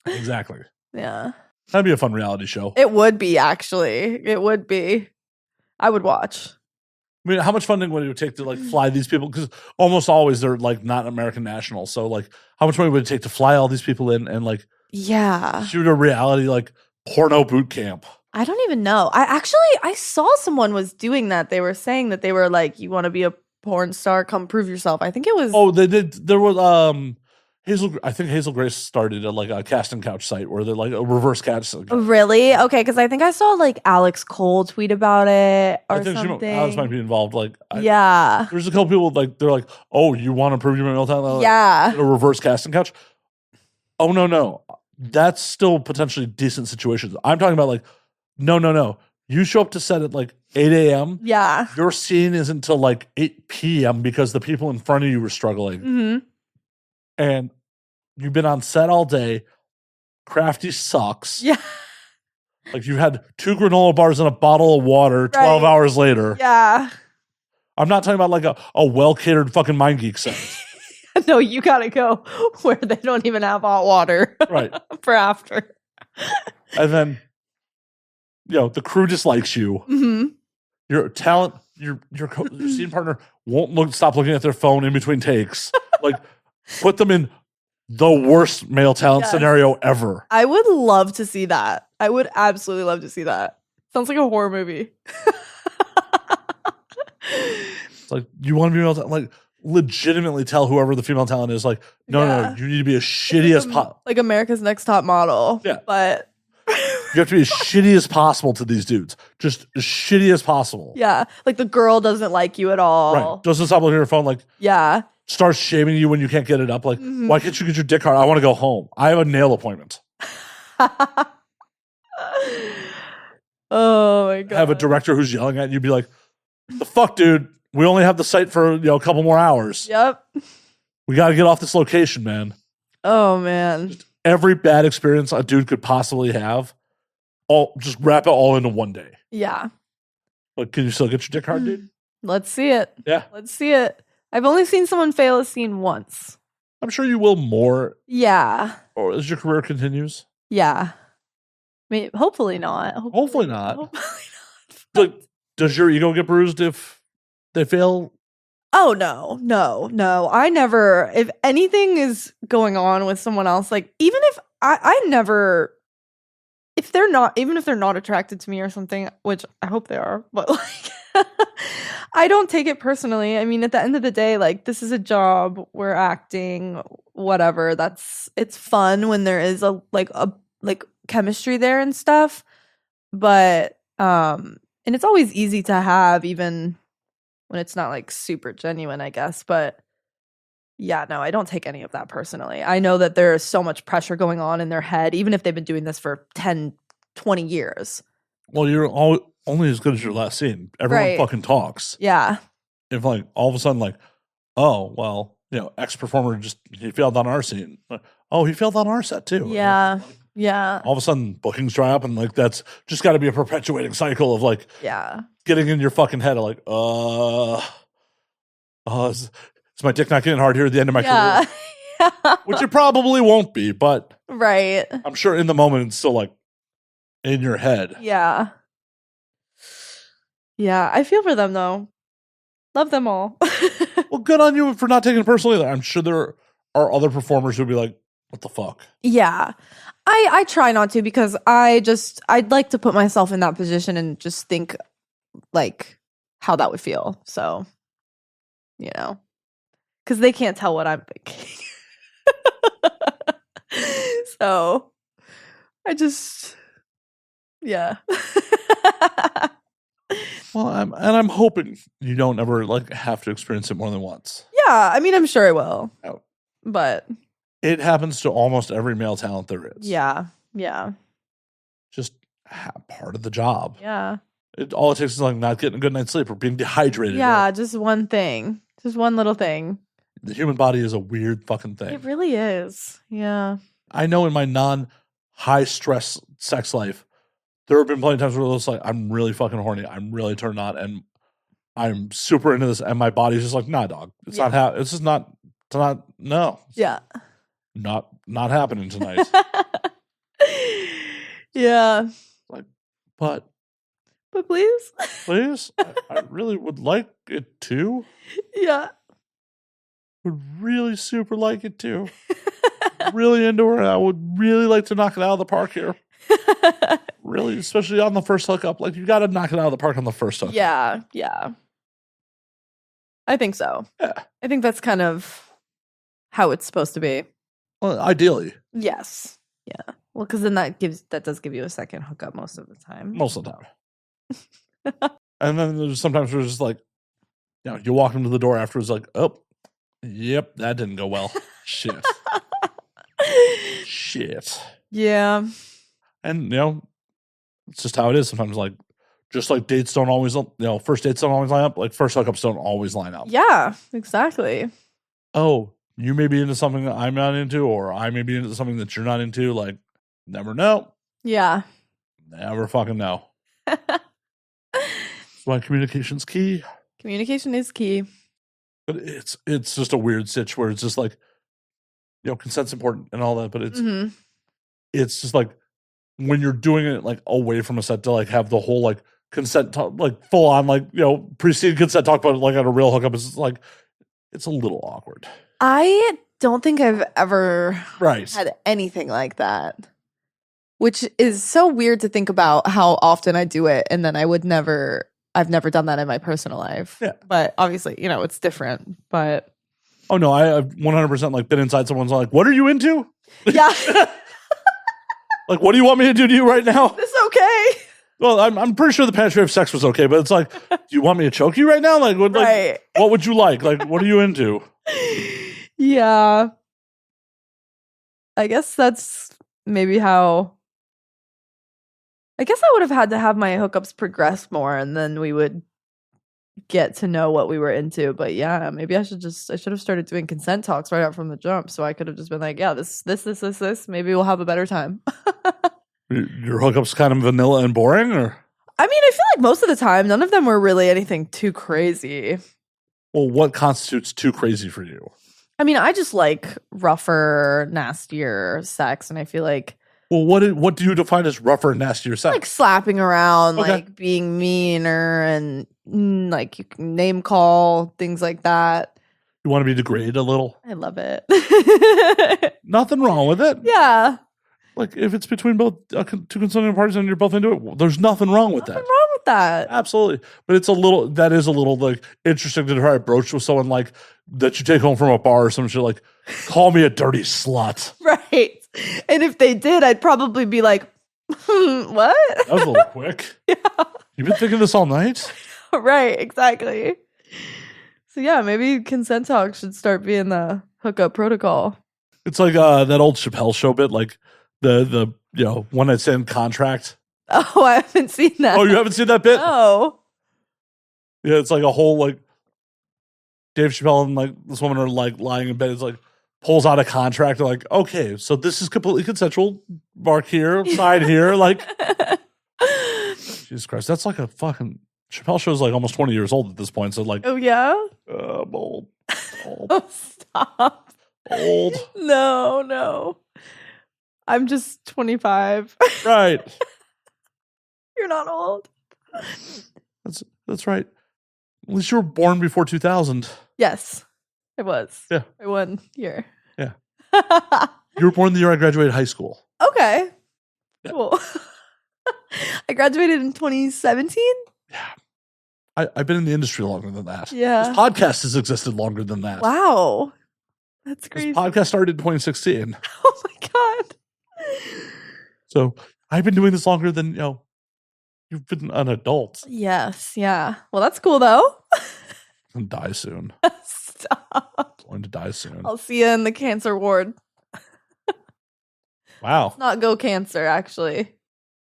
A: Exactly.
C: Yeah.
A: That'd be a fun reality show.
C: It would be, actually. It would be. I would watch.
A: I mean, how much funding would it take to like fly these people? Because almost always they're like not American nationals. So like, how much money would it take to fly all these people in and like shoot a reality like porno boot camp?
C: I don't even know. I saw someone was doing that. They were saying that they were like, you want to be a porn star? Come prove yourself. I think it was.
A: Oh, they did. There was I think Hazel Grace started a casting couch site where they're like a reverse casting.
C: Really? Okay, because I think I saw like Alex Cole tweet about it or
A: I think
C: something.
A: Alex might be involved. Like,
C: yeah,
A: there's a couple people like they're like, oh, you want to prove your male talent?
C: Yeah,
A: a reverse casting couch. Oh no, that's still potentially decent situations. I'm talking about like, no. You show up to set at like 8 a.m.
C: Yeah,
A: your scene isn't until like 8 p.m. because the people in front of you were struggling.
C: Mm-hmm.
A: And you've been on set all day. Crafty sucks.
C: Yeah.
A: Like you had 2 granola bars and a bottle of water 12 hours later.
C: Yeah.
A: I'm not talking about like a well-catered fucking Mind Geek set.
C: No, you gotta go where they don't even have hot water.
A: Right.
C: For after.
A: And then, the crew dislikes you.
C: Mm-hmm.
A: Your talent, your scene partner won't stop looking at their phone in between takes. Like, put them in the worst male talent scenario ever.
C: I would love to see that. I would absolutely love to see that. Sounds like a horror movie.
A: It's like, you want to be male talent? Like, legitimately tell whoever the female talent is, like, no, you need to be as shitty as possible.
C: Like America's Next Top Model.
A: Yeah.
C: But
A: you have to be as shitty as possible to these dudes. Just as shitty as possible.
C: Yeah. Like the girl doesn't like you at all.
A: Right. Doesn't stop looking at her phone. Like,
C: yeah.
A: Starts shaming you when you can't get it up. Like, why can't you get your dick hard? I want to go home. I have a nail appointment.
C: Oh my God.
A: Have a director who's yelling at you, be like, the fuck, dude? We only have the site for a couple more hours.
C: Yep.
A: We got to get off this location, man.
C: Oh man.
A: Just every bad experience a dude could possibly have, just wrap it all into one day.
C: Yeah.
A: But can you still get your dick hard, dude?
C: Let's see it.
A: Yeah.
C: Let's see it. I've only seen someone fail a scene once.
A: I'm sure you will more.
C: Yeah.
A: Or as your career continues.
C: Yeah. Hopefully not.
A: Hopefully not.
C: Hopefully not.
A: Like, does your ego get bruised if they fail?
C: Oh no. I never, if anything is going on with someone else, like even if I never, if they're not, even if they're not attracted to me or something, which I hope they are, but like I don't take it personally. I mean, at the end of the day, like this is a job, we're acting, whatever. It's fun when there is a chemistry there and stuff. But and it's always easy to have even when it's not like super genuine, I guess. But yeah, no, I don't take any of that personally. I know that there is so much pressure going on in their head, even if they've been doing this for 10, 20 years.
A: Well, you're only as good as your last scene. Everyone fucking talks.
C: Yeah.
A: If like all of a sudden like, oh, well, X performer he failed on our scene. Oh, he failed on our set too.
C: Yeah. Yeah.
A: All of a sudden bookings dry up and like that's just got to be a perpetuating cycle of like getting in your fucking head of like, is my dick not getting hard here at the end of my career? Which it probably won't be, but
C: right.
A: I'm sure in the moment it's still like in your head.
C: Yeah. Yeah, I feel for them though. Love them all.
A: Well, good on you for not taking it personally either. I'm sure there are other performers who'd be like, what the fuck?
C: Yeah. I try not to because I'd like to put myself in that position and just think like how that would feel. So, because they can't tell what I'm thinking. So yeah.
A: Well, I'm hoping you don't ever like have to experience it more than once.
C: I mean, I'm sure it will.
A: Oh.
C: But
A: It happens to almost every male talent there is.
C: yeah.
A: Just part of the job.
C: Yeah.
A: All it takes is like not getting a good night's sleep or being dehydrated.
C: Yeah, just one thing. Just one little thing.
A: The human body is a weird fucking thing.
C: It really is. Yeah.
A: I know in my non-high stress sex life, there have been plenty of times where it's like, I'm really fucking horny. I'm really turned on and I'm super into this. And my body's just like, nah, dog. It's not it's just not, no.
C: Yeah.
A: Not happening tonight.
C: Yeah.
A: Like, but
C: please.
A: please, I really would like it too.
C: Yeah.
A: Would really super like it too. Really into her. I would really like to knock it out of the park here. Really, especially on the first hookup. Like, you got to knock it out of the park on the first hookup.
C: Yeah. I think so.
A: Yeah.
C: I think that's kind of how it's supposed to be.
A: Well, ideally.
C: Yes. Yeah. Well, because then that does give you a second hookup most of the time.
A: Most of the time. And then there's sometimes where it's just like, you walk into the door afterwards like, oh, yep, that didn't go well. Shit.
C: Yeah.
A: And, it's just how it is. Sometimes, like, just like dates don't always, first dates don't always line up. Like, first hookups don't always line up.
C: Yeah, exactly.
A: Oh, you may be into something that I'm not into, or I may be into something that you're not into. Like, never know.
C: Yeah.
A: Never fucking know. That's why communication's key.
C: Communication is key.
A: But it's just a weird sitch where it's just like, consent's important and all that, but it's just like when you're doing it like away from a set to like have the whole like consent talk, like full on like preceding consent talk, but like at a real hookup, it's like it's a little awkward. I
C: don't think I've ever had anything like that, which is so weird to think about how often I do it, and then I've never done that in my personal life.
A: Yeah,
C: but obviously it's different. But
A: oh no, I've 100% like been inside someone's like, what are you into?
C: Yeah.
A: Like, what do you want me to do to you right now?
C: It's okay.
A: Well, I'm pretty sure the penetrative sex was okay, but it's like, do you want me to choke you right now? Like, what would you like? Like, what are you into?
C: Yeah. I guess that's maybe how. I guess I would have had to have my hookups progress more, and then we would get to know what we were into. But yeah, maybe I should have started doing consent talks right out from the jump, so I could have just been like, yeah, this. Maybe we'll have a better time.
A: Your hookups kind of vanilla and boring, or?
C: I mean, I feel like most of the time, none of them were really anything too crazy.
A: Well, what constitutes too crazy for you?
C: I mean, I just like rougher, nastier sex, and I feel like.
A: Well, what do you define as rougher, nastier sex?
C: Like slapping around, like being meaner, and like you can name call, things like that.
A: You want to be degraded a little?
C: I love it.
A: Nothing wrong with it.
C: Yeah.
A: Like if it's between both two consenting parties and you're both into it, there's nothing wrong with that.
C: Nothing wrong with that.
A: Absolutely. But that is a little like interesting to try to broach with someone like that you take home from a bar or some shit like, call me a dirty slut.
C: Right. And if they did, I'd probably be like, what?
A: That was a little quick.
C: Yeah.
A: You've been thinking this all night?
C: Right, exactly. So yeah, maybe consent talk should start being the hookup protocol.
A: It's like that old Chappelle show bit, like the one night stand contract.
C: Oh, I haven't seen that.
A: Oh, you haven't seen that bit?
C: No.
A: Yeah, it's like a whole like Dave Chappelle and like this woman are like lying in bed. It's like pulls out a contract. They're like, okay, so this is completely consensual. Mark here, sign here. Like, Jesus Christ, that's like a fucking Chappelle show's like almost 20 years old at this point. So like,
C: oh yeah,
A: I'm old.
C: Oh, stop.
A: Old.
C: No. I'm just 25.
A: Right.
C: You're not old.
A: That's right. At least you were born before 2000.
C: Yes, I was.
A: Yeah.
C: I 1 year.
A: Yeah. You were born the year I graduated high school.
C: Okay.
A: Yeah.
C: Cool. I graduated in 2017.
A: Yeah. I've been in the industry longer than that.
C: Yeah.
A: This podcast has existed longer than that.
C: Wow. That's crazy.
A: This podcast started in 2016.
C: Oh my God.
A: So I've been doing this longer than, you've been an adult.
C: Yes. Yeah. Well, that's cool though.
A: And die soon.
C: Stop.
A: Going to die soon.
C: I'll see you in the cancer ward.
A: Wow.
C: Not go cancer, actually.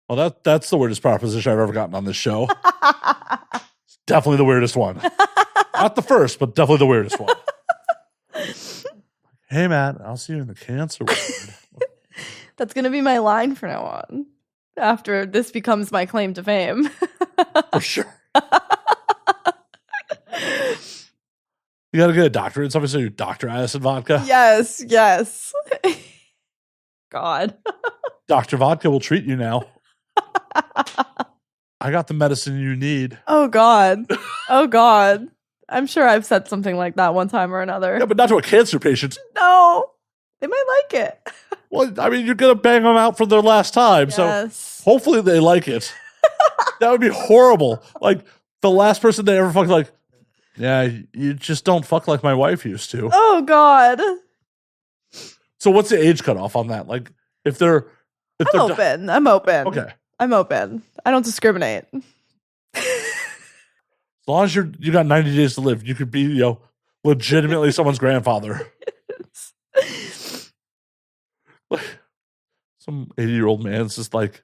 A: Well, that's the weirdest proposition I've ever gotten on this show. It's definitely the weirdest one. Not the first, but definitely the weirdest one. Hey, Matt, I'll see you in the cancer ward.
C: That's going to be my line from now on. After this becomes my claim to fame.
A: For sure. You gotta get a doctorate. Somebody say you're Dr. Addison Vodka.
C: Yes. God.
A: Dr. Vodka will treat you now. I got the medicine you need.
C: Oh, God. I'm sure I've said something like that one time or another.
A: Yeah, but not to a cancer patient.
C: No. They might like it.
A: Well, I mean, you're gonna bang them out for their last time,
C: Yes.
A: so hopefully they like it. That would be horrible. Like the last person they ever fucked, like, yeah, you just don't fuck like my wife used to.
C: Oh, God.
A: So what's the age cutoff on that? Like, if they're
C: I'm open.
A: Okay.
C: I'm open. I don't discriminate.
A: As long as you got 90 days to live, you could be, legitimately someone's grandfather. Like, some 80-year-old man's just like,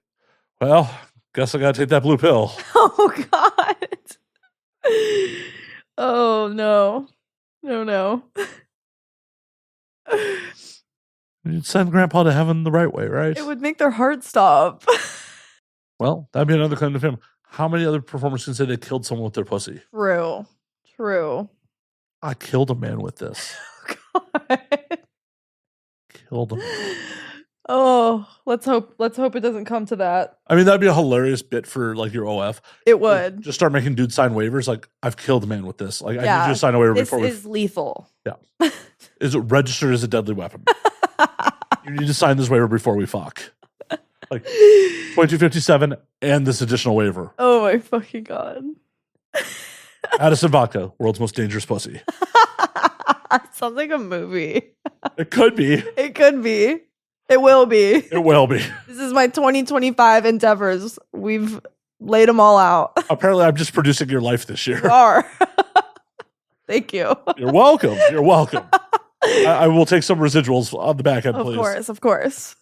A: well, guess I gotta take that blue pill.
C: Oh, God. Oh, no. No.
A: You'd send grandpa to heaven the right way, right?
C: It would make their heart stop.
A: Well, that'd be another claim to fame. How many other performers can say they killed someone with their pussy?
C: True.
A: I killed a man with this.
C: God.
A: Killed him.
C: Oh, let's hope it doesn't come to that.
A: I mean, that'd be a hilarious bit for like your OF.
C: It would.
A: Just start making dudes sign waivers. Like, I've killed a man with this. Like, I
C: Yeah.
A: need you to sign a waiver
C: This
A: before
C: is lethal.
A: Yeah. Is it registered as a deadly weapon? You need to sign this waiver before we fuck. Like 2257 and this additional waiver.
C: Oh my fucking God.
A: Addison Vodka, world's most dangerous pussy.
C: Sounds like a movie.
A: It could be.
C: It could be. It will be.
A: It will be.
C: This is my 2025 endeavors. We've laid them all out.
A: Apparently, I'm just producing your life this year.
C: You are. Thank you.
A: You're welcome. You're welcome. I will take some residuals on the back end, please.
C: Of course.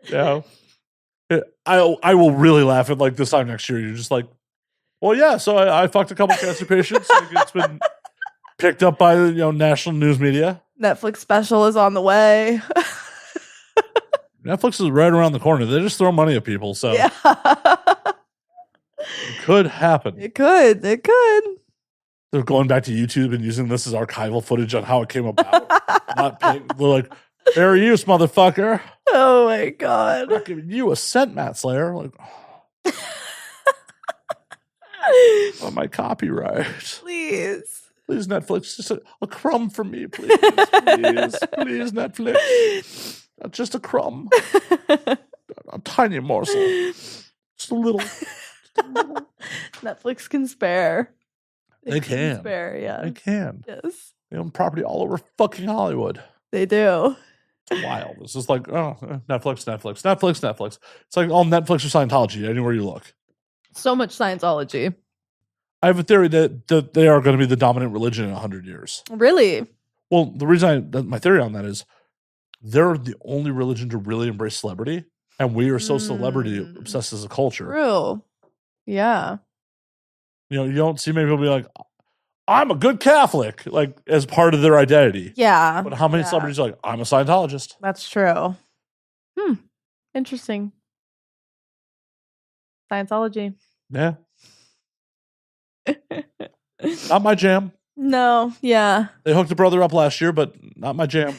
A: Yeah. I will really laugh at like this time next year. You're just like, well, yeah. So I fucked a couple cancer patients. Like, it's been picked up by national news media.
C: Netflix special is on the way.
A: Netflix is right around the corner. They just throw money at people, so
C: Yeah.
A: it could happen.
C: It could.
A: They're going back to YouTube and using this as archival footage on how it came about. Not paying. They're like, fair use, motherfucker.
C: Oh my
A: I'm
C: God.
A: not giving you a cent, Matt Slayer. Like, on my copyright.
C: Please.
A: Please, Netflix, just a crumb for me, please. Please, Netflix. Just a crumb. A tiny morsel. Just a little.
C: Netflix can spare.
A: They can.
C: Spare, yeah.
A: They can.
C: Yes.
A: They own property all over fucking Hollywood.
C: They do.
A: It's wild. It's just like, Netflix. It's like all Netflix or Scientology, anywhere you look.
C: So much Scientology.
A: I have a theory that they are going to be the dominant religion in 100 years.
C: Really?
A: Well, the reason my theory on that is they're the only religion to really embrace celebrity, and we are so celebrity obsessed as a culture.
C: True. Yeah.
A: You don't see many people be like, I'm a good Catholic, like as part of their identity.
C: Yeah.
A: But how many celebrities are like, I'm a Scientologist?
C: That's true. Interesting. Scientology.
A: Yeah. Not my jam.
C: No. Yeah.
A: They hooked a brother up last year, but not my jam.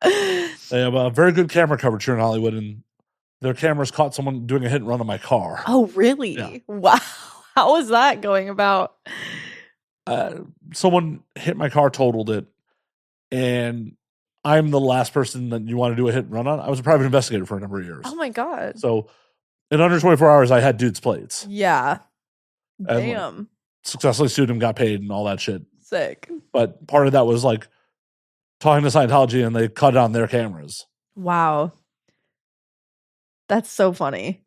A: They have a very good camera coverage here in Hollywood, and their cameras caught someone doing a hit and run on my car.
C: Oh, really?
A: Yeah.
C: Wow. How was that going about?
A: Someone hit my car, totaled it, and I'm the last person that you want to do a hit and run on. I was a private investigator for a number of years.
C: Oh my God.
A: So in under 24 hours, I had dudes' plates.
C: Yeah.
A: And,
C: Damn.
A: successfully sued him, got paid, and all that shit.
C: Sick.
A: But part of that was like talking to Scientology, and they cut it on their cameras.
C: Wow. That's so funny.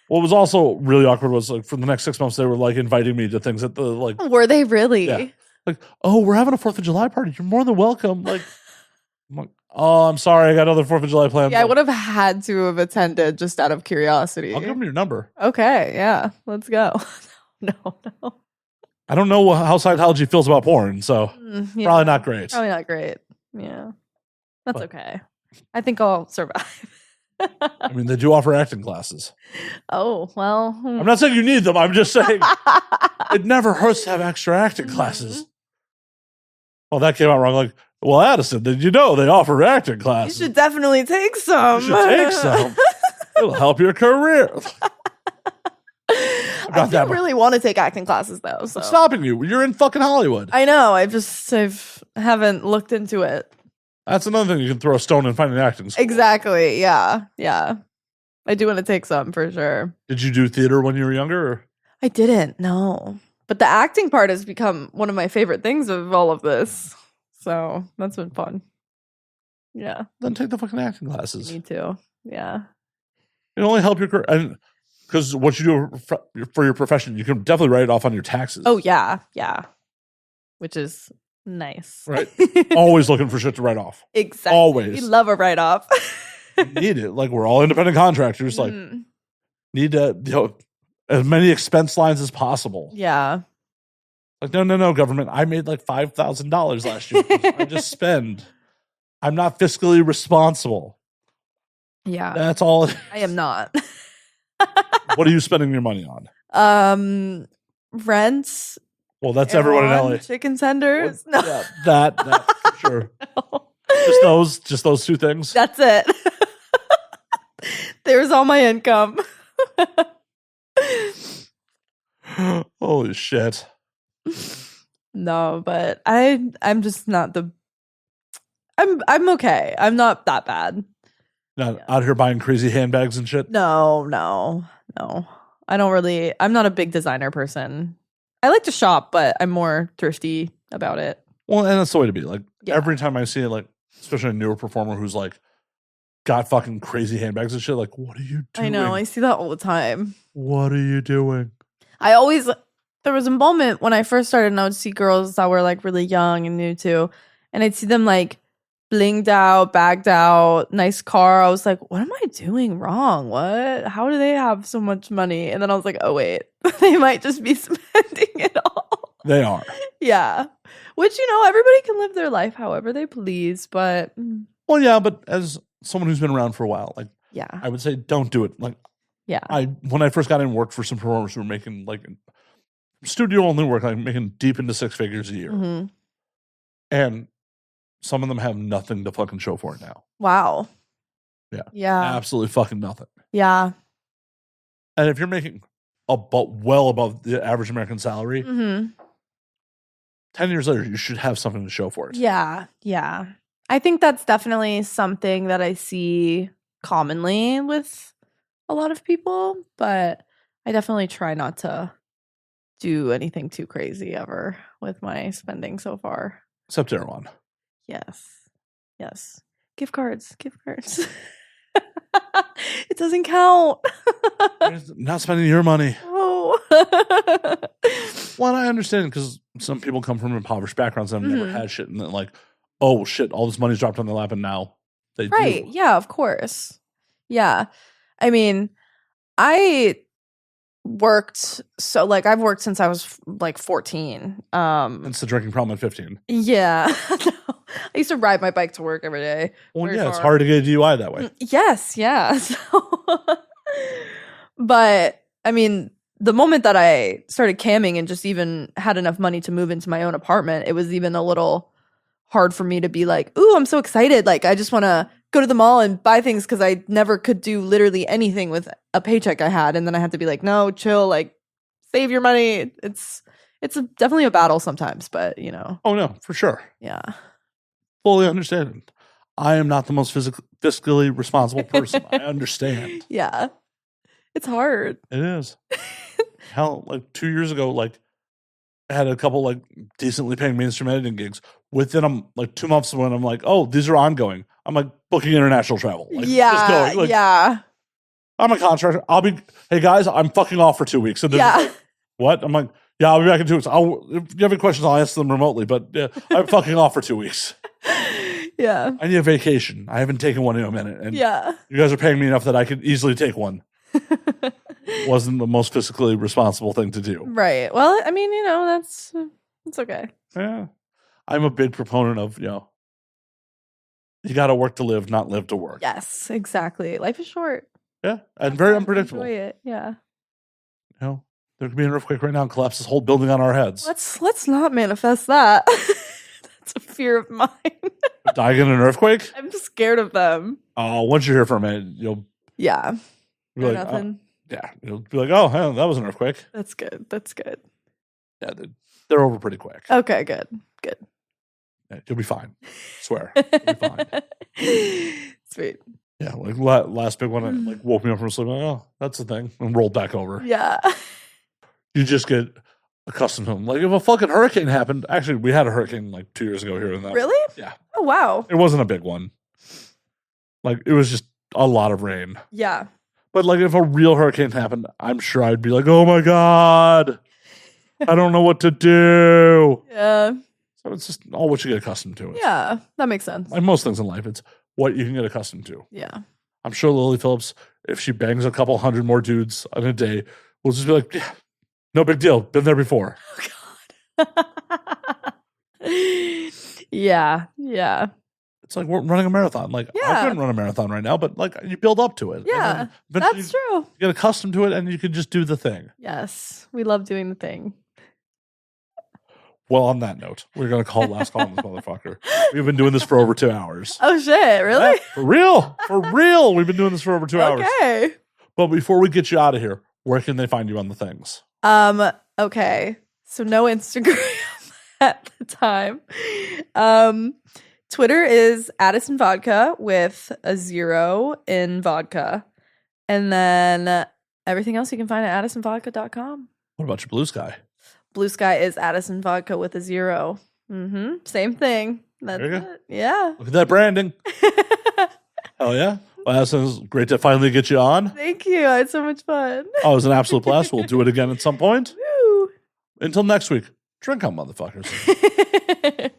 A: What was also really awkward was like for the next 6 months, they were like inviting me to things at the like.
C: Were they really?
A: Yeah. Like, oh, we're having a 4th of July party. You're more than welcome. Like, I'm like, oh, I'm sorry. I got other 4th of July plans.
C: Yeah, I
A: Like,
C: would have had to have attended just out of curiosity.
A: I'll give them your number.
C: Okay, yeah, let's go. No.
A: I don't know how Scientology feels about porn, so
C: Yeah,
A: probably not great.
C: Probably not great. Yeah, that's
A: But-
C: okay. I think I'll survive.
A: I mean, they do offer acting classes.
C: Oh, well.
A: I'm not saying you need them. I'm just saying it never hurts to have extra acting classes. Well, that came out wrong. Like, well, Addison, did you know they offer acting
C: You
A: classes?
C: should definitely take some.
A: You should take some. It'll help your career.
C: I do really want to take acting classes though. So.
A: What's stopping you? You're in fucking Hollywood.
C: I know. I haven't looked into it.
A: That's another thing. You can throw a stone and find an acting school.
C: Exactly. Yeah. Yeah. I do want to take some for sure.
A: Did you do theater when you were younger? Or?
C: I didn't. No. But the acting part has become one of my favorite things of all of this. So that's been fun. Yeah.
A: Then take the fucking acting classes.
C: Me too. Yeah.
A: It'll only help your career. And because what you do for your profession, you can definitely write it off on your taxes.
C: Oh, yeah. Yeah. Which is nice.
A: Right. Always looking for shit to write off.
C: Exactly.
A: Always.
C: We love a write off.
A: Need it. Like, we're all independent contractors. Like, need to, as many expense lines as possible.
C: Yeah.
A: Like, no, government. I made like $5,000 last year. I just spend. I'm not fiscally responsible.
C: Yeah.
A: That's all.
C: I am not.
A: What are you spending your money on?
C: Rent.
A: Well, that's everyone in
C: Arowan
A: LA.
C: Chicken tenders. No.
A: Yeah, that for sure.
C: No.
A: Just those two things.
C: That's it. There's all my income.
A: Holy shit.
C: No, but I'm just not I'm okay. I'm not that bad.
A: Not out here buying crazy handbags and shit.
C: No. I'm not a big designer person. I like to shop, but I'm more thrifty about it.
A: Well, and that's the way to be. Like,
C: Yeah.
A: every time I see it, like, especially a newer performer who's like got fucking crazy handbags and shit, like, what are you doing?
C: I know, I see that all the time.
A: What are you doing?
C: There was a moment when I first started and I would see girls that were like really young and new too. And I'd see them like blinged out, bagged out, nice car. I was like, what am I doing wrong? What? How do they have so much money? And then I was like, oh wait, they might just be spending it all.
A: They are.
C: Yeah. Which, everybody can live their life however they please, but
A: Well, yeah, but as someone who's been around for a while, like,
C: yeah.
A: I would say don't do it. Like,
C: Yeah.
A: when I first got in, worked for some performers who were making like studio only work, like making deep into 6 figures a year.
C: Mhm.
A: And some of them have nothing to fucking show for it now.
C: Wow.
A: Yeah.
C: Yeah.
A: Absolutely fucking nothing.
C: Yeah.
A: And if you're making well above the average American salary,
C: Mm-hmm.
A: 10 years later, you should have something to show for it.
C: Yeah. Yeah. I think that's definitely something that I see commonly with a lot of people, but I definitely try not to do anything too crazy ever with my spending so far.
A: Except Arowan.
C: Yes. Gift cards. It doesn't count.
A: Not spending your money.
C: Oh.
A: Well, I understand because some people come from impoverished backgrounds and have never had shit, and then like, oh shit, all this money's dropped on their lap, and now they
C: Right.
A: do.
C: Yeah, of course. Yeah. I mean, I worked I've worked since I was like 14.
A: It's the drinking problem at 15.
C: Yeah. I used to ride my bike to work every day.
A: Well,
C: Very
A: yeah, it's
C: far.
A: hard to get a DUI that way.
C: Yes, yeah. But I mean, the moment that I started camming and just even had enough money to move into my own apartment, it was even a little hard for me to be like, ooh, I'm so excited. Like, I just want to go to the mall and buy things because I never could do literally anything with a paycheck I had. And then I had to be like, no, chill, like, save your money. It's definitely a battle sometimes, but
A: Oh no, for sure.
C: yeah.
A: Fully understand. I am not the most fiscally responsible person. I understand.
C: Yeah. It's hard.
A: It is. Hell, like 2 years ago, like I had a couple like decently paying mainstream editing gigs. Within like 2 months when I'm like, oh, these are ongoing. I'm like booking international travel. Like, just going. Like,
C: yeah.
A: I'm a contractor. Hey guys, I'm fucking off for 2 weeks. And
C: Yeah.
A: like, what? I'm like, yeah, I'll be back in 2 weeks. If you have any questions, I'll answer them remotely. But I'm fucking off for 2 weeks.
C: Yeah.
A: I need a vacation. I haven't taken one in a minute. And
C: Yeah.
A: you guys are paying me enough that I could easily take one. Wasn't the most fiscally responsible thing to do.
C: Right. Well, I mean, that's okay.
A: Yeah. I'm a big proponent of, you got to work to live, not live to work.
C: Yes, exactly. Life is short.
A: Yeah. And very unpredictable.
C: Enjoy it. Yeah.
A: There could be an earthquake right now and collapse this whole building on our heads.
C: Let's not manifest that. That's a fear of mine.
A: Dying in an earthquake?
C: I'm scared of them.
A: Oh, once you're here for a minute, you'll
C: Yeah.
A: be
C: Or
A: like,
C: nothing.
A: you'll be like, oh, hell, that was an earthquake.
C: That's good. That's good.
A: Yeah, they're over pretty quick.
C: Okay, good. Good.
A: Yeah, you'll be fine. Swear. You'll be fine.
C: Sweet.
A: Yeah, like last big one, it woke me up from sleep. Like, oh, that's the thing, and rolled back over.
C: Yeah.
A: You just get accustomed to them. Like if a fucking hurricane happened, actually, we had a hurricane like 2 years ago here and that.
C: Really?
A: Yeah.
C: Oh, wow.
A: It wasn't a big one. Like it was just a lot of rain.
C: Yeah.
A: But like if a real hurricane happened, I'm sure I'd be like, oh my God, I don't know what to do.
C: Yeah.
A: So it's just all what you get accustomed to.
C: Yeah. That makes sense.
A: Like most things in life, it's what you can get accustomed to.
C: Yeah.
A: I'm sure Lily Phillips, if she bangs a couple hundred more dudes in a day, will just be like, yeah, no big deal. Been there before.
C: Oh, God. Yeah. Yeah.
A: It's like we're running a marathon. Like I
C: Yeah.
A: couldn't run a marathon right now, but like you build up to it.
C: Yeah.
A: And then eventually
C: That's true.
A: you get accustomed to it and you can just do the thing.
C: Yes. We love doing the thing.
A: Well, on that note, we're going to call last call on this motherfucker. We've been doing this for over 2 hours.
C: Oh, shit. Really?
A: Yeah, for real. For real. We've been doing this for over 2 hours.
C: Okay.
A: But before we get you out of here, where can they find you on the things?
C: Okay. So no Instagram at the time. Twitter is Addison Vodka with a 0 in vodka. And then everything else you can find at addisonvodka.com.
A: What about your Blue Sky?
C: Blue Sky is Addison Vodka with a 0. Same thing. That's
A: There you go.
C: it. Yeah.
A: Look at that branding. Hell yeah. Well, Addison's great to finally get you on.
C: Thank you. I had so much fun.
A: Oh, it was an absolute blast. We'll do it again at some point.
C: Woo.
A: Until next week, drink on, motherfuckers.